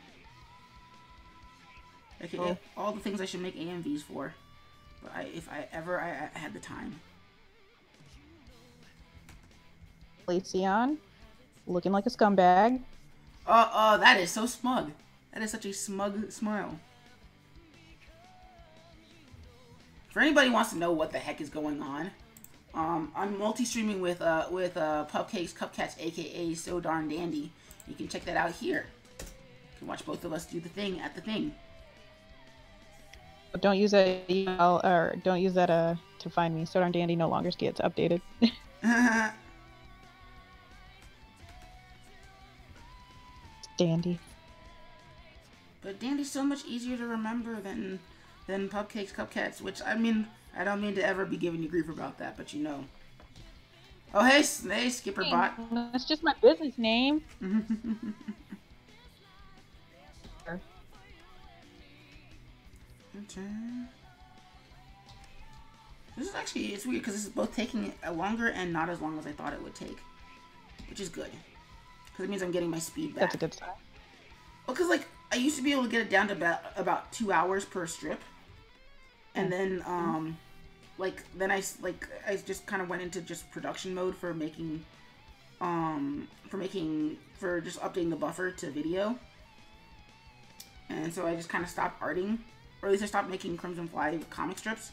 [SPEAKER 1] Okay, all the things I should make AMVs for. But if I ever had the time.
[SPEAKER 2] Leon, looking like a scumbag.
[SPEAKER 1] That is so smug. That is such a smug smile. For anybody who wants to know what the heck is going on, I'm multi-streaming with Pupcakes Cupcats, aka So Darn Dandy. You can check that out here. You can watch both of us do the thing at the thing.
[SPEAKER 2] But don't use that email or don't use that to find me. So Darn Dandy no longer gets updated. Dandy.
[SPEAKER 1] But Dandy's so much easier to remember than Pupcakes Cupcats, which I mean I don't mean to ever be giving you grief about that, but you know. Oh hey SkipperBot.
[SPEAKER 2] That's just my business name.
[SPEAKER 1] This is actually, it's weird because this is both taking longer and not as long as I thought it would take, which is good because it means I'm getting my speed back.
[SPEAKER 2] That's a good sign.
[SPEAKER 1] Well, because like I used to be able to get it down to about 2 hours per strip, and then I just kind of went into just production mode for just updating the buffer to video, and so I just kind of stopped arting, or at least I stopped making CrimFly comic strips,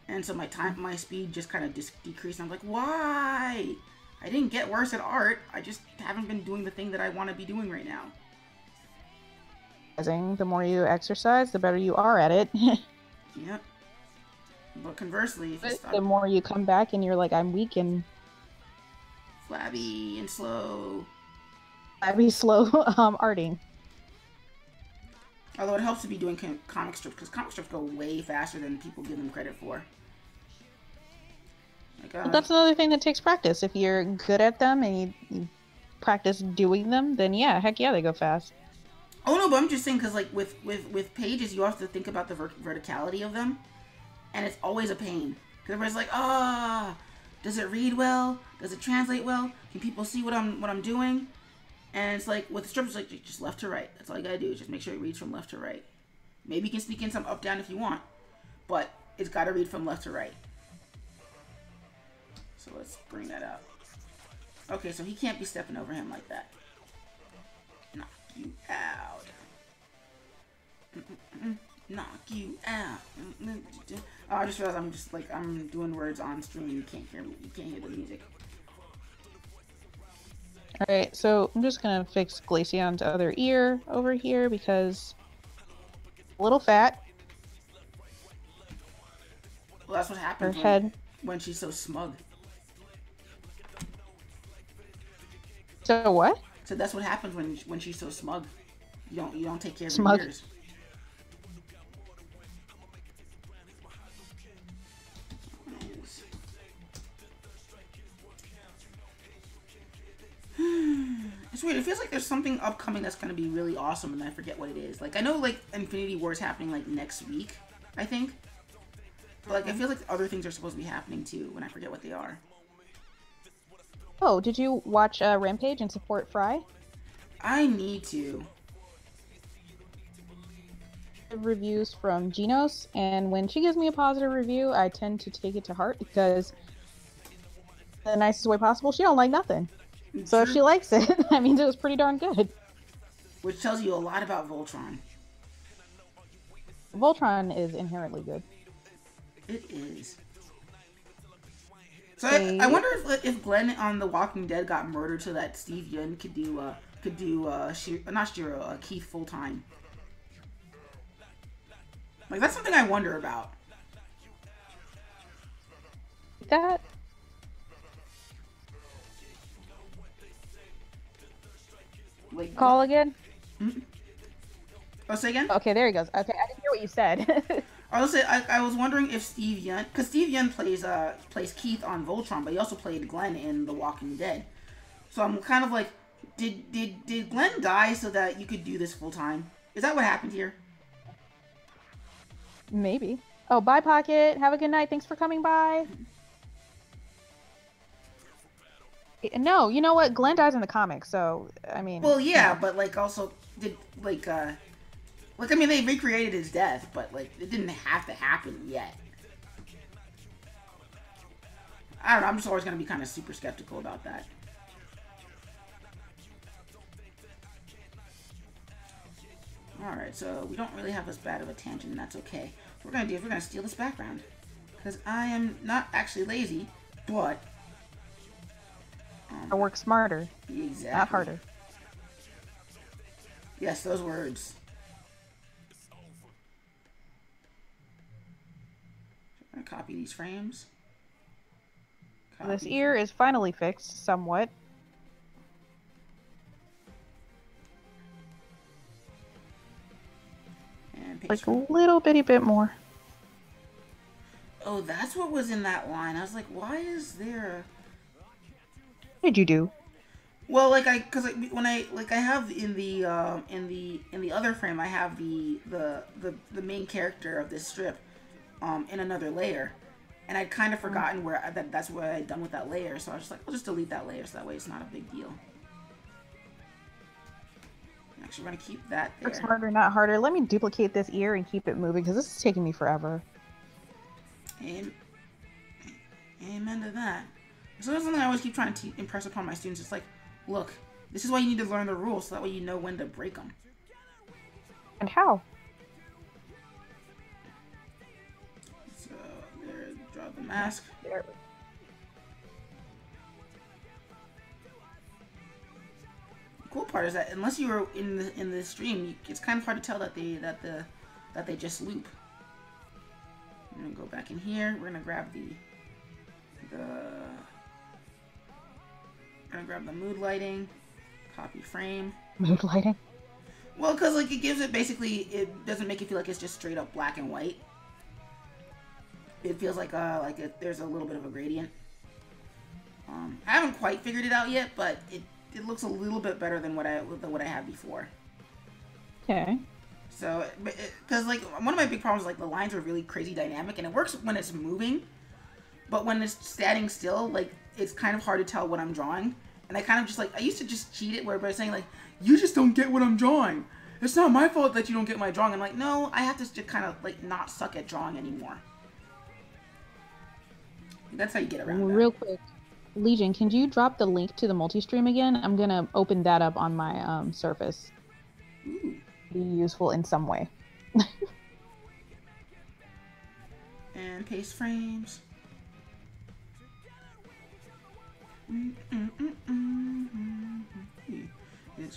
[SPEAKER 1] and so my speed just kind of decreased. And I'm like, why? I didn't get worse at art. I just haven't been doing the thing that I want to be doing right now.
[SPEAKER 2] The more you exercise, the better you are at it.
[SPEAKER 1] Yep. But conversely, if you stop,
[SPEAKER 2] the more you come back and you're like, I'm weak and
[SPEAKER 1] flabby and slow.
[SPEAKER 2] Flabby, slow, arting.
[SPEAKER 1] Although it helps to be doing comic strips, because comic strips go way faster than people give them credit for. Like,
[SPEAKER 2] but that's another thing that takes practice. If you're good at them and you practice doing them, then yeah, heck yeah, they go fast.
[SPEAKER 1] Oh no, but I'm just saying because like with pages, you have to think about the verticality of them, and it's always a pain. Because everybody's like, does it read well? Does it translate well? Can people see what I'm doing? And it's like with the strips, like just left to right. That's all you gotta do. Just make sure it reads from left to right. Maybe you can sneak in some up down if you want, but it's gotta read from left to right. So let's bring that up. Okay, so he can't be stepping over him like that. Knock you out. Knock you out. Oh, I just realized I'm doing words on stream. You can't hear me. You can't hear the music.
[SPEAKER 2] Alright, so I'm just gonna fix Glaceon's other ear over here because a little fat.
[SPEAKER 1] Well, that's what
[SPEAKER 2] Her
[SPEAKER 1] happens
[SPEAKER 2] head.
[SPEAKER 1] when she's so smug.
[SPEAKER 2] So what?
[SPEAKER 1] So that's what happens when she's so smug. You don't take care of your
[SPEAKER 2] Smug.
[SPEAKER 1] ears. It's weird. It feels like there's something upcoming that's gonna be really awesome, and I forget what it is. Like I know like Infinity War is happening like next week, I think. But like I feel like other things are supposed to be happening too, when I forget what they are.
[SPEAKER 2] Oh, did you watch Rampage and support Fry?
[SPEAKER 1] I need to.
[SPEAKER 2] Reviews from Genos, and when she gives me a positive review, I tend to take it to heart because the nicest way possible, she don't like nothing. So if she likes it, that means it was pretty darn good.
[SPEAKER 1] Which tells you a lot about Voltron.
[SPEAKER 2] Voltron is inherently good.
[SPEAKER 1] It is. So I wonder if Glenn on The Walking Dead got murdered so that Steve Yeun could do not Shiro, Keith full time. Like that's something I wonder about.
[SPEAKER 2] That
[SPEAKER 1] Like
[SPEAKER 2] call again?
[SPEAKER 1] Mm-hmm. Oh, say again?
[SPEAKER 2] Okay, there he goes. Okay, I didn't hear what you said.
[SPEAKER 1] I was wondering if Steve Yeun, because Steve Yeun plays Keith on Voltron, but he also played Glenn in The Walking Dead. So I'm kind of like, did Glenn die so that you could do this full time? Is that what happened here?
[SPEAKER 2] Maybe. Oh, bye, Pocket. Have a good night. Thanks for coming by. No, you know what? Glenn dies in the comics, so I mean.
[SPEAKER 1] Well, yeah,
[SPEAKER 2] no.
[SPEAKER 1] but like also did like I mean they recreated his death, but like it didn't have to happen yet. I don't know. I'm just always gonna be kind of super skeptical about that. Alright, so we don't really have as bad of a tangent, and that's okay. What we're gonna do is we're gonna steal this background. Because I am not actually lazy, but
[SPEAKER 2] I work smarter.
[SPEAKER 1] Exactly.
[SPEAKER 2] Not harder.
[SPEAKER 1] Yes, those words. I'm gonna copy these frames.
[SPEAKER 2] This ear is finally fixed, somewhat.
[SPEAKER 1] And
[SPEAKER 2] like a little bitty bit more.
[SPEAKER 1] Oh, that's what was in that line. I was like, why is there?
[SPEAKER 2] What did you do?
[SPEAKER 1] Well, like when I have in the other frame, I have the main character of this strip, in another layer, and I'd kind of forgotten that's where I'd done with that layer. So I was just like, I'll just delete that layer, so that way it's not a big deal. Actually, we're gonna keep that there.
[SPEAKER 2] Works harder, not harder. Let me duplicate this ear and keep it moving because this is taking me forever.
[SPEAKER 1] Amen to that. So that's something I always keep trying to impress upon my students. It's like, look, this is why you need to learn the rules, so that way you know when to break them.
[SPEAKER 2] And how?
[SPEAKER 1] So there, draw the mask.
[SPEAKER 2] There.
[SPEAKER 1] The cool part is that unless you were in the stream, it's kind of hard to tell that they just loop. I'm gonna go back in here. We're gonna grab the mood lighting, copy frame.
[SPEAKER 2] Mood lighting?
[SPEAKER 1] Well, because like it gives it basically, it doesn't make it feel like it's just straight up black and white. It feels like there's a little bit of a gradient. I haven't quite figured it out yet, but it looks a little bit better than what I had before.
[SPEAKER 2] Okay.
[SPEAKER 1] So, because like one of my big problems is like the lines are really crazy dynamic, and it works when it's moving, but when it's standing still, like it's kind of hard to tell what I'm drawing. And I kind of just like, I used to just cheat it where by saying like, you just don't get what I'm drawing. It's not my fault that you don't get my drawing. I'm like, no, I have to just kind of like not suck at drawing anymore. That's how you get around that.
[SPEAKER 2] Real quick, Legion, can you drop the link to the multi-stream again? I'm gonna open that up on my Surface.
[SPEAKER 1] Ooh.
[SPEAKER 2] Be useful in some way.
[SPEAKER 1] And paste frames.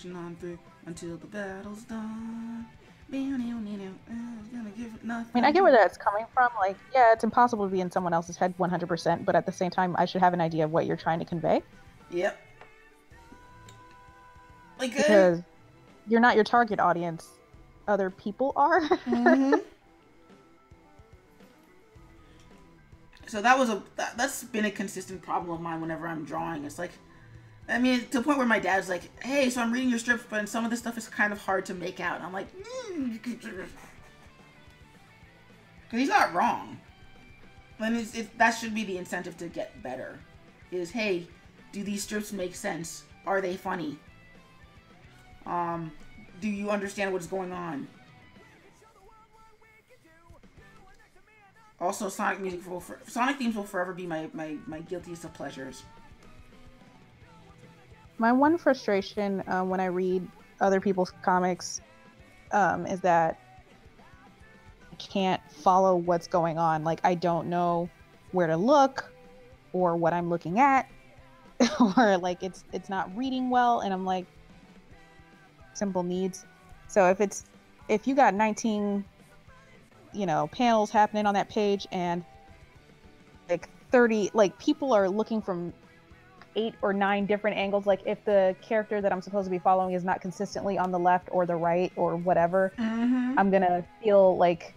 [SPEAKER 1] pushing on through until the battle's done. Gonna give it nothing.
[SPEAKER 2] I mean, I get where that's coming from. Like, yeah, it's impossible to be in someone else's head 100%, but at the same time, I should have an idea of what you're trying to convey.
[SPEAKER 1] Yep. Like,
[SPEAKER 2] because you're not your target audience. Other people are.
[SPEAKER 1] Mm-hmm. So that's been a consistent problem of mine whenever I'm drawing. It's like, I mean, to the point where my dad's like, hey, so I'm reading your strips, but some of this stuff is kind of hard to make out. And I'm like, because he's not wrong. And that should be the incentive to get better. Is, hey, do these strips make sense? Are they funny? Do you understand what's going on? Also, Sonic themes will forever be my guiltiest of pleasures.
[SPEAKER 2] My one frustration when I read other people's comics is that I can't follow what's going on. Like, I don't know where to look or what I'm looking at, or like it's not reading well, and I'm like, simple needs. So if you got 19 panels happening on that page, and like 30, like people are looking from 8 or 9 different angles, like if the character that I'm supposed to be following is not consistently on the left or the right or whatever, I'm gonna feel like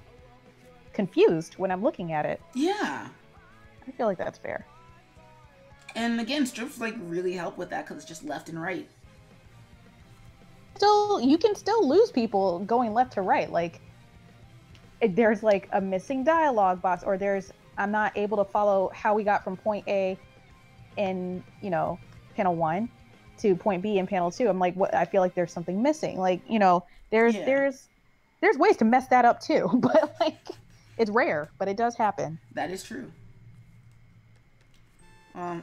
[SPEAKER 2] confused when I'm looking at it.
[SPEAKER 1] Yeah,
[SPEAKER 2] I feel like that's fair.
[SPEAKER 1] And again, strips like really help with that because it's just left and right.
[SPEAKER 2] You can still lose people going left to right. Like, there's like a missing dialogue box, or I'm not able to follow how we got from point A in panel 1 to point B in panel 2. I'm like, what? I feel like there's something missing. Like, there's ways to mess that up too, but like, it's rare, but it does happen.
[SPEAKER 1] That is true.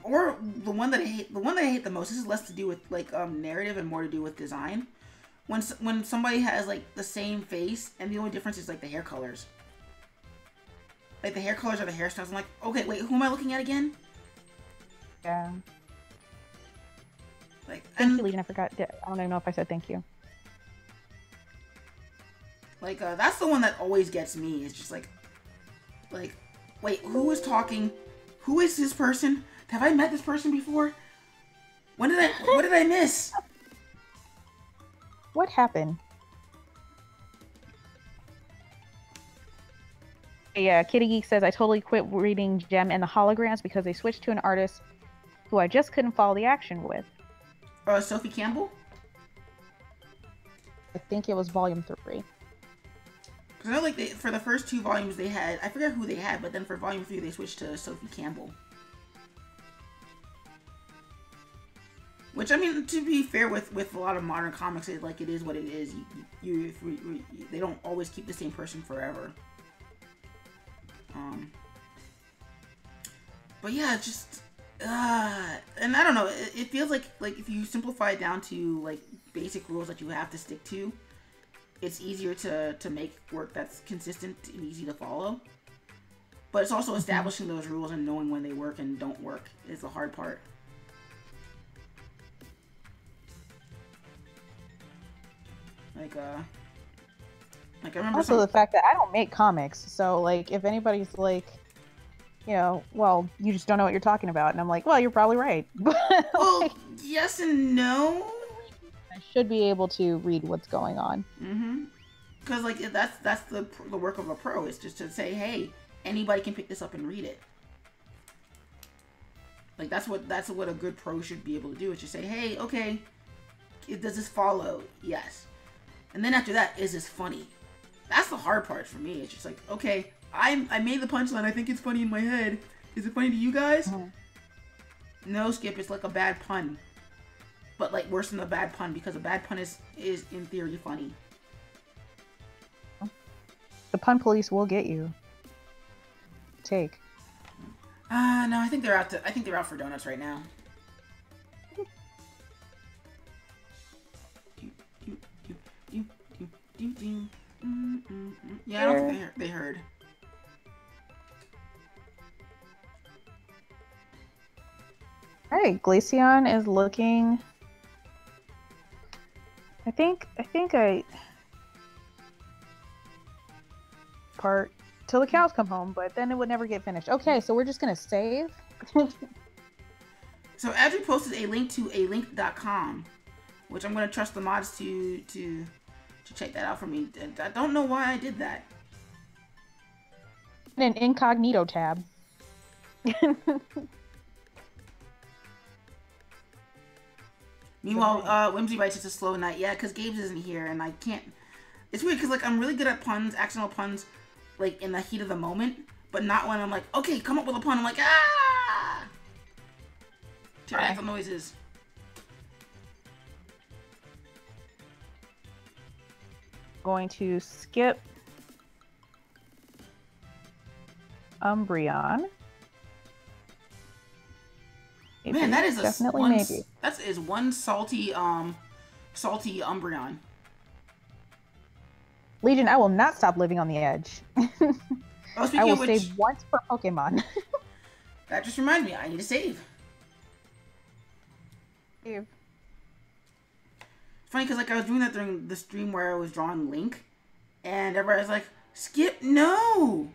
[SPEAKER 1] Or the one that I hate the most. This is less to do with like narrative and more to do with design. When somebody has like the same face and the only difference is like the hair colors. Like the hair colors or the hairstyles. I'm like, okay, wait, who am I looking at again?
[SPEAKER 2] Yeah.
[SPEAKER 1] Like,
[SPEAKER 2] thank you, Legion. I forgot. I don't even know if I said thank you.
[SPEAKER 1] Like, that's the one that always gets me. It's just like, wait, who is talking? Who is this person? Have I met this person before? What did I miss?
[SPEAKER 2] What happened? Yeah, Kitty Geek says, I totally quit reading Gem and the Holograms because they switched to an artist who I just couldn't follow the action with.
[SPEAKER 1] Sophie Campbell?
[SPEAKER 2] I think it was volume 3.
[SPEAKER 1] Because I know, like, for the first 2 volumes they had, I forget who they had, but then for volume 3 they switched to Sophie Campbell. Which, I mean, to be fair with a lot of modern comics, it is what it is. They don't always keep the same person forever. But yeah, just and I don't know. It feels like if you simplify it down to like basic rules that you have to stick to, it's easier to make work that's consistent and easy to follow. But it's also establishing those rules and knowing when they work and don't work is the hard part. Like I remember
[SPEAKER 2] also the fact that I don't make comics, so like if anybody's like, well, you just don't know what you're talking about, and I'm like, well, you're probably right.
[SPEAKER 1] Well, yes and no.
[SPEAKER 2] I should be able to read what's going on.
[SPEAKER 1] Because like that's the work of a pro, is just to say, hey, anybody can pick this up and read it. Like that's what a good pro should be able to do, is just say, hey, okay, does this follow? Yes. And then after that, is this funny? That's the hard part for me. It's just like, okay, I made the punchline. I think it's funny in my head. Is it funny to you guys? No, Skip. It's like a bad pun, but like worse than a bad pun, because a bad pun is in theory funny.
[SPEAKER 2] The pun police will get you. Take.
[SPEAKER 1] No, I think they're out for donuts right now. Yeah, I don't think they heard.
[SPEAKER 2] Alright, Glaceon is looking I think I part till the cows come home, but then it would never get finished. Okay, so we're just gonna save.
[SPEAKER 1] So Adri posted a link to a link.com, which I'm gonna trust the mods to check that out for me. I don't know why I did that.
[SPEAKER 2] An incognito tab.
[SPEAKER 1] Meanwhile, Whimsy writes it's a slow night. Yeah, because Gabe's isn't here, and I can't. It's weird because like I'm really good at puns, accidental puns, like in the heat of the moment, but not when I'm like, okay, come up with a pun. I'm like, ah. Pterodactyl noises.
[SPEAKER 2] Going to skip Umbreon. Maybe.
[SPEAKER 1] Man, that is
[SPEAKER 2] definitely maybe.
[SPEAKER 1] That is one salty salty Umbreon.
[SPEAKER 2] Legion, I will not stop living on the edge. I will save once per Pokemon.
[SPEAKER 1] That just reminded me, I need to save.
[SPEAKER 2] Save.
[SPEAKER 1] Funny because like I was doing that during the stream where I was drawing Link, and everybody was like, "Skip, no."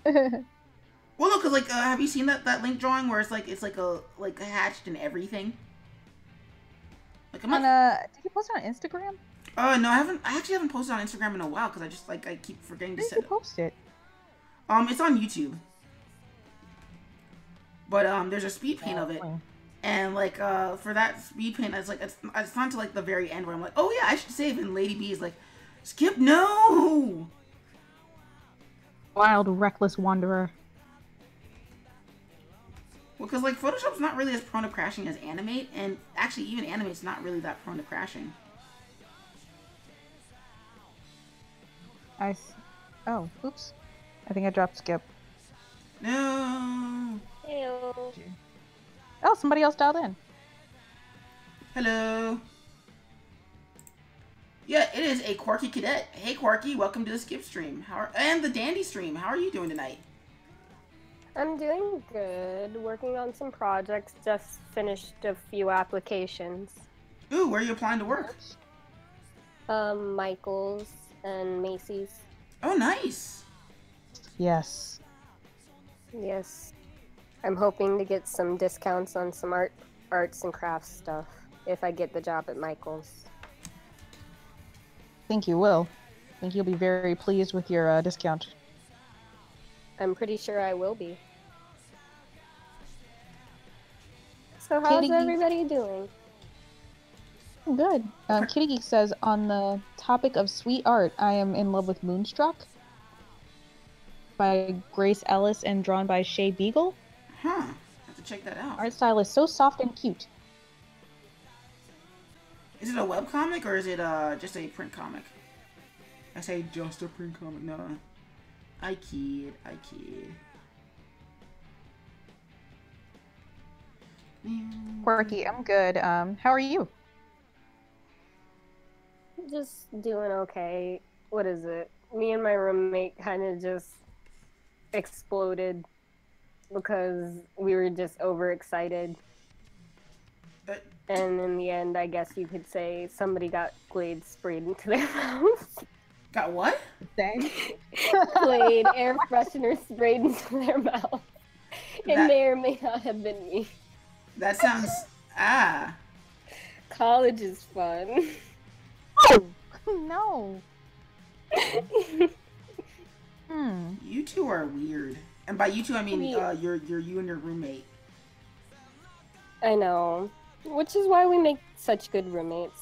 [SPEAKER 1] Well, no, cause like, have you seen that Link drawing where it's like a hatched and everything? Like, I'm
[SPEAKER 2] did you post it on Instagram?
[SPEAKER 1] No, I haven't. I actually haven't posted on Instagram in a while because I just like I keep forgetting to set it.
[SPEAKER 2] Post it.
[SPEAKER 1] It's on YouTube. But there's a speed paint of it, and like for that speed paint, it's like it's not to like the very end where I'm like, oh yeah, I should save, and Lady B is like, Skip, no.
[SPEAKER 2] Wild, reckless wanderer.
[SPEAKER 1] Well, because, like, Photoshop's not really as prone to crashing as Animate, and actually, even Animate's not really that prone to crashing.
[SPEAKER 2] Oh, oops. I think I dropped Skip.
[SPEAKER 1] No!
[SPEAKER 3] Hello.
[SPEAKER 2] Oh, somebody else dialed in.
[SPEAKER 1] Hello! Yeah, it is a Quirky Cadet. Hey, Quirky, welcome to the Skip stream. And the Dandy stream. How are you doing tonight?
[SPEAKER 3] I'm doing good. Working on some projects. Just finished a few applications.
[SPEAKER 1] Ooh, where are you applying to work?
[SPEAKER 3] Michael's and Macy's.
[SPEAKER 1] Oh, nice.
[SPEAKER 2] Yes.
[SPEAKER 3] Yes. I'm hoping to get some discounts on some arts and crafts stuff if I get the job at Michael's.
[SPEAKER 2] I think you will. I think you'll be very pleased with your discount.
[SPEAKER 3] I'm pretty sure I will be. So how's everybody doing?
[SPEAKER 2] Good. Kitty Geek says, on the topic of sweet art, I am in love with Moonstruck by Grace Ellis and drawn by Shay Beagle.
[SPEAKER 1] Huh. I have to check that out.
[SPEAKER 2] Art style is so soft and cute.
[SPEAKER 1] Is it a webcomic or is it just a print comic? I say just a print comic. No. I kid.
[SPEAKER 2] Quirky, I'm good. How are you?
[SPEAKER 3] Just doing okay. What is it? Me and my roommate kind of just exploded because we were just overexcited. And in the end, I guess you could say somebody got Glade sprayed into their mouth.
[SPEAKER 1] Got what?
[SPEAKER 3] Glade air freshener sprayed into their mouth. It may or may not have been me.
[SPEAKER 1] That sounds...
[SPEAKER 3] College is fun.
[SPEAKER 2] Oh! No.
[SPEAKER 1] You two are weird. And by you two, I mean you're you and your roommate.
[SPEAKER 3] I know. Which is why we make such good roommates.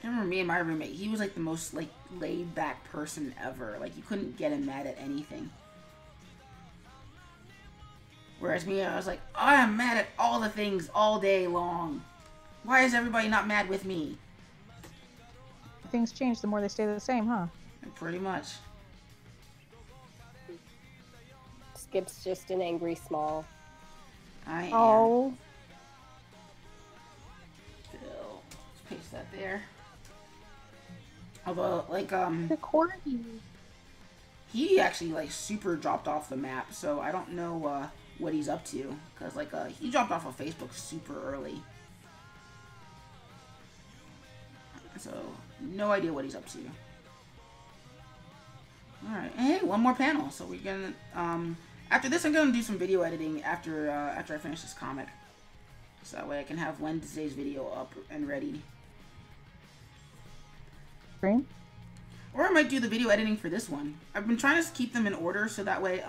[SPEAKER 1] I remember me and my roommate. He was like the most like laid back person ever. Like you couldn't get him mad at anything. Whereas me, I was like, I am mad at all the things all day long. Why is everybody not mad with me?
[SPEAKER 2] Things change the more they stay the same, huh?
[SPEAKER 1] Pretty much.
[SPEAKER 3] Skip's just an angry small.
[SPEAKER 1] I am.
[SPEAKER 2] Oh.
[SPEAKER 1] Phil, let's paste that there. Although, like,
[SPEAKER 2] The corgi.
[SPEAKER 1] he actually, like, super dropped off the map, so I don't know, what he's up to. Because, like, he dropped off of Facebook super early. So, no idea what he's up to. Alright, hey, one more panel. So we're gonna, after this I'm gonna do some video editing after I finish this comic. So that way I can have Wednesday's video up and ready.
[SPEAKER 2] Stream?
[SPEAKER 1] Or I might do the video editing for this one. I've been trying to keep them in order so that way,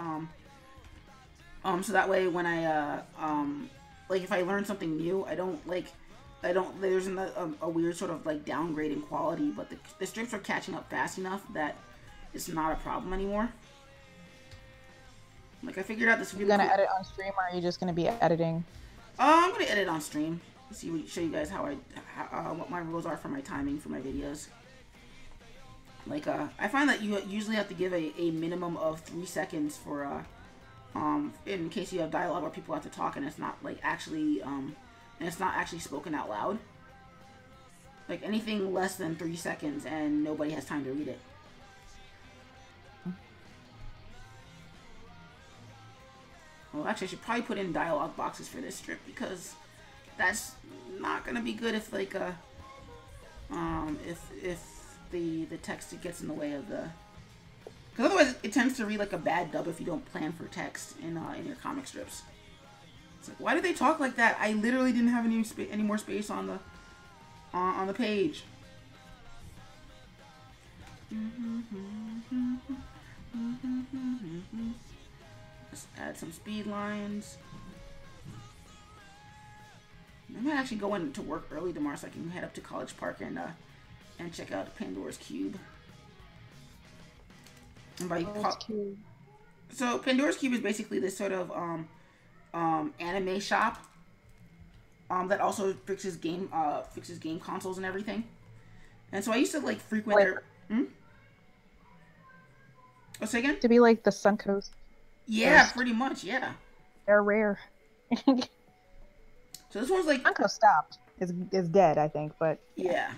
[SPEAKER 1] when I, like if I learn something new, there's a weird sort of like downgrade in quality, but the strips are catching up fast enough that it's not a problem anymore. Like I figured out this really
[SPEAKER 2] You're gonna edit on stream, or are you just gonna be editing?
[SPEAKER 1] I'm gonna edit on stream. Show you guys how what my rules are for my timing for my videos. Like I find that you usually have to give a minimum of 3 seconds for in case you have dialogue where people have to talk and it's not like actually spoken out loud. Like anything less than 3 seconds and nobody has time to read it. Well, actually, I should probably put in dialogue boxes for this strip because that's not gonna be good if like if the text gets in the way of the. Because otherwise, it tends to read like a bad dub if you don't plan for text in your comic strips. It's like, why do they talk like that? I literally didn't have any more space on the page. Let's add some speed lines. I might actually go in to work early tomorrow so I can head up to College Park and check out Pandora's Cube. And so Pandora's Cube is basically this sort of anime shop that also fixes game consoles and everything. And so I used to like frequent their. Oh, say again?
[SPEAKER 2] To be like the Suncoast.
[SPEAKER 1] Yeah, pretty much. Yeah.
[SPEAKER 2] They're rare.
[SPEAKER 1] So this one's like
[SPEAKER 2] Suncoast stopped. Is dead, I think, but
[SPEAKER 1] yeah.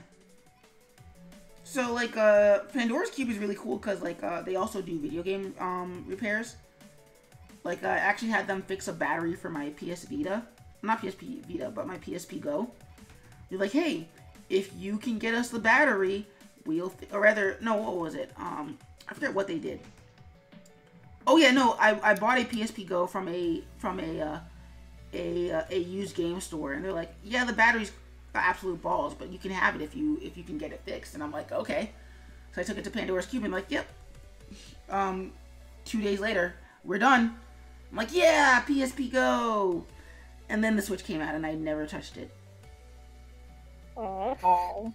[SPEAKER 1] So like Pandora's Cube is really cool because like they also do video game repairs. Like I actually had them fix a battery for my PS Vita, not PSP Vita, but my PSP Go. They're like, hey, if you can get us the battery, we'll, or rather, no, what was it? I forget what they did. Oh yeah, no, I bought a PSP Go from a used game store, and they're like, yeah, the battery's absolute balls, but you can have it if you can get it fixed. And I'm like, okay. So I took it to Pandora's Cube and like, yep. 2 days later, we're done. I'm like, yeah, PSP Go. And then the Switch came out, and I never touched it.
[SPEAKER 3] Oh.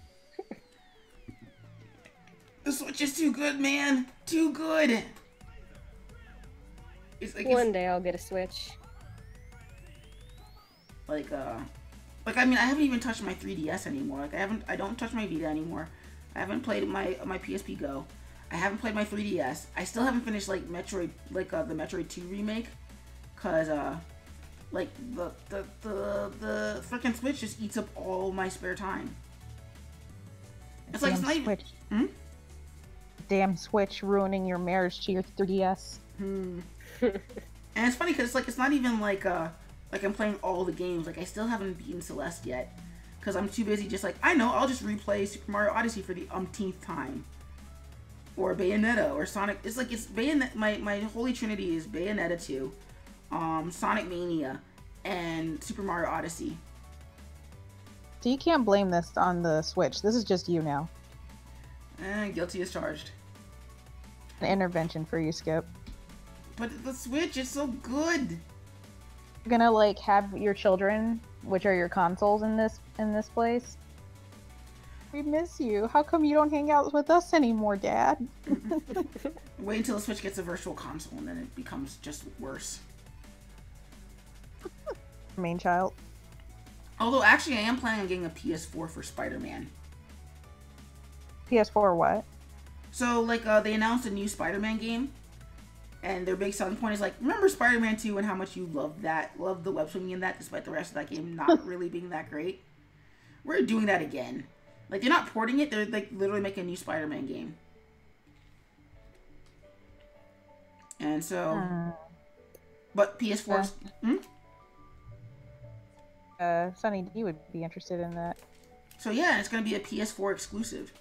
[SPEAKER 1] The Switch is too good, man. Too good. It's like
[SPEAKER 3] One day I'll get a Switch.
[SPEAKER 1] Like I mean, I haven't even touched my 3DS anymore. Like I don't touch my Vita anymore. I haven't played my PSP Go. I haven't played my 3DS. I still haven't finished like Metroid, like the Metroid 2 remake, cause like the freaking Switch just eats up all my spare time. It's like it's not even.
[SPEAKER 2] Damn Switch ruining your marriage to your 3DS.
[SPEAKER 1] And it's funny because it's like it's not even like I'm playing all the games. Like I still haven't beaten Celeste yet because I'm too busy. Just like I know, I'll just replay Super Mario Odyssey for the umpteenth time, or Bayonetta, or Sonic. It's like it's Bayonetta. My holy trinity is Bayonetta 2, Sonic Mania, and Super Mario Odyssey.
[SPEAKER 2] So you can't blame this on the Switch. This is just you now.
[SPEAKER 1] Guilty as charged.
[SPEAKER 2] An intervention for you, Skip.
[SPEAKER 1] But the Switch is so good.
[SPEAKER 2] You're gonna like have your children, which are your consoles, in this place. We miss you. How come you don't hang out with us anymore, Dad?
[SPEAKER 1] Wait until the Switch gets a virtual console, and then it becomes just worse.
[SPEAKER 2] Main child.
[SPEAKER 1] Although actually, I am planning on getting a PS4 for Spider-Man.
[SPEAKER 2] PS4 what?
[SPEAKER 1] So like they announced a new Spider-Man game. And their big selling point is like, remember Spider-Man 2 and how much you loved the web swinging in that, despite the rest of that game not really being that great? We're doing that again. Like, they're not porting it, they're like literally making a new Spider-Man game. And so, but PS4.
[SPEAKER 2] Sunny D would be interested in that.
[SPEAKER 1] So yeah, it's gonna be a PS4 exclusive.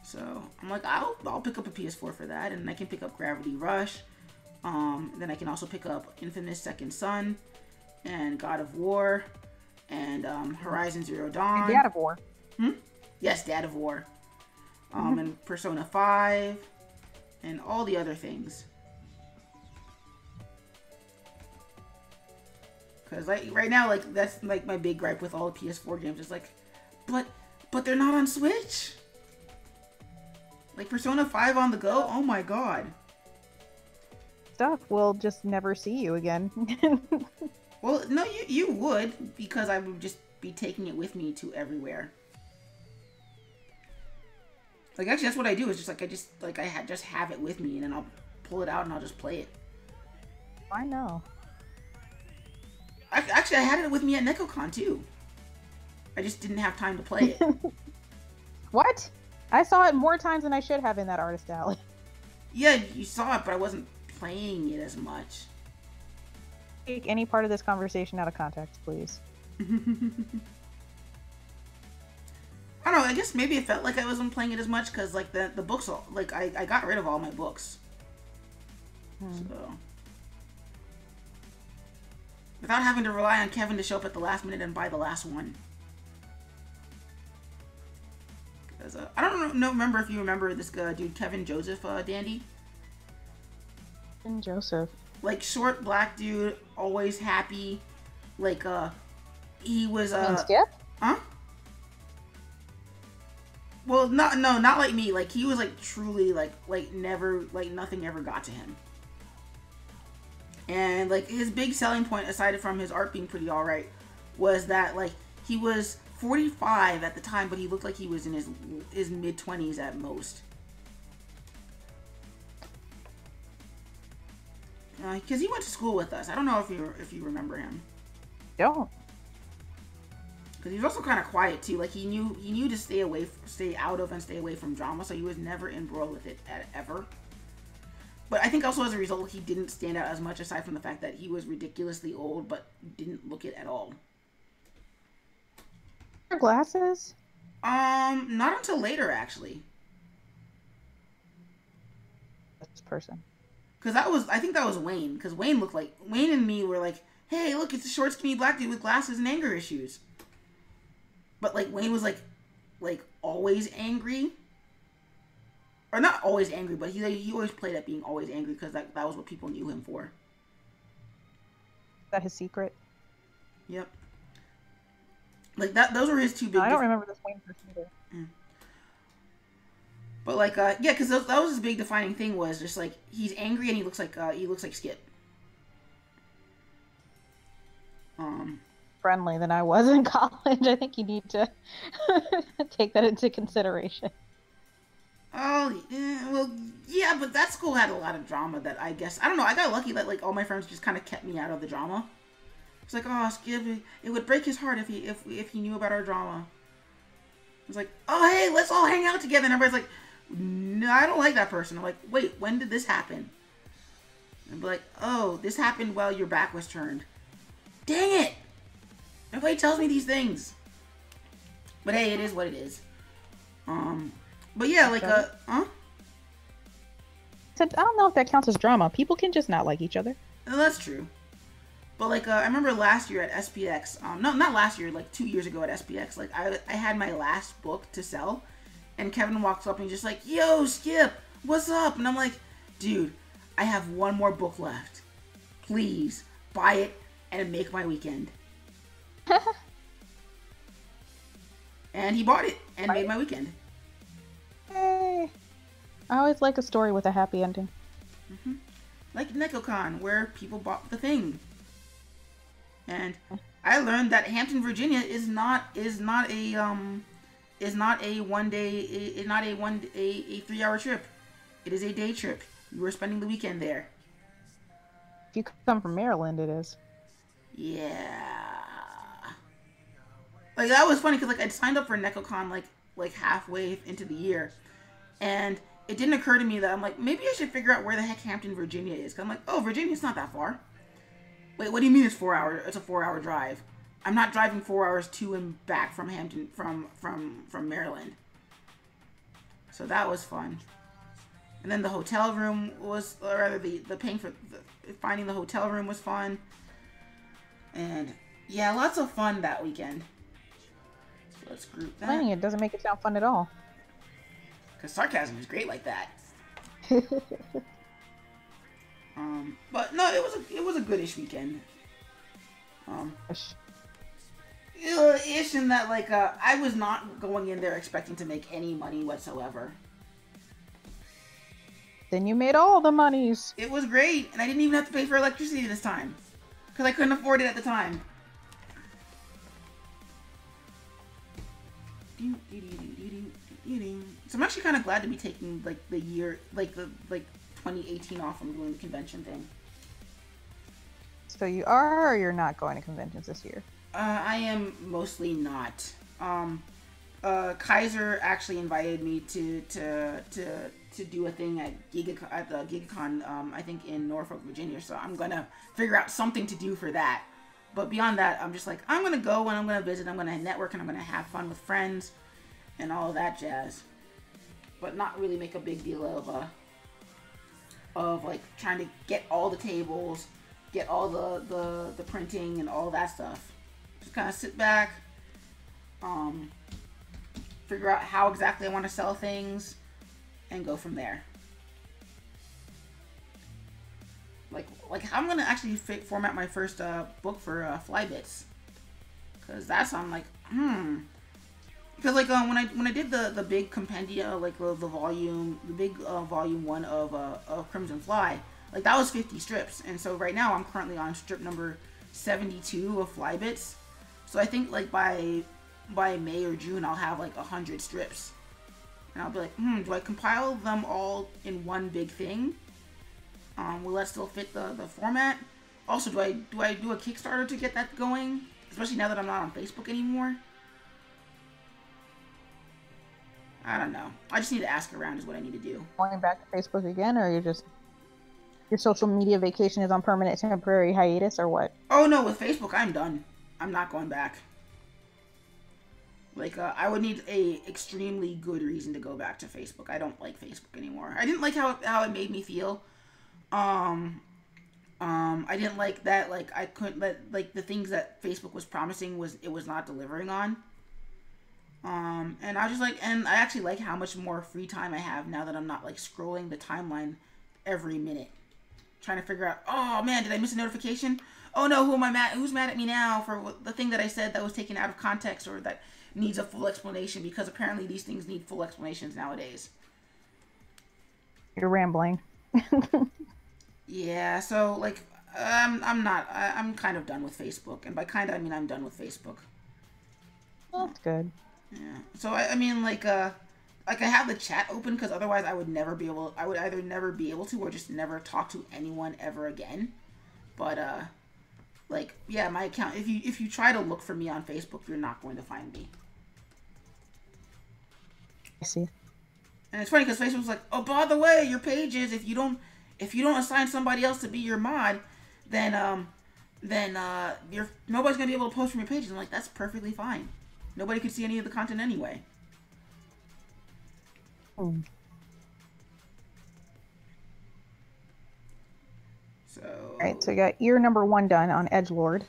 [SPEAKER 1] So I'm like, I'll pick up a PS4 for that, and I can pick up Gravity Rush. Then I can also pick up Infamous Second Son, and God of War, and Horizon Zero Dawn.
[SPEAKER 2] And Dad of War.
[SPEAKER 1] Yes, Dad of War. And Persona 5, and all the other things. Because like right now, like that's like my big gripe with all the PS4 games. It's like, but they're not on Switch. Like Persona 5 on the go. Oh my god.
[SPEAKER 2] Stuff will just never see you again.
[SPEAKER 1] Well, no, you would, because I would just be taking it with me to everywhere. Like actually, that's what I do. Is just like I just have it with me, and then I'll pull it out and I'll just play it.
[SPEAKER 2] I know.
[SPEAKER 1] Actually, I had it with me at NecoCon too. I just didn't have time to play it.
[SPEAKER 2] What? I saw it more times than I should have in that artist alley.
[SPEAKER 1] Yeah, you saw it, but I wasn't playing it as much.
[SPEAKER 2] Take any part of this conversation out of context, please.
[SPEAKER 1] I don't know, I guess maybe it felt like I wasn't playing it as much because like the books, like I got rid of all my books. So without having to rely on Kevin to show up at the last minute and buy the last one. Because I don't remember if you remember this dude Kevin Joseph Dandy.
[SPEAKER 2] Kevin Joseph.
[SPEAKER 1] Like short black dude, always happy. Like he was
[SPEAKER 2] Skip?
[SPEAKER 1] Huh? Well, not like me. Like he was like truly like never, like nothing ever got to him. And like his big selling point, aside from his art being pretty alright, was that like he was 45 at the time, but he looked like he was in his mid-20s at most. Because he went to school with us. I don't know if you remember him.
[SPEAKER 2] Don't.
[SPEAKER 1] Because he was also kind of quiet too. Like he knew to stay out of and stay away from drama, so he was never embroiled with it ever. But I think also as a result, he didn't stand out as much, aside from the fact that he was ridiculously old, but didn't look it at all.
[SPEAKER 2] Your glasses?
[SPEAKER 1] Not until later, actually.
[SPEAKER 2] This person.
[SPEAKER 1] Because I think that was Wayne. Because Wayne and me were like, hey, look, it's a short, skinny black dude with glasses and anger issues. But like Wayne was like always angry. Or not always angry, but he always played at being always angry because that was what people knew him for.
[SPEAKER 2] Is that his secret?
[SPEAKER 1] Yep. Like those were his two big.
[SPEAKER 2] No, I don't remember this Wayne person either.
[SPEAKER 1] But like, yeah, because that was his big defining thing, was just like he's angry and he looks like Skip.
[SPEAKER 2] Friendly than I was in college. I think you need to take that into consideration.
[SPEAKER 1] Oh, well, yeah, but that school had a lot of drama that I guess, I don't know, I got lucky that, like, all my friends just kind of kept me out of the drama. It's like, oh, Skip, it would break his heart if he knew about our drama. It's like, oh, hey, let's all hang out together. And everybody's like, no, I don't like that person. I'm like, wait, when did this happen? And be like, oh, this happened while your back was turned. Dang it! Nobody tells me these things. But hey, it is what it is. But yeah, like, huh?
[SPEAKER 2] I don't know if that counts as drama. People can just not like each other.
[SPEAKER 1] No, that's true. But like, I remember last year at SPX, no, not last year, like 2 years ago at SPX, like I had my last book to sell, and Kevin walks up and he's just like, yo, Skip, what's up? And I'm like, dude, I have one more book left. Please buy it and make my weekend. And he bought it and made my weekend.
[SPEAKER 2] Hey. I always like a story with a happy ending.
[SPEAKER 1] Like NecoCon, where people bought the thing. And I learned that Hampton, Virginia is not a 3-hour trip. It is a day trip. You are spending the weekend there.
[SPEAKER 2] If you come from Maryland, it is.
[SPEAKER 1] Yeah. Like, that was funny because like I'd signed up for NecoCon like halfway into the year, and it didn't occur to me that I'm like, maybe I should figure out where the heck Hampton, Virginia is. Cause I'm like, oh, Virginia's not that far. Wait, what do you mean it's 4 hours? It's a 4-hour drive. I'm not driving 4 hours to and back from Hampton from Maryland. So that was fun. And then the hotel room was, or rather the paying for finding the hotel room was fun. And yeah, lots of fun that weekend. So let's group that.
[SPEAKER 2] Planning it doesn't make it sound fun at all.
[SPEAKER 1] Because sarcasm is great like that. But no, it was a goodish weekend. Ish in that like I was not going in there expecting to make any money whatsoever.
[SPEAKER 2] Then you made all the monies.
[SPEAKER 1] It was great, and I didn't even have to pay for electricity this time because I couldn't afford it at the time. So I'm actually kind of glad to be taking like the year, like 2018 off from doing the convention thing.
[SPEAKER 2] So you are, or you're not going to conventions this year?
[SPEAKER 1] I am mostly not. Kaiser actually invited me to do a thing at the GigaCon, I think in Norfolk, Virginia. So I'm gonna figure out something to do for that. But beyond that, I'm just like, I'm gonna go and I'm gonna visit. I'm gonna network and I'm gonna have fun with friends and all of that jazz. But not really make a big deal of like trying to get all the tables, get all the printing and all that stuff. Just kind of sit back, figure out how exactly I want to sell things, and go from there. Like I'm gonna actually format my first book for Flybits, cause that's I'm like because like when I did the big compendia, like the big volume 1 of Crimson Fly, like that was 50 strips, and so right now I'm currently on strip number 72 of Flybits. So I think like by May or June I'll have like 100 strips, and I'll be like, do I compile them all in one big thing? Will that still fit the format? Also, do I do a Kickstarter to get that going? Especially now that I'm not on Facebook anymore. I don't know. I just need to ask around is what I need to do.
[SPEAKER 2] Going back to Facebook again, or you're just your social media vacation is on permanent temporary hiatus, or what?
[SPEAKER 1] Oh no, with Facebook I'm done. I'm not going back. Like I would need a extremely good reason to go back to Facebook. I don't like Facebook anymore. I didn't like how it made me feel. I didn't like that, like, I couldn't let, like, the things that Facebook was promising it was not delivering on. And I was just like, and I actually like how much more free time I have now that I'm not, like, scrolling the timeline every minute. Trying to figure out, oh, man, did I miss a notification? Oh, no, who's mad at me now for the thing that I said that was taken out of context or that needs a full explanation, because apparently these things need full explanations nowadays.
[SPEAKER 2] You're rambling.
[SPEAKER 1] Yeah, so, like, I'm kind of done with Facebook. And by kind of, I mean I'm done with Facebook.
[SPEAKER 2] Well, that's good.
[SPEAKER 1] Yeah. So, I mean, like I have the chat open because otherwise I would either never be able to or just never talk to anyone ever again. But, like, yeah, my account, if you try to look for me on Facebook, you're not going to find me.
[SPEAKER 2] I see.
[SPEAKER 1] And it's funny because Facebook's like, oh, by the way, your pages, if you don't assign somebody else to be your mod, then nobody's gonna be able to post from your pages. I'm like, that's perfectly fine. Nobody can see any of the content anyway. So.
[SPEAKER 2] All right, so you got ear number 1 done on Edgelord.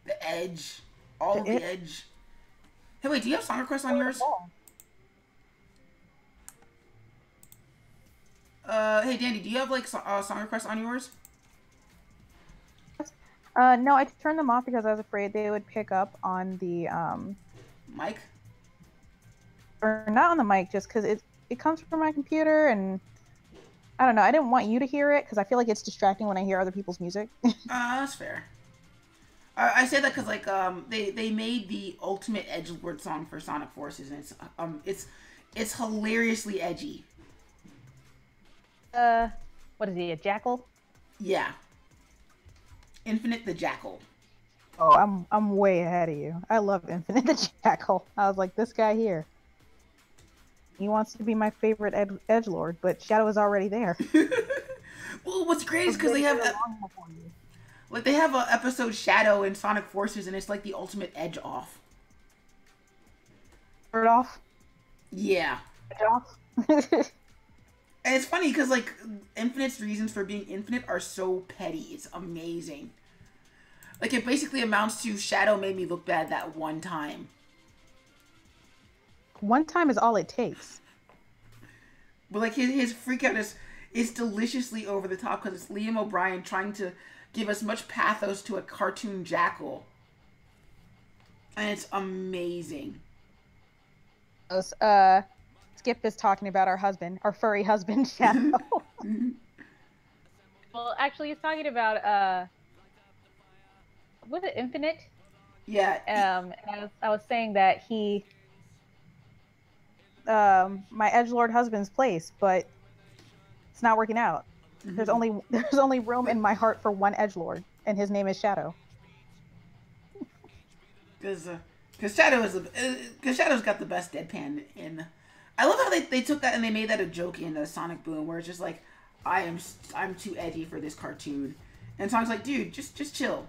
[SPEAKER 1] The Edge, all of the Edge. Hey, wait, do you have song requests on yours? Hey, Dandy, do you have, like, song requests on yours?
[SPEAKER 2] No, I turned them off because I was afraid they would pick up on the,
[SPEAKER 1] mic?
[SPEAKER 2] Or not on the mic, just because it comes from my computer, and I don't know, I didn't want you to hear it, because I feel like it's distracting when I hear other people's music.
[SPEAKER 1] That's fair. I say that because, like, they made the ultimate edgelord song for Sonic Forces, and it's hilariously edgy.
[SPEAKER 2] What is he, a jackal?
[SPEAKER 1] Yeah. Infinite the Jackal.
[SPEAKER 2] Oh, I'm way ahead of you. I love Infinite the Jackal. I was like, this guy here. He wants to be my favorite edgelord, but Shadow is already there.
[SPEAKER 1] Well, what's great is because they have... Like, they have a episode Shadow in Sonic Forces, and it's like the ultimate edge off.
[SPEAKER 2] Bird off?
[SPEAKER 1] Yeah.
[SPEAKER 2] Edge off?
[SPEAKER 1] And it's funny, because, like, Infinite's reasons for being infinite are so petty. It's amazing. Like, it basically amounts to Shadow made me look bad that one time.
[SPEAKER 2] One time is all it takes.
[SPEAKER 1] But, like, his freak out is deliciously over the top, because it's Liam O'Brien trying to give as much pathos to a cartoon jackal. And it's amazing.
[SPEAKER 2] Skip is talking about our husband, our furry husband, Shadow.
[SPEAKER 4] Well, actually, he's talking about was it Infinite?
[SPEAKER 1] Yeah.
[SPEAKER 4] I was saying that he,
[SPEAKER 2] my edgelord husband's place, but it's not working out. There's only room in my heart for one edgelord, and his name is Shadow.
[SPEAKER 1] Because Shadow's got the best deadpan in. I love how they took that and they made that a joke in Sonic Boom, where it's just like, I'm too edgy for this cartoon, and Sonic's like, dude, just chill.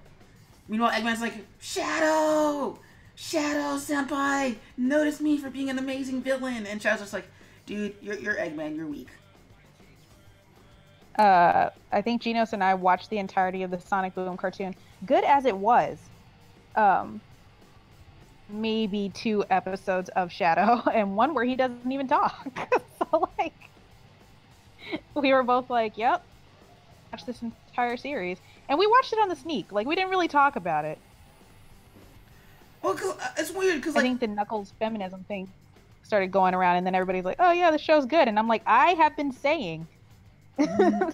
[SPEAKER 1] Meanwhile, Eggman's like, Shadow senpai, notice me for being an amazing villain, and Shadow's just like, dude, you're Eggman, you're weak.
[SPEAKER 2] I think Genos and I watched the entirety of the Sonic Boom cartoon. Good as it was, maybe 2 episodes of Shadow and one where he doesn't even talk. So, like, we were both like, yep, watch this entire series. And we watched it on the sneak. Like, we didn't really talk about it.
[SPEAKER 1] Well, cause it's weird, because, like,
[SPEAKER 2] I think the Knuckles feminism thing started going around, and then everybody's like, oh yeah, the show's good. And I'm like, I have been saying.
[SPEAKER 1] Well,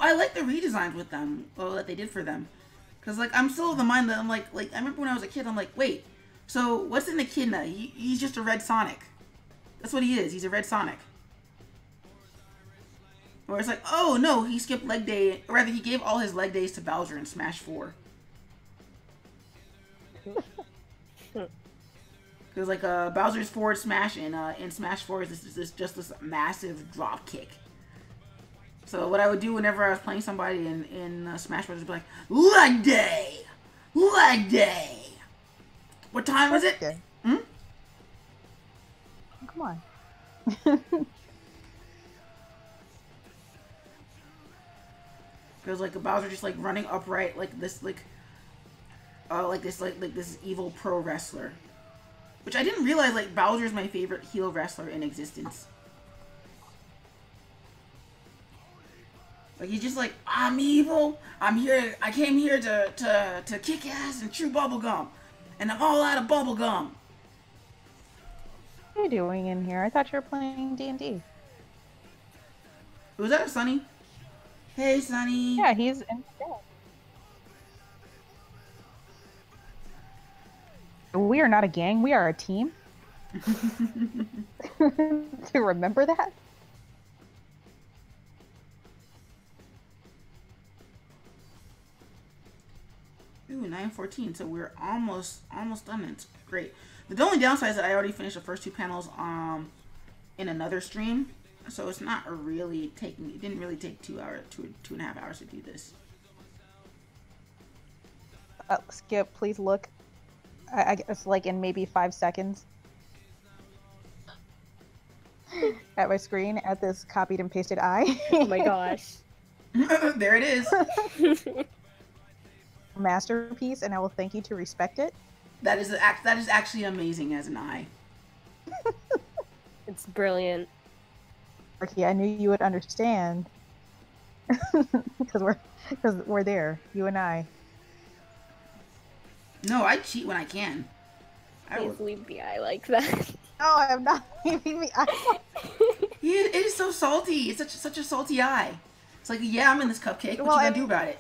[SPEAKER 1] I like the redesigns with them, that they did for them. Because, like, I'm still of the mind that I'm like, I remember when I was a kid, I'm like, wait, so what's in Echidna? He's just a red Sonic. That's what he is. He's a red Sonic. Or it's like, oh, no, he skipped leg day. Or rather, he gave all his leg days to Bowser in Smash 4. Because, like, Bowser's forward smash in Smash 4 is just this massive drop kick. So what I would do whenever I was playing somebody in Smash Bros. Is be like, leg day! Leg day! What time is it? Hmm?
[SPEAKER 2] Come on.
[SPEAKER 1] Because, like, Bowser just, like, running upright like this evil pro wrestler. Which I didn't realize, like, Bowser's my favorite heel wrestler in existence. Like, he's just like, I'm evil. I came here to kick ass and chew bubblegum. And I'm all out of bubblegum.
[SPEAKER 2] What are you doing in here? I thought you were playing D&D.
[SPEAKER 1] Was that Sunny? Hey, Sunny.
[SPEAKER 2] Yeah, he's in bed. We are not a gang. We are a team. To remember that?
[SPEAKER 1] Ooh, 9:14. So we're almost done. It's great. The only downside is that I already finished the first 2 panels in another stream, so it's not really taking. It didn't really take 2 and a half hours to do this.
[SPEAKER 2] Skip, please look. I guess like in maybe 5 seconds at my screen at this copied and pasted eye.
[SPEAKER 3] Oh my gosh.
[SPEAKER 1] There it is.
[SPEAKER 2] Masterpiece, and I will thank you to respect it.
[SPEAKER 1] That is actually amazing as an eye.
[SPEAKER 3] It's brilliant.
[SPEAKER 2] Okay, I knew you would understand because we're there, you and I.
[SPEAKER 1] No, I cheat when I can.
[SPEAKER 3] Please leave the eye like that.
[SPEAKER 2] No, I'm not leaving the eye.
[SPEAKER 1] It is so salty. It's such a salty eye. It's like, yeah, I'm in this cupcake. What you gonna do about it?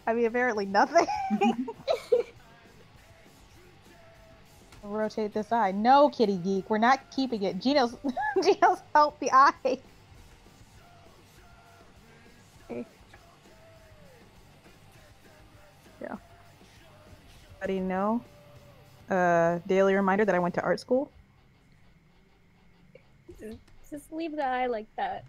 [SPEAKER 2] I mean, apparently nothing. Rotate this eye. No, Kitty Geek, we're not keeping it. Geno's help the eye. Okay. Yeah. Anybody know? Daily reminder that I went to art school.
[SPEAKER 3] Just leave the eye like that.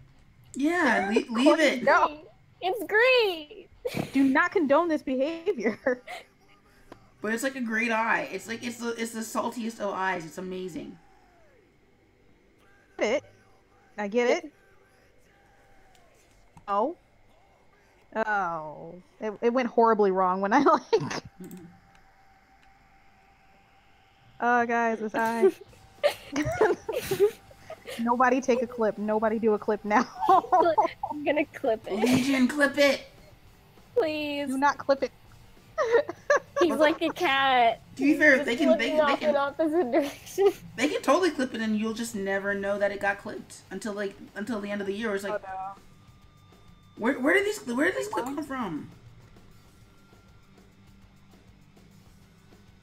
[SPEAKER 1] Yeah, leave it.
[SPEAKER 2] No.
[SPEAKER 3] It's great.
[SPEAKER 2] Do not condone this behavior.
[SPEAKER 1] But it's like a great eye. It's like it's the saltiest of eyes. It's amazing.
[SPEAKER 2] I get it. Oh. Oh. It went horribly wrong when I like. Oh, guys, this eye. Nobody take a clip. Nobody do a clip now.
[SPEAKER 3] I'm gonna clip it.
[SPEAKER 1] Legion, clip it.
[SPEAKER 3] Please.
[SPEAKER 2] Do not clip it.
[SPEAKER 3] He's like a cat.
[SPEAKER 1] To be fair,
[SPEAKER 3] Just
[SPEAKER 1] they can
[SPEAKER 3] looking off in opposite direction.
[SPEAKER 1] they can totally clip it, and you'll just never know that it got clipped until the end of the year. It's like,
[SPEAKER 2] Oh,
[SPEAKER 1] where did these clips come from?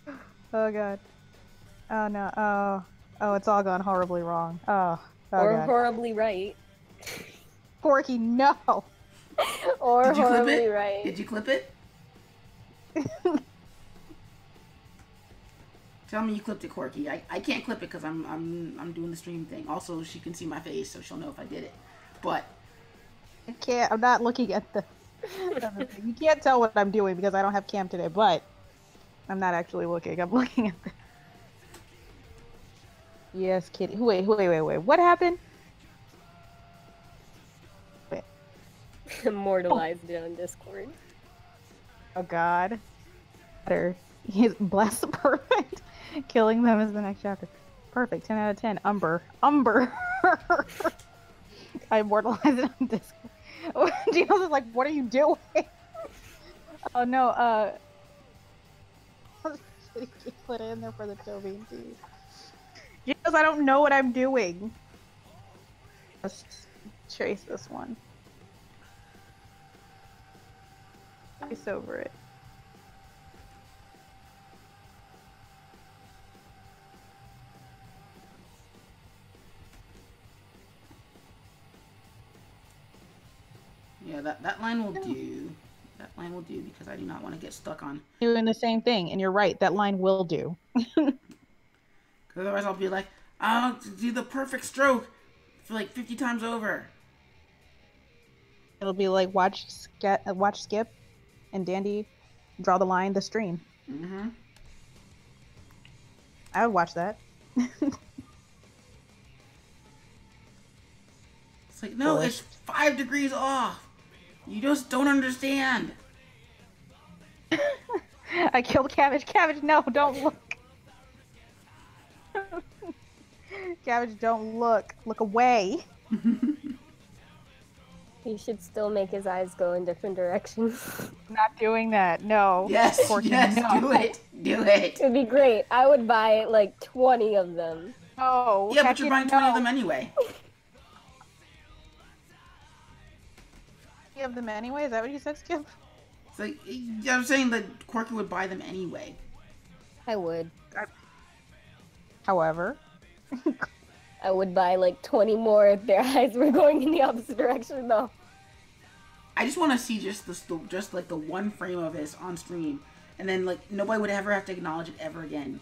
[SPEAKER 2] no. Oh god. Oh no. Oh, it's all gone horribly wrong. Oh
[SPEAKER 3] Or
[SPEAKER 2] god.
[SPEAKER 3] horribly right.
[SPEAKER 2] Forky, no.
[SPEAKER 3] Or
[SPEAKER 1] Did you clip
[SPEAKER 3] horribly
[SPEAKER 1] it?
[SPEAKER 3] right.
[SPEAKER 1] Did you clip it? Tell me you clipped it, Corky. I can't clip it because I'm doing the stream thing. Also, she can see my face, so she'll know if I did it. But
[SPEAKER 2] I can't. I'm not looking at the. You can't tell what I'm doing because I don't have cam today. But I'm not actually looking. I'm looking at the. Yes, kitty. Wait. What happened? Wait.
[SPEAKER 3] Immortalized it on Discord.
[SPEAKER 2] Oh God. He's blessed. Perfect. Killing them is the next chapter. Perfect. 10 out of 10. Umber. I immortalized it on Discord. Gino's is like, what are you doing? Oh no. Put it in there for the Toby and Steve. Gino's, I don't know what I'm doing. Let's trace this one. Trace over it.
[SPEAKER 1] yeah, that line will do. That line will do because I do not want to get stuck on.
[SPEAKER 2] Doing the same thing, and you're right. That line will do.
[SPEAKER 1] Because otherwise I'll be like, I'll do the perfect stroke for like 50 times over.
[SPEAKER 2] It'll be like watch Skip and Dandy draw the line the stream.
[SPEAKER 1] Mm-hmm.
[SPEAKER 2] I would watch that.
[SPEAKER 1] It's like, no, it's 5 degrees off. You just don't understand.
[SPEAKER 2] I killed Cabbage. Cabbage, no, don't look. Cabbage, don't look. Look away.
[SPEAKER 3] He should still make his eyes go in different directions.
[SPEAKER 2] Not doing that. No.
[SPEAKER 1] Yes,
[SPEAKER 2] Forky,
[SPEAKER 1] yes,
[SPEAKER 2] no.
[SPEAKER 1] do it. Do it.
[SPEAKER 3] It'd be great. I would buy like 20 of them.
[SPEAKER 2] Oh.
[SPEAKER 1] Yeah, but you're buying 20 of them anyway.
[SPEAKER 2] 20 of them anyway? Is that what you said, Skip?
[SPEAKER 1] It's like, I'm saying that Corky would buy them anyway.
[SPEAKER 3] I would.
[SPEAKER 2] However.
[SPEAKER 3] I would buy like 20 more if their eyes were going in the opposite direction though.
[SPEAKER 1] I just want to see just like the one frame of this on stream, and then like nobody would ever have to acknowledge it ever again.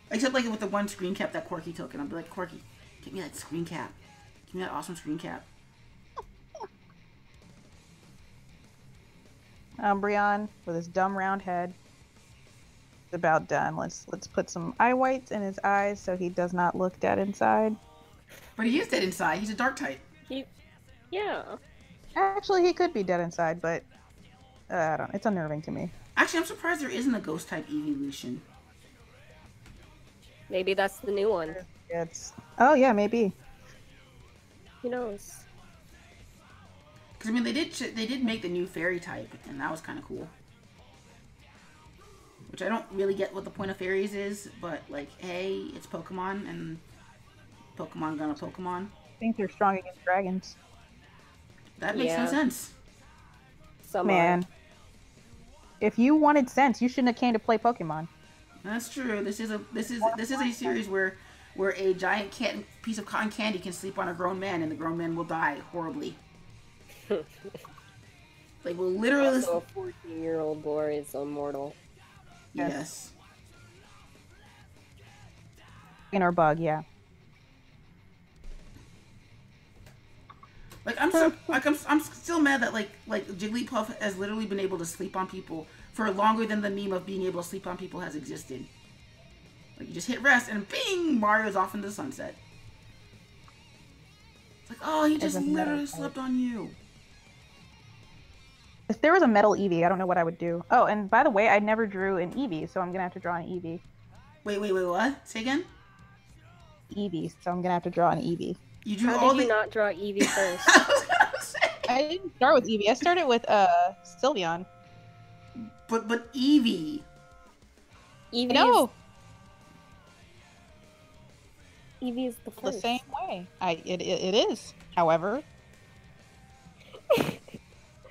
[SPEAKER 1] Except like with the one screen cap that Corky took, and I'd be like, Corky, give me that screen cap. Give me that awesome screen cap.
[SPEAKER 2] Umbreon with his dumb round head. It's about done. Let's put some eye whites in his eyes so he does not look dead inside.
[SPEAKER 1] But he is dead inside. He's a dark type.
[SPEAKER 3] Yeah.
[SPEAKER 2] Actually, he could be dead inside, but I don't. It's unnerving to me.
[SPEAKER 1] Actually, I'm surprised there isn't a ghost type evolution.
[SPEAKER 3] Maybe that's the new one.
[SPEAKER 2] It's. Oh yeah, maybe.
[SPEAKER 3] Who knows?
[SPEAKER 1] Because I mean, they did make the new fairy type, and that was kind of cool. Which I don't really get what the point of fairies is, but like, hey, it's Pokemon, and Pokemon gonna Pokemon.
[SPEAKER 2] I think they're strong against dragons.
[SPEAKER 1] That makes no sense.
[SPEAKER 3] Some
[SPEAKER 2] Man, if you wanted sense, you shouldn't have came to play Pokemon.
[SPEAKER 1] That's true. This is a series where a giant piece of cotton candy can sleep on a grown man, and the grown man will die horribly. Like, will literally.
[SPEAKER 3] Also, a 14-year-old boy is immortal.
[SPEAKER 1] Yes.
[SPEAKER 2] In our bug, yeah.
[SPEAKER 1] Like I'm still mad that like Jigglypuff has literally been able to sleep on people for longer than the meme of being able to sleep on people has existed. Like you just hit rest and bing, Mario's off into the sunset. It's like, oh, he just literally slept on you.
[SPEAKER 2] If there was a metal Eevee, I don't know what I would do. Oh, and by the way, I never drew an Eevee, so I'm gonna have to draw an Eevee.
[SPEAKER 1] Wait, what? Say again?
[SPEAKER 2] Eevee, so I'm gonna have to draw an Eevee.
[SPEAKER 1] You drew
[SPEAKER 3] How did you not draw Eevee first?
[SPEAKER 1] I was gonna say.
[SPEAKER 2] I didn't start with Eevee. I started with Sylveon.
[SPEAKER 1] But Eevee.
[SPEAKER 3] Eevee.
[SPEAKER 2] No.
[SPEAKER 3] Eevee is the first.
[SPEAKER 2] The same way. It is. However,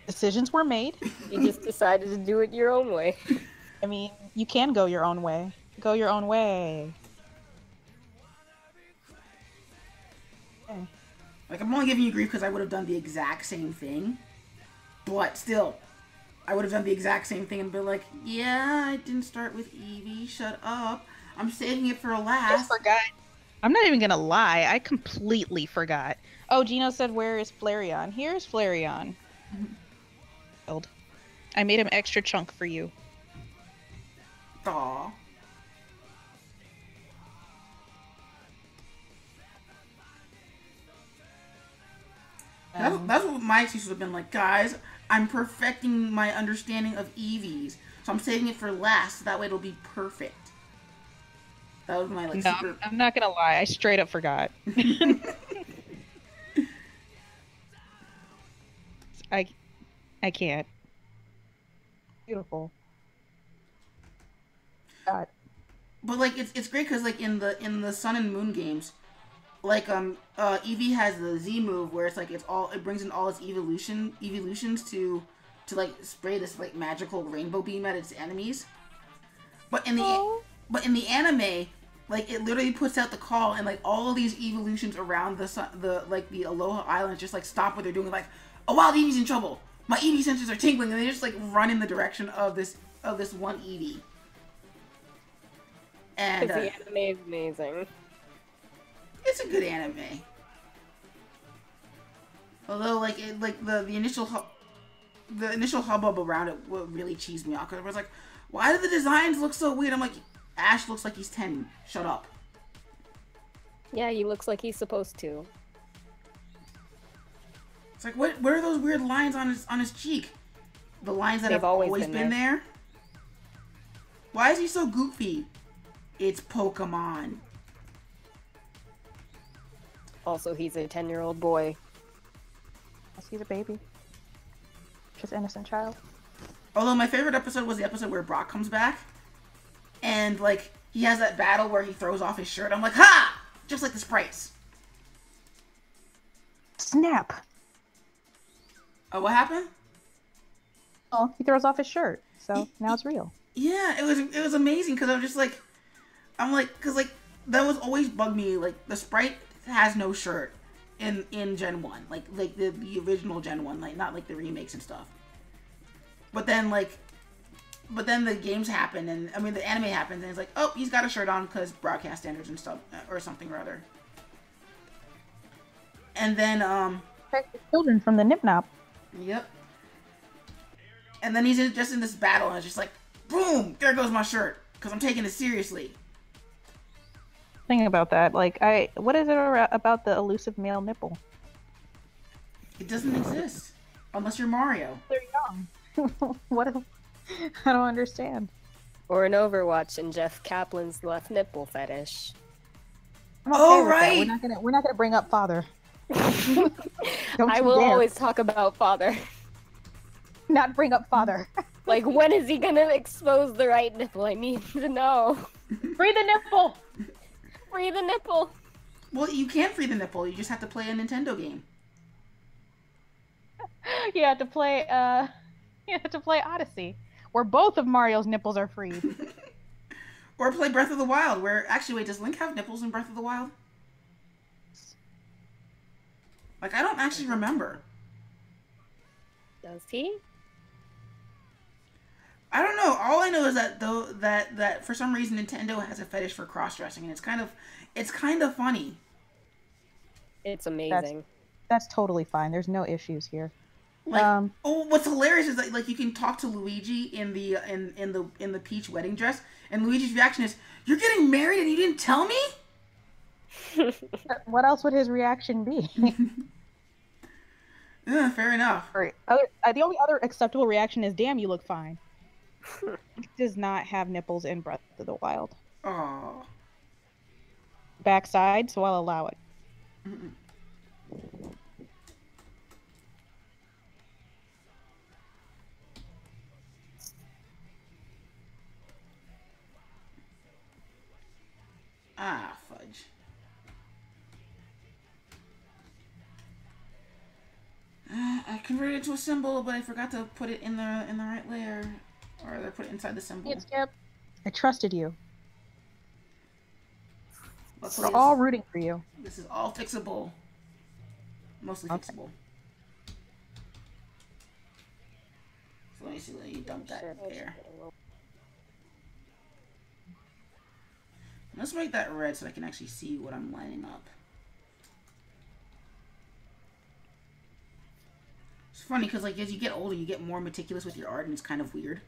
[SPEAKER 2] decisions were made.
[SPEAKER 3] You just decided to do it your own way.
[SPEAKER 2] I mean, you can go your own way. Go your own way. Okay.
[SPEAKER 1] Like, I'm only giving you grief because I would have done the exact same thing. But still, I would have done the exact same thing and been like, yeah, I didn't start with Eevee. Shut up. I'm saving it for last.
[SPEAKER 2] I forgot. I'm not even gonna lie. I completely forgot. Oh, Gino said, where is Flareon? Here's Flareon. I made him extra chunk for you.
[SPEAKER 1] Aw. That's what my excuse would have been like, guys, I'm perfecting my understanding of EVs. So I'm saving it for last, so that way it'll be perfect. That was my, like,
[SPEAKER 2] No,
[SPEAKER 1] super...
[SPEAKER 2] I'm not gonna lie. I straight up forgot. I can't. Beautiful. God.
[SPEAKER 1] But, like, it's great because, like, in the Sun and Moon games, like, Eevee has the Z move where it's like it brings in all its evolutions to like spray this like magical rainbow beam at its enemies. But in the anime, like it literally puts out the call and like all of these evolutions around the Aloha Islands just like stop what they're doing, like, oh wow, the Eevee's in trouble. My Eevee sensors are tingling, and they just like run in the direction of this one Eevee. And
[SPEAKER 3] the anime is amazing.
[SPEAKER 1] It's a good anime. Although, like, the initial hubbub around it really cheesed me off. Because I was like, why do the designs look so weird? I'm like, Ash looks like he's 10. Shut up.
[SPEAKER 3] Yeah, he looks like he's supposed to.
[SPEAKER 1] It's like, what are those weird lines on his cheek? The lines that have always been there? Why is he so goofy? It's Pokemon.
[SPEAKER 3] Also, he's a 10-year-old boy.
[SPEAKER 2] Yes, he's a baby. Just innocent child.
[SPEAKER 1] Although my favorite episode was the episode where Brock comes back. And, like, he has that battle where he throws off his shirt. I'm like, ha! Just like the sprites.
[SPEAKER 2] Snap!
[SPEAKER 1] Oh, what happened?
[SPEAKER 2] Oh, he throws off his shirt. So, now it's real.
[SPEAKER 1] Yeah, it was amazing because because like, that was always bugged me. Like, the sprite has no shirt in Gen 1, like the original Gen 1, like not like the remakes and stuff. But then the games happen, and I mean the anime happens, and it's like, oh, he's got a shirt on because broadcast standards and stuff, or something or other. And then
[SPEAKER 2] Protect the children from the nip-nop.
[SPEAKER 1] Yep. And then he's just in this battle, and it's just like, boom, there goes my shirt because I'm taking it seriously.
[SPEAKER 2] Thing about that, like, what is it about the elusive male nipple?
[SPEAKER 1] It doesn't exist unless you're Mario.
[SPEAKER 2] They're young. What? I don't understand.
[SPEAKER 3] Or in Overwatch and Jeff Kaplan's left nipple fetish.
[SPEAKER 2] I'm okay with that. We're not gonna bring up father.
[SPEAKER 3] I will always talk about father.
[SPEAKER 2] Not bring up father.
[SPEAKER 3] Like, when is he gonna expose the right nipple? I need to know.
[SPEAKER 2] Free the nipple.
[SPEAKER 3] Free the nipple.
[SPEAKER 1] Well, you can't free the nipple. You just have to play a Nintendo game.
[SPEAKER 2] You have to play Odyssey, where both of Mario's nipples are freed.
[SPEAKER 1] Or play Breath of the Wild, where actually, wait, does Link have nipples in Breath of the Wild? Like, I don't actually remember.
[SPEAKER 3] Does he?
[SPEAKER 1] I don't know. All I know is that that for some reason Nintendo has a fetish for cross-dressing, and it's kind of funny.
[SPEAKER 3] It's amazing.
[SPEAKER 2] That's totally fine. There's no issues here.
[SPEAKER 1] Like, oh, what's hilarious is that like you can talk to Luigi in the in the Peach wedding dress, and Luigi's reaction is, "You're getting married and you didn't tell me?"
[SPEAKER 2] What else would his reaction be?
[SPEAKER 1] Yeah, fair enough.
[SPEAKER 2] The only other acceptable reaction is, "Damn, you look fine." It does not have nipples in Breath of the Wild.
[SPEAKER 1] Oh.
[SPEAKER 2] Backside, so I'll allow it.
[SPEAKER 1] Ah, fudge. I converted it to a symbol, but I forgot to put it in the right layer, or I put it inside the symbol.
[SPEAKER 2] Skip. I trusted you.
[SPEAKER 1] Luckily,
[SPEAKER 2] we're all rooting for you.
[SPEAKER 1] This is all fixable. Mostly fixable. So let me see, let me dump that there. Let's make that red so I can actually see what I'm lining up. It's funny because like as you get older, you get more meticulous with your art, and it's kind of weird.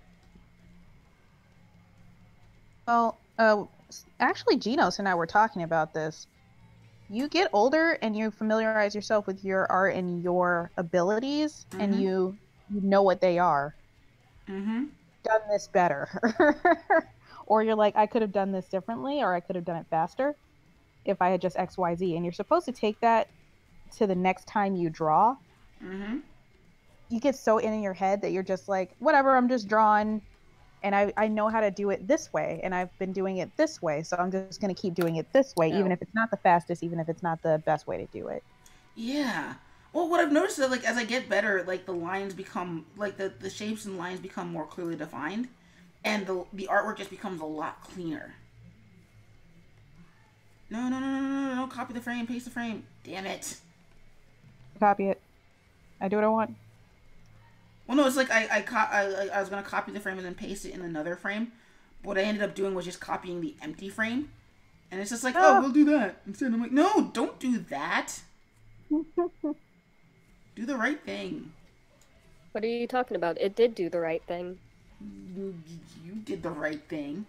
[SPEAKER 2] Well, actually, Genos and I were talking about this. You get older and you familiarize yourself with your art and your abilities, and you know what they are. Done this better. Or you're like, I could have done this differently, or I could have done it faster if I had just X, Y, Z. And you're supposed to take that to the next time you draw. You get so in your head that you're just like, whatever, I'm just drawing, and I know how to do it this way, and I've been doing it this way, so I'm just going to keep doing it this way, even if it's not the fastest, even if it's not the best way to do it.
[SPEAKER 1] Yeah. Well, what I've noticed is, like, as I get better, like, the lines become, like, the shapes and lines become more clearly defined, and the artwork just becomes a lot cleaner. No, copy the frame, paste the frame. Damn it.
[SPEAKER 2] Copy it. I do what I want.
[SPEAKER 1] Well, no, it's like I was going to copy the frame and then paste it in another frame. But what I ended up doing was just copying the empty frame. And it's just like, oh, we'll do that. Instead, I'm like, no, don't do that. Do the right thing.
[SPEAKER 3] What are you talking about? It did do the right thing.
[SPEAKER 1] You did the right thing.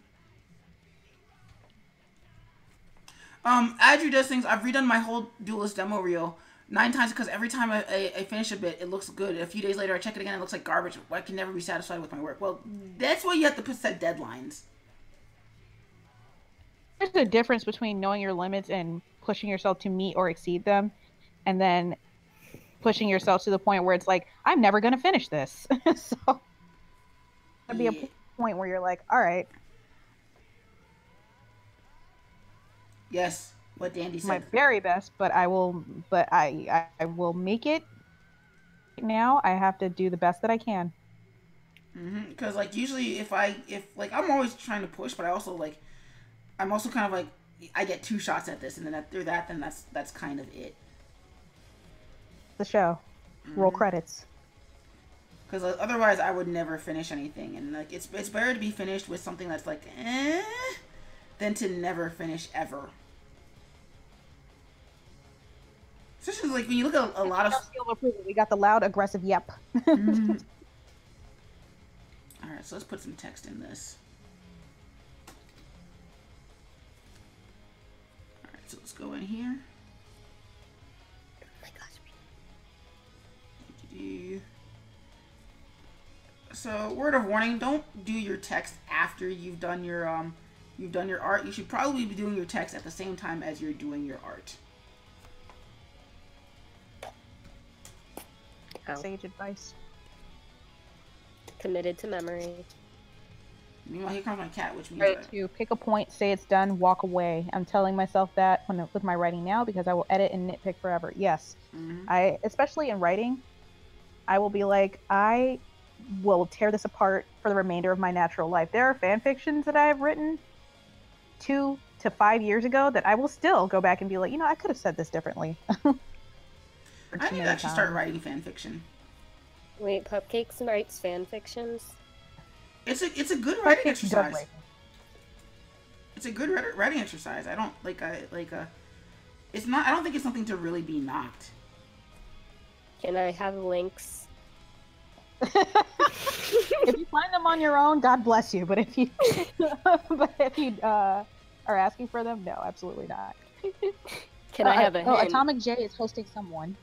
[SPEAKER 1] Adri does things. I've redone my whole Duelist demo reel 9 times because every time I finish a bit, it looks good. A few days later, I check it again, it looks like garbage. I can never be satisfied with my work. Well, that's why you have to set deadlines.
[SPEAKER 2] There's a difference between knowing your limits and pushing yourself to meet or exceed them, and then pushing yourself to the point where it's like, I'm never going to finish this. So there'll be a point where you're like, all right.
[SPEAKER 1] Yes, what Dandy said.
[SPEAKER 2] My very best, but I will make it. Now I have to do the best that I can.
[SPEAKER 1] Because like usually if like I'm always trying to push, but I also like I'm also kind of like I get 2 shots at this, and then after that, then that's kind of it.
[SPEAKER 2] The show. Roll credits.
[SPEAKER 1] Because otherwise I would never finish anything, and like it's better to be finished with something that's like than to never finish ever. Especially like when you look at a lot of.
[SPEAKER 2] We got the loud, aggressive yep.
[SPEAKER 1] All right, so let's put some text in this. All right, so let's go in here.
[SPEAKER 3] Oh my gosh.
[SPEAKER 1] So, word of warning: don't do your text after you've done your art. You should probably be doing your text at the same time as you're doing your art.
[SPEAKER 3] Oh.
[SPEAKER 2] Sage advice.
[SPEAKER 3] Committed to memory.
[SPEAKER 1] Meanwhile, here comes my cat, which means
[SPEAKER 2] Right, to pick a point, say it's done, walk away. I'm telling myself that with my writing now, because I will edit and nitpick forever. Yes, especially in writing, I will be like, I will tear this apart for the remainder of my natural life. There are fan fictions that I have written 2 to 5 years ago that I will still go back and be like, I could have said this differently.
[SPEAKER 1] I need to actually start writing fan fiction.
[SPEAKER 3] Wait, Pupcakes writes fan fictions?
[SPEAKER 1] It's a good writing exercise. It's a good writing exercise. I don't it's not. I don't think it's something to really be knocked.
[SPEAKER 3] Can I have links?
[SPEAKER 2] If you find them on your own, God bless you. But if you, are asking for them, no, absolutely not.
[SPEAKER 3] Can I have a hint?
[SPEAKER 2] Atomic J is hosting someone.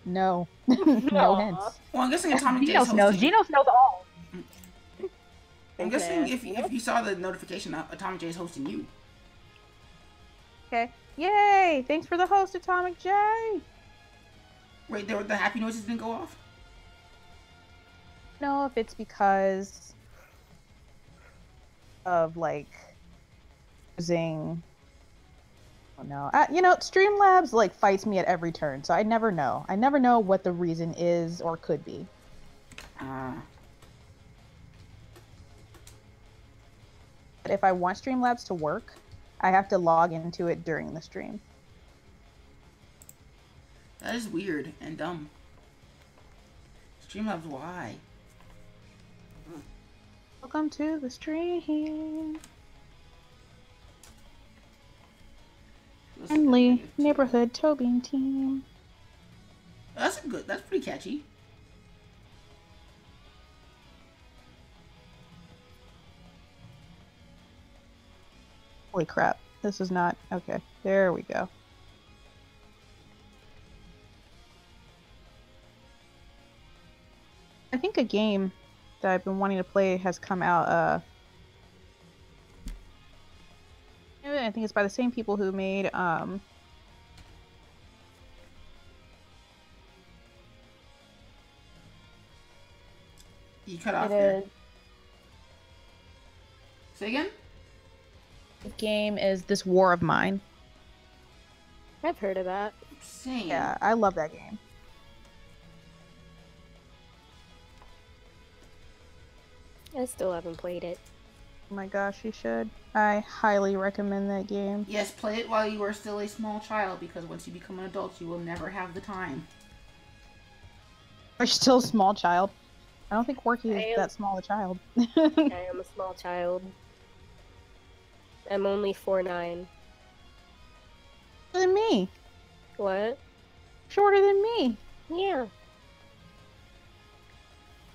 [SPEAKER 2] No, no hints.
[SPEAKER 1] Well, I'm guessing Atomic J is
[SPEAKER 2] Genos knows.
[SPEAKER 1] hosting.
[SPEAKER 2] Genos knows all.
[SPEAKER 1] I'm guessing if you saw the notification, Atomic J is hosting you.
[SPEAKER 2] Okay. Yay! Thanks for the host, Atomic J.
[SPEAKER 1] Wait, the happy noises didn't go off?
[SPEAKER 2] No, if it's because of like using. Oh no, you know, Streamlabs like fights me at every turn, so I never know. I never know what the reason is or could be. But if I want Streamlabs to work, I have to log into it during the stream.
[SPEAKER 1] That is weird and dumb. Streamlabs, why?
[SPEAKER 2] Welcome to the stream. Friendly neighborhood Tobing team.
[SPEAKER 1] That's good. That's pretty catchy.
[SPEAKER 2] Holy crap. This is not... Okay, there we go. I think a game that I've been wanting to play has come out, I think it's by the same people who made,
[SPEAKER 1] You cut off there. Say again?
[SPEAKER 2] The game is This War of Mine.
[SPEAKER 3] I've heard of that.
[SPEAKER 1] Same.
[SPEAKER 2] Yeah, I love that game.
[SPEAKER 3] I still haven't played it.
[SPEAKER 2] Oh my gosh, you should. I highly recommend that game.
[SPEAKER 1] Yes, play it while you are still a small child, because once you become an adult, you will never have the time.
[SPEAKER 2] Are you still a small child? I don't think Corky is that small a child.
[SPEAKER 3] I am a small child. I'm only 4'9".
[SPEAKER 2] Shorter than me.
[SPEAKER 3] What?
[SPEAKER 2] Shorter than me.
[SPEAKER 3] Yeah.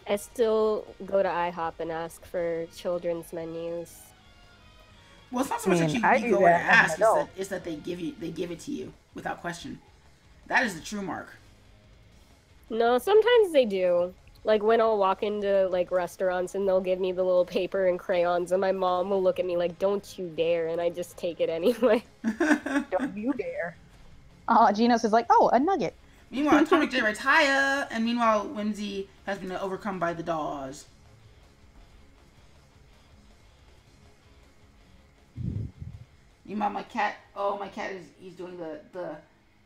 [SPEAKER 3] I still go to IHOP and ask for children's menus.
[SPEAKER 1] Well, it's not so much that you go there and ask; it's that they give it to you without question. That is the true mark.
[SPEAKER 3] No, sometimes they do. Like when I'll walk into like restaurants and they'll give me the little paper and crayons, and my mom will look at me like, "Don't you dare!" and I just take it anyway.
[SPEAKER 2] Don't you dare! Oh, Genos is like, "Oh, a nugget."
[SPEAKER 1] Meanwhile, Atomic J writes hiya, and meanwhile, Whimsy has been overcome by the Daws. Meanwhile, my cat he's doing the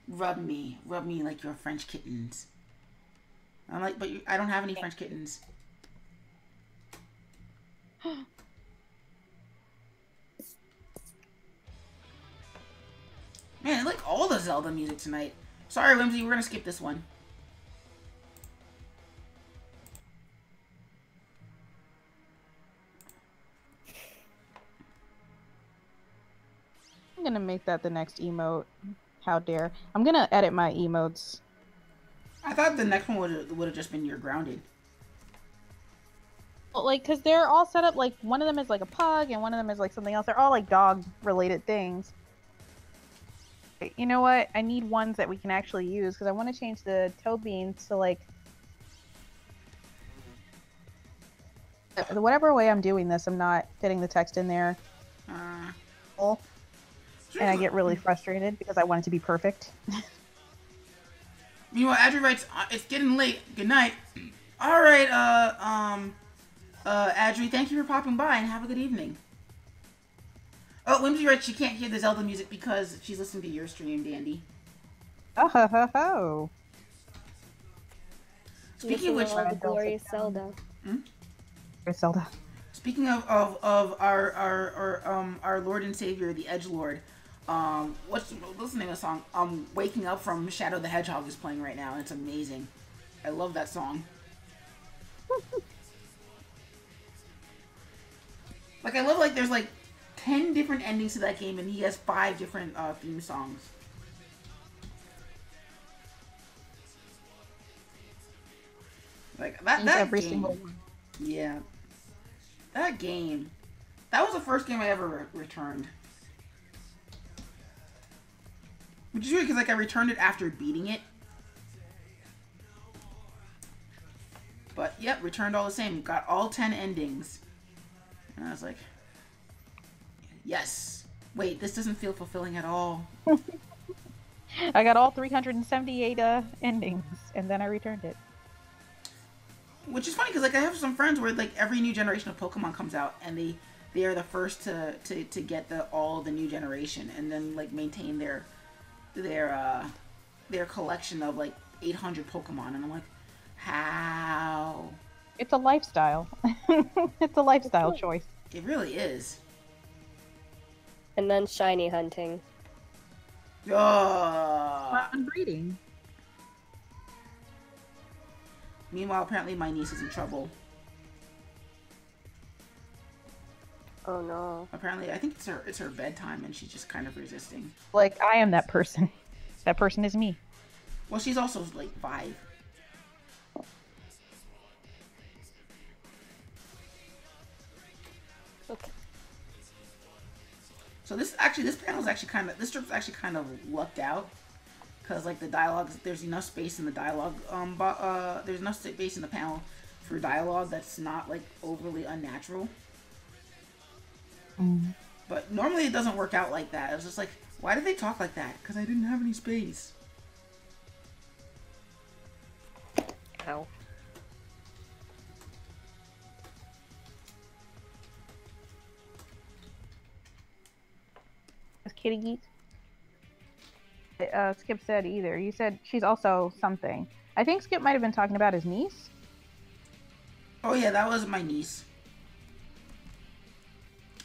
[SPEAKER 1] rub me like you're French kittens. I'm like, but I don't have any French kittens. Man, I like all the Zelda music tonight. Sorry, Whimsy, we're gonna skip this one.
[SPEAKER 2] I'm gonna make that the next emote. How dare. I'm gonna edit my emotes.
[SPEAKER 1] I thought the next one would have just been your grounded.
[SPEAKER 2] Well, like, cause they're all set up, like, one of them is like a pug and one of them is like something else. They're all like dog related things. You know what? I need ones that we can actually use because I want to change the toe beans to like whatever way I'm doing this. I'm not fitting the text in there, and I get really frustrated because I want it to be perfect.
[SPEAKER 1] Meanwhile, Adri writes, "It's getting late. Good night." All right, Adri, thank you for popping by and have a good evening. Oh, Whimsy writes she can't hear the Zelda music because she's listening to your stream, Dandy.
[SPEAKER 2] Oh ho ho ho!
[SPEAKER 1] Speaking of which,
[SPEAKER 3] glorious Zelda.
[SPEAKER 2] Zelda.
[SPEAKER 1] Speaking of our Lord and Savior, the Edgelord, what's the name of the song? Waking Up from Shadow the Hedgehog is playing right now, and it's amazing. I love that song. Like, I love, like, there's, like, 10 different endings to that game, and he has 5 different theme songs. That
[SPEAKER 2] every
[SPEAKER 1] game,
[SPEAKER 2] single one.
[SPEAKER 1] yeah, that game, that was the first game I ever returned. Which is weird because like I returned it after beating it. But yep, returned all the same. Got all 10 endings. And I was like, yes. Wait, this doesn't feel fulfilling at all.
[SPEAKER 2] I got all 378 endings, and then I returned it.
[SPEAKER 1] Which is funny because like I have some friends where like every new generation of Pokemon comes out and they are the first to get all the new generation and then like maintain their collection of like 800 Pokemon, and I'm like, how?
[SPEAKER 2] It's a lifestyle. It's a lifestyle choice.
[SPEAKER 1] It really is.
[SPEAKER 3] And then shiny hunting.
[SPEAKER 2] Fun breeding.
[SPEAKER 1] Meanwhile, apparently my niece is in trouble.
[SPEAKER 3] Oh no.
[SPEAKER 1] Apparently, I think it's her bedtime, and she's just kind of resisting.
[SPEAKER 2] Like, I am that person. That person is me.
[SPEAKER 1] Well, she's also like 5.
[SPEAKER 3] Okay.
[SPEAKER 1] So this strip's actually kind of lucked out, because like the dialogue, there's enough space in the dialogue, there's enough space in the panel for dialogue that's not like overly unnatural.
[SPEAKER 2] Mm.
[SPEAKER 1] But normally it doesn't work out like that. It's just like, why did they talk like that? Because I didn't have any space.
[SPEAKER 3] Ow.
[SPEAKER 2] Kitty Geek. Skip said either. You said she's also something. I think Skip might have been talking about his niece.
[SPEAKER 1] Oh yeah, that was my niece.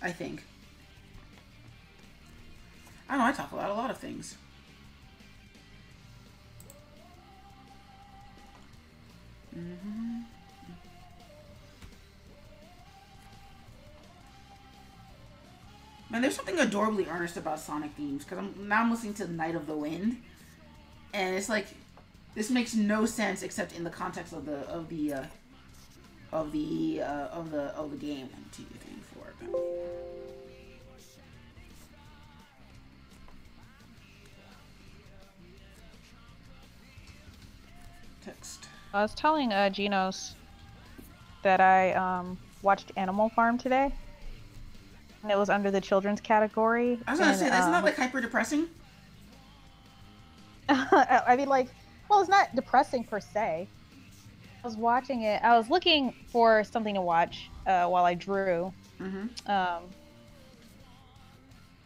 [SPEAKER 1] I think. I don't know, I talk about a lot of things. Mm-hmm. Man, there's something adorably earnest about Sonic themes, because I'm listening to Night of the Wind, and it's like this makes no sense except in the context of the game. 1, 2, 3, 4. Text.
[SPEAKER 2] I was telling Genos that I watched Animal Farm today. And it was under the children's category.
[SPEAKER 1] I was gonna say, isn't that like hyper depressing?
[SPEAKER 2] I mean, like, well, it's not depressing per se. I was watching it. I was looking for something to watch while I drew.
[SPEAKER 1] Mm-hmm.
[SPEAKER 2] I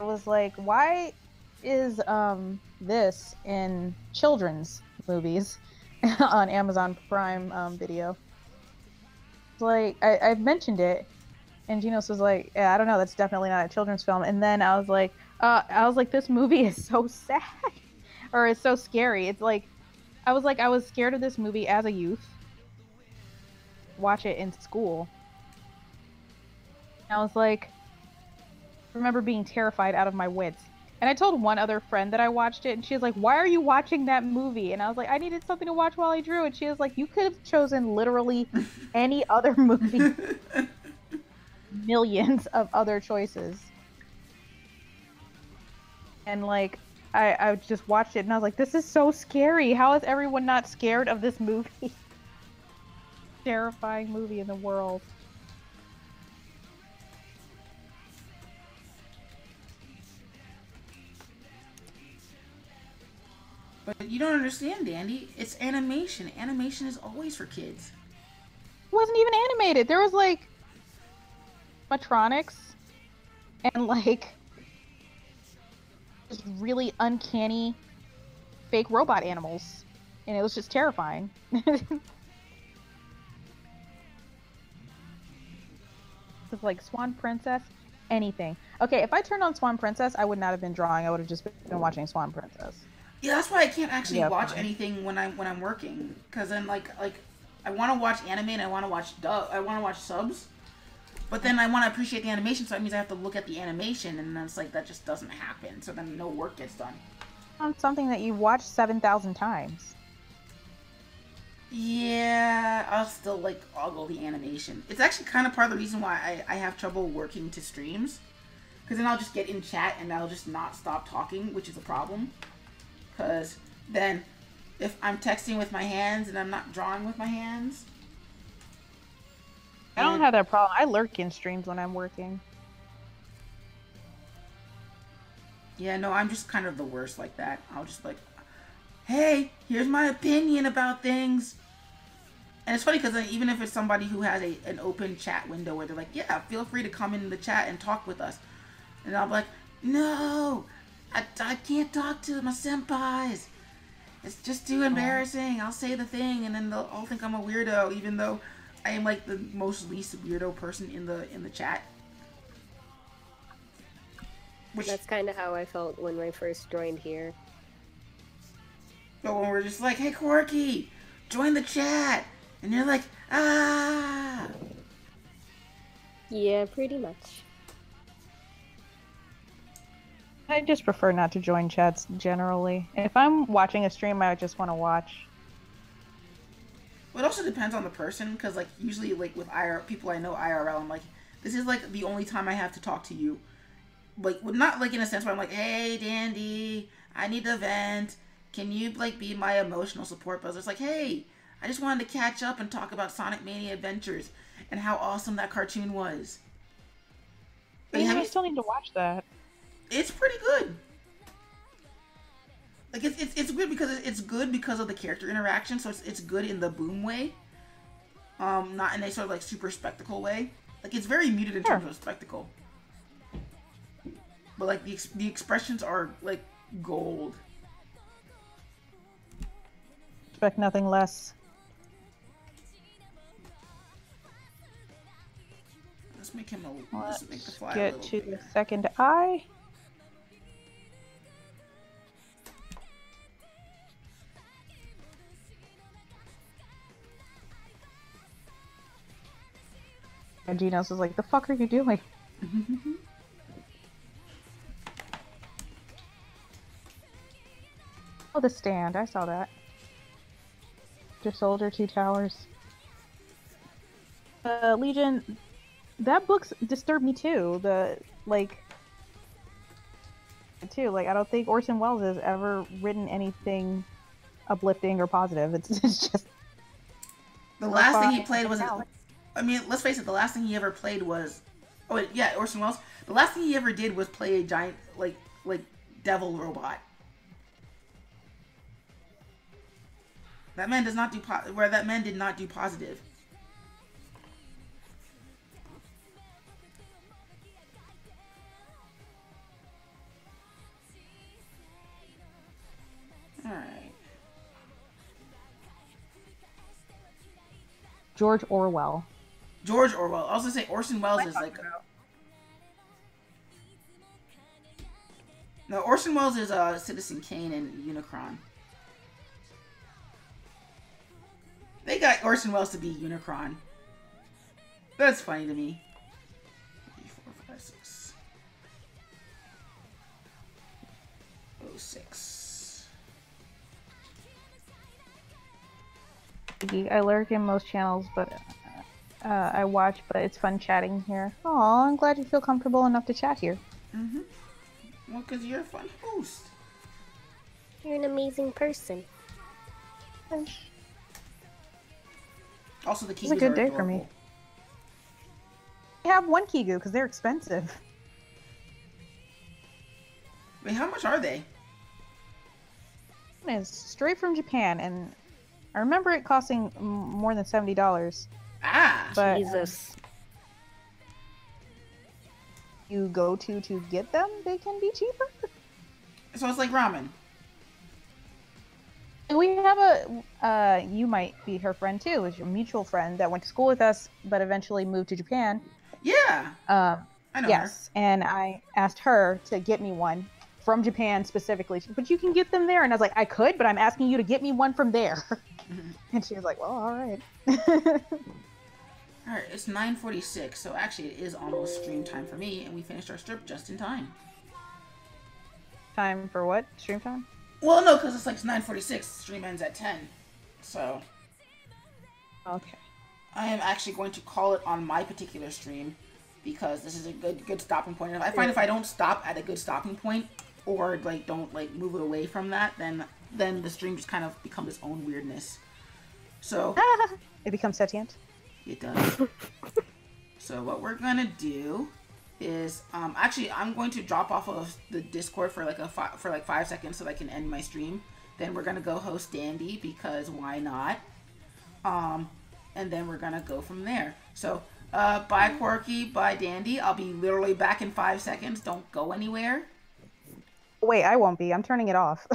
[SPEAKER 2] was like, why is this in children's movies on Amazon Prime Video? Like, I've mentioned it. And Genos was like, yeah, I don't know, that's definitely not a children's film. And then I was like, this movie is so sad. Or it's so scary. It's like, I was scared of this movie as a youth. Watch it in school. And I was like, I remember being terrified out of my wits. And I told one other friend that I watched it, and she was like, why are you watching that movie? And I was like, I needed something to watch while I drew. And she was like, you could have chosen literally any other movie. Millions of other choices. And like I just watched it and I was like, this is so scary. How is everyone not scared of this movie? Terrifying movie in the world.
[SPEAKER 1] But you don't understand, Dandy. It's animation. Animation is always for kids.
[SPEAKER 2] It wasn't even animated. There was like animatronics and like just really uncanny fake robot animals, and it was just terrifying. It's like Swan Princess, anything. Okay, if I turned on Swan Princess, I would not have been drawing. I would have just been watching Swan Princess.
[SPEAKER 1] Yeah, that's why I can't actually watch
[SPEAKER 2] fine.
[SPEAKER 1] anything when I'm working, because then like I want to watch anime and I want to watch subs. But then I want to appreciate the animation, so that means I have to look at the animation, and then it's like, that just doesn't happen, so then no work gets done.
[SPEAKER 2] On something that you've watched 7,000 times.
[SPEAKER 1] Yeah, I'll still like ogle the animation. It's actually kind of part of the reason why I have trouble working to streams. Because then I'll just get in chat and I'll just not stop talking, which is a problem. Because then if I'm texting with my hands and I'm not drawing with my hands.
[SPEAKER 2] I don't have that problem. I lurk in streams when I'm working.
[SPEAKER 1] Yeah, no, I'm just kind of the worst like that. I'll just like, hey, here's my opinion about things. And it's funny because even if it's somebody who has an open chat window where they're like, yeah, feel free to come in the chat and talk with us. And I'm like, no, I can't talk to my senpais. It's just too embarrassing. I'll say the thing and then they'll all think I'm a weirdo, even though I am like the most least weirdo person in the chat.
[SPEAKER 3] That's kind of how I felt when I first joined here.
[SPEAKER 1] So when we're just like, hey, Quirky, join the chat. And you're like, ah.
[SPEAKER 3] Yeah, pretty much.
[SPEAKER 2] I just prefer not to join chats generally. If I'm watching a stream, I just want to watch.
[SPEAKER 1] Well, it also depends on the person, because like usually like with people I know IRL, I'm like, this is like the only time I have to talk to you. Like, not like in a sense where I'm like, hey, Dandy, I need to vent. Can you like be my emotional support? But it's like, hey, I just wanted to catch up and talk about Sonic Mania Adventures and how awesome that cartoon was. But
[SPEAKER 2] I still need to watch that.
[SPEAKER 1] It's pretty good. Like it's good because it's good because of the character interaction. So it's good in the boom way, not in a sort of like super spectacle way. Like it's very muted in terms of spectacle. But like the expressions are like gold.
[SPEAKER 2] Expect nothing less.
[SPEAKER 1] Let's make him a. Let's make the fly
[SPEAKER 2] Get
[SPEAKER 1] a little
[SPEAKER 2] to
[SPEAKER 1] bigger.
[SPEAKER 2] the second eye. And Genos is like, the fuck are you doing? Oh, the stand. I saw that. Just Soldier, Two Towers. Legion, that book's disturbed me too. I don't think Orson Welles has ever written anything uplifting or positive. It's just
[SPEAKER 1] The last thing he played was. I mean, let's face it. The last thing he ever played was. Oh wait, yeah, Orson Welles. The last thing he ever did was play a giant like devil robot. That man does not do that man did not do positive. All right.
[SPEAKER 2] George Orwell.
[SPEAKER 1] George Orwell. I was gonna say Orson Welles is like. No, Orson Welles is Citizen Kane and Unicron. They got Orson Welles to be Unicron. That's funny to me. 3, 4, 5, 6. 06.
[SPEAKER 2] I lurk in most channels, but I watch. But it's fun chatting here. Aw, I'm glad you feel comfortable enough to chat here.
[SPEAKER 1] Mm-hmm. Well, because you're a fun host.
[SPEAKER 3] You're an amazing person.
[SPEAKER 1] Also, the keys
[SPEAKER 2] It's a good
[SPEAKER 1] are
[SPEAKER 2] day
[SPEAKER 1] adorable.
[SPEAKER 2] for me. I have one Kigu because they're expensive.
[SPEAKER 1] Wait, how much are they?
[SPEAKER 2] One is straight from Japan, and I remember it costing more than $70.
[SPEAKER 1] Ah!
[SPEAKER 2] But
[SPEAKER 3] Jesus.
[SPEAKER 2] you go to get them, they can be cheaper.
[SPEAKER 1] So it's like ramen.
[SPEAKER 2] We have you might be her friend too, is your mutual friend that went to school with us, but eventually moved to Japan.
[SPEAKER 1] Yeah! I know
[SPEAKER 2] Yes, and I asked her to get me one from Japan specifically. But you can get them there, and I was like, I could, but I'm asking you to get me one from there. And she was like, well, all right.
[SPEAKER 1] Alright, it's 9:46, so actually it is almost stream time for me, and we finished our strip just in time.
[SPEAKER 2] Time for what? Stream time?
[SPEAKER 1] Well, no, because it's like 9:46. Stream ends at 10. So.
[SPEAKER 2] Okay.
[SPEAKER 1] I am actually going to call it on my particular stream because this is a good stopping point. I find if I don't stop at a good stopping point or like don't like move it away from that, then the stream just kind of becomes its own weirdness. So
[SPEAKER 2] it becomes sentient.
[SPEAKER 1] It does. So what we're gonna do is actually I'm going to drop off of the Discord for like 5 seconds so that I can end my stream. Then we're gonna go host Dandy because why not? And then we're gonna go from there. So bye Quirky, bye Dandy. I'll be literally back in 5 seconds. Don't go anywhere.
[SPEAKER 2] Wait, I won't be. I'm turning it off.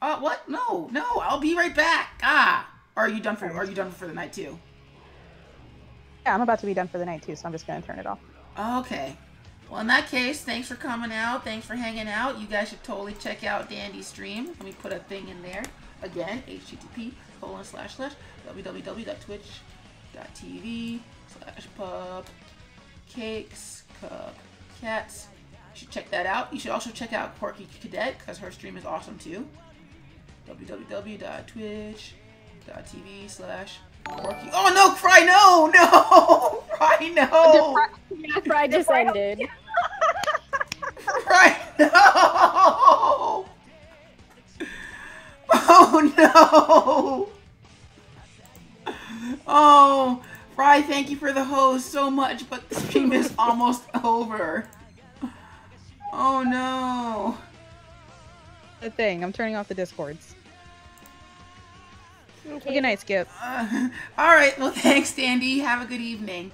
[SPEAKER 1] What? No, I'll be right back. Ah, are you done for the night too?
[SPEAKER 2] Yeah, I'm about to be done for the night too, so I'm just gonna turn it off.
[SPEAKER 1] Okay. Well, in that case, thanks for coming out. Thanks for hanging out. You guys should totally check out Dandy's stream. Let me put a thing in there. Again, http://www.twitch.tv/pubcakescupcats. You should check that out. You should also check out Quirky Cadet because her stream is awesome too. www.twitch.tv/Quirky. Oh no, Fry, no! Fry, no!
[SPEAKER 3] Yeah, Fry just ended.
[SPEAKER 1] Fry, no! Oh no! Oh, Fry, thank you for the host so much, but the stream is almost over. Oh no.
[SPEAKER 2] The thing, I'm turning off the Discords.
[SPEAKER 3] Okay.
[SPEAKER 2] Good night, Skip.
[SPEAKER 1] Alright, well thanks, Dandy. Have a good evening.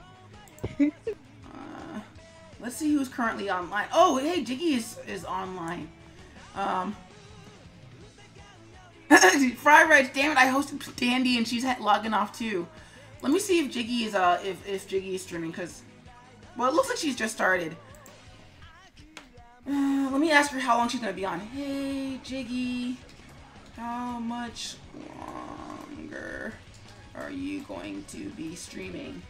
[SPEAKER 1] Let's see who's currently online. Oh, hey, Jiggy is online. Fry writes, damn it, I hosted Dandy and she's logging off too. Let me see if Jiggy is if Jiggy is streaming, because well, it looks like she's just started. Let me ask her how long she's gonna be on. Hey, Jiggy, how much longer are you going to be streaming?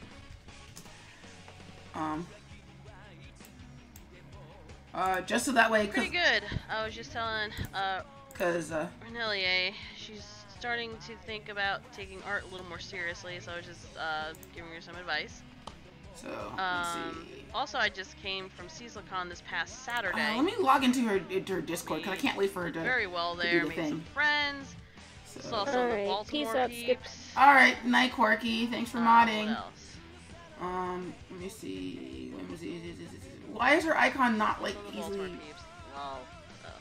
[SPEAKER 1] Just so that way.
[SPEAKER 5] Pretty good. I was just telling Renelier, she's starting to think about taking art a little more seriously, so I was just giving her some advice.
[SPEAKER 1] So, let's see.
[SPEAKER 5] Also, I just came from CeaselCon this past Saturday.
[SPEAKER 1] Let me log into her Discord because I can't wait for her to
[SPEAKER 5] very well there, made some friends. Saw some of the Baltimore peeps.
[SPEAKER 1] Alright, night Quirky. Thanks for modding.
[SPEAKER 5] What else?
[SPEAKER 1] Let me see. Why is her icon not like easily?
[SPEAKER 5] Well, God.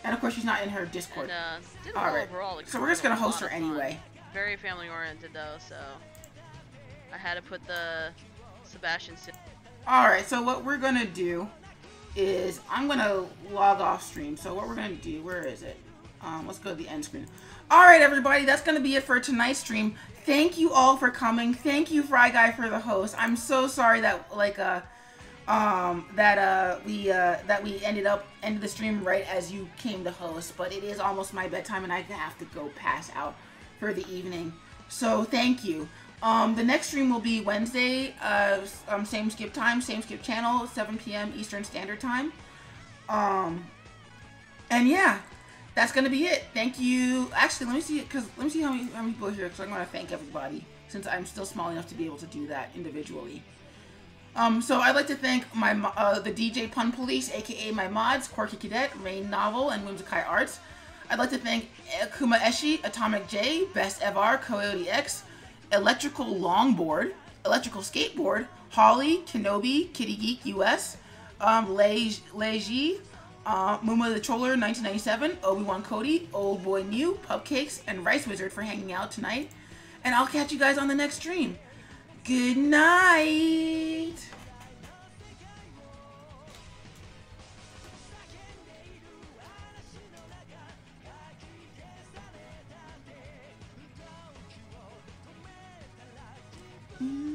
[SPEAKER 1] And of course, she's not in her Discord.
[SPEAKER 5] And,
[SPEAKER 1] alright. So we're just gonna host her anyway.
[SPEAKER 5] Very family oriented though, so I had to put the Sebastian.
[SPEAKER 1] Alright, so what we're gonna do is I'm gonna log off stream. So what we're gonna do, where is it? Let's go to the end screen. Alright, everybody, that's gonna be it for tonight's stream. Thank you all for coming. Thank you, Fry Guy, for the host. I'm so sorry that we ended the stream right as you came to host, but it is almost my bedtime and I have to go pass out for the evening. So thank you. The next stream will be Wednesday, same skip time, same skip channel, 7 p.m. Eastern Standard Time. And yeah, that's gonna be it. Thank you. Actually, let me see how many people are here, because I'm gonna thank everybody since I'm still small enough to be able to do that individually. So I'd like to thank my the DJ Pun Police, aka my mods, Quirky Cadet, Rain Novel, and Whimsikai Arts. I'd like to thank Kuma Eshi, Atomic J, Best Evar, Coyote X, Electrical Longboard, Electrical Skateboard, Holly, Kenobi, Kitty Geek US, Leiji, Muma the Troller 1997, Obi-Wan Cody, Old Boy New, Pupcakes, and Rice Wizard for hanging out tonight. And I'll catch you guys on the next stream. Good night! Mm.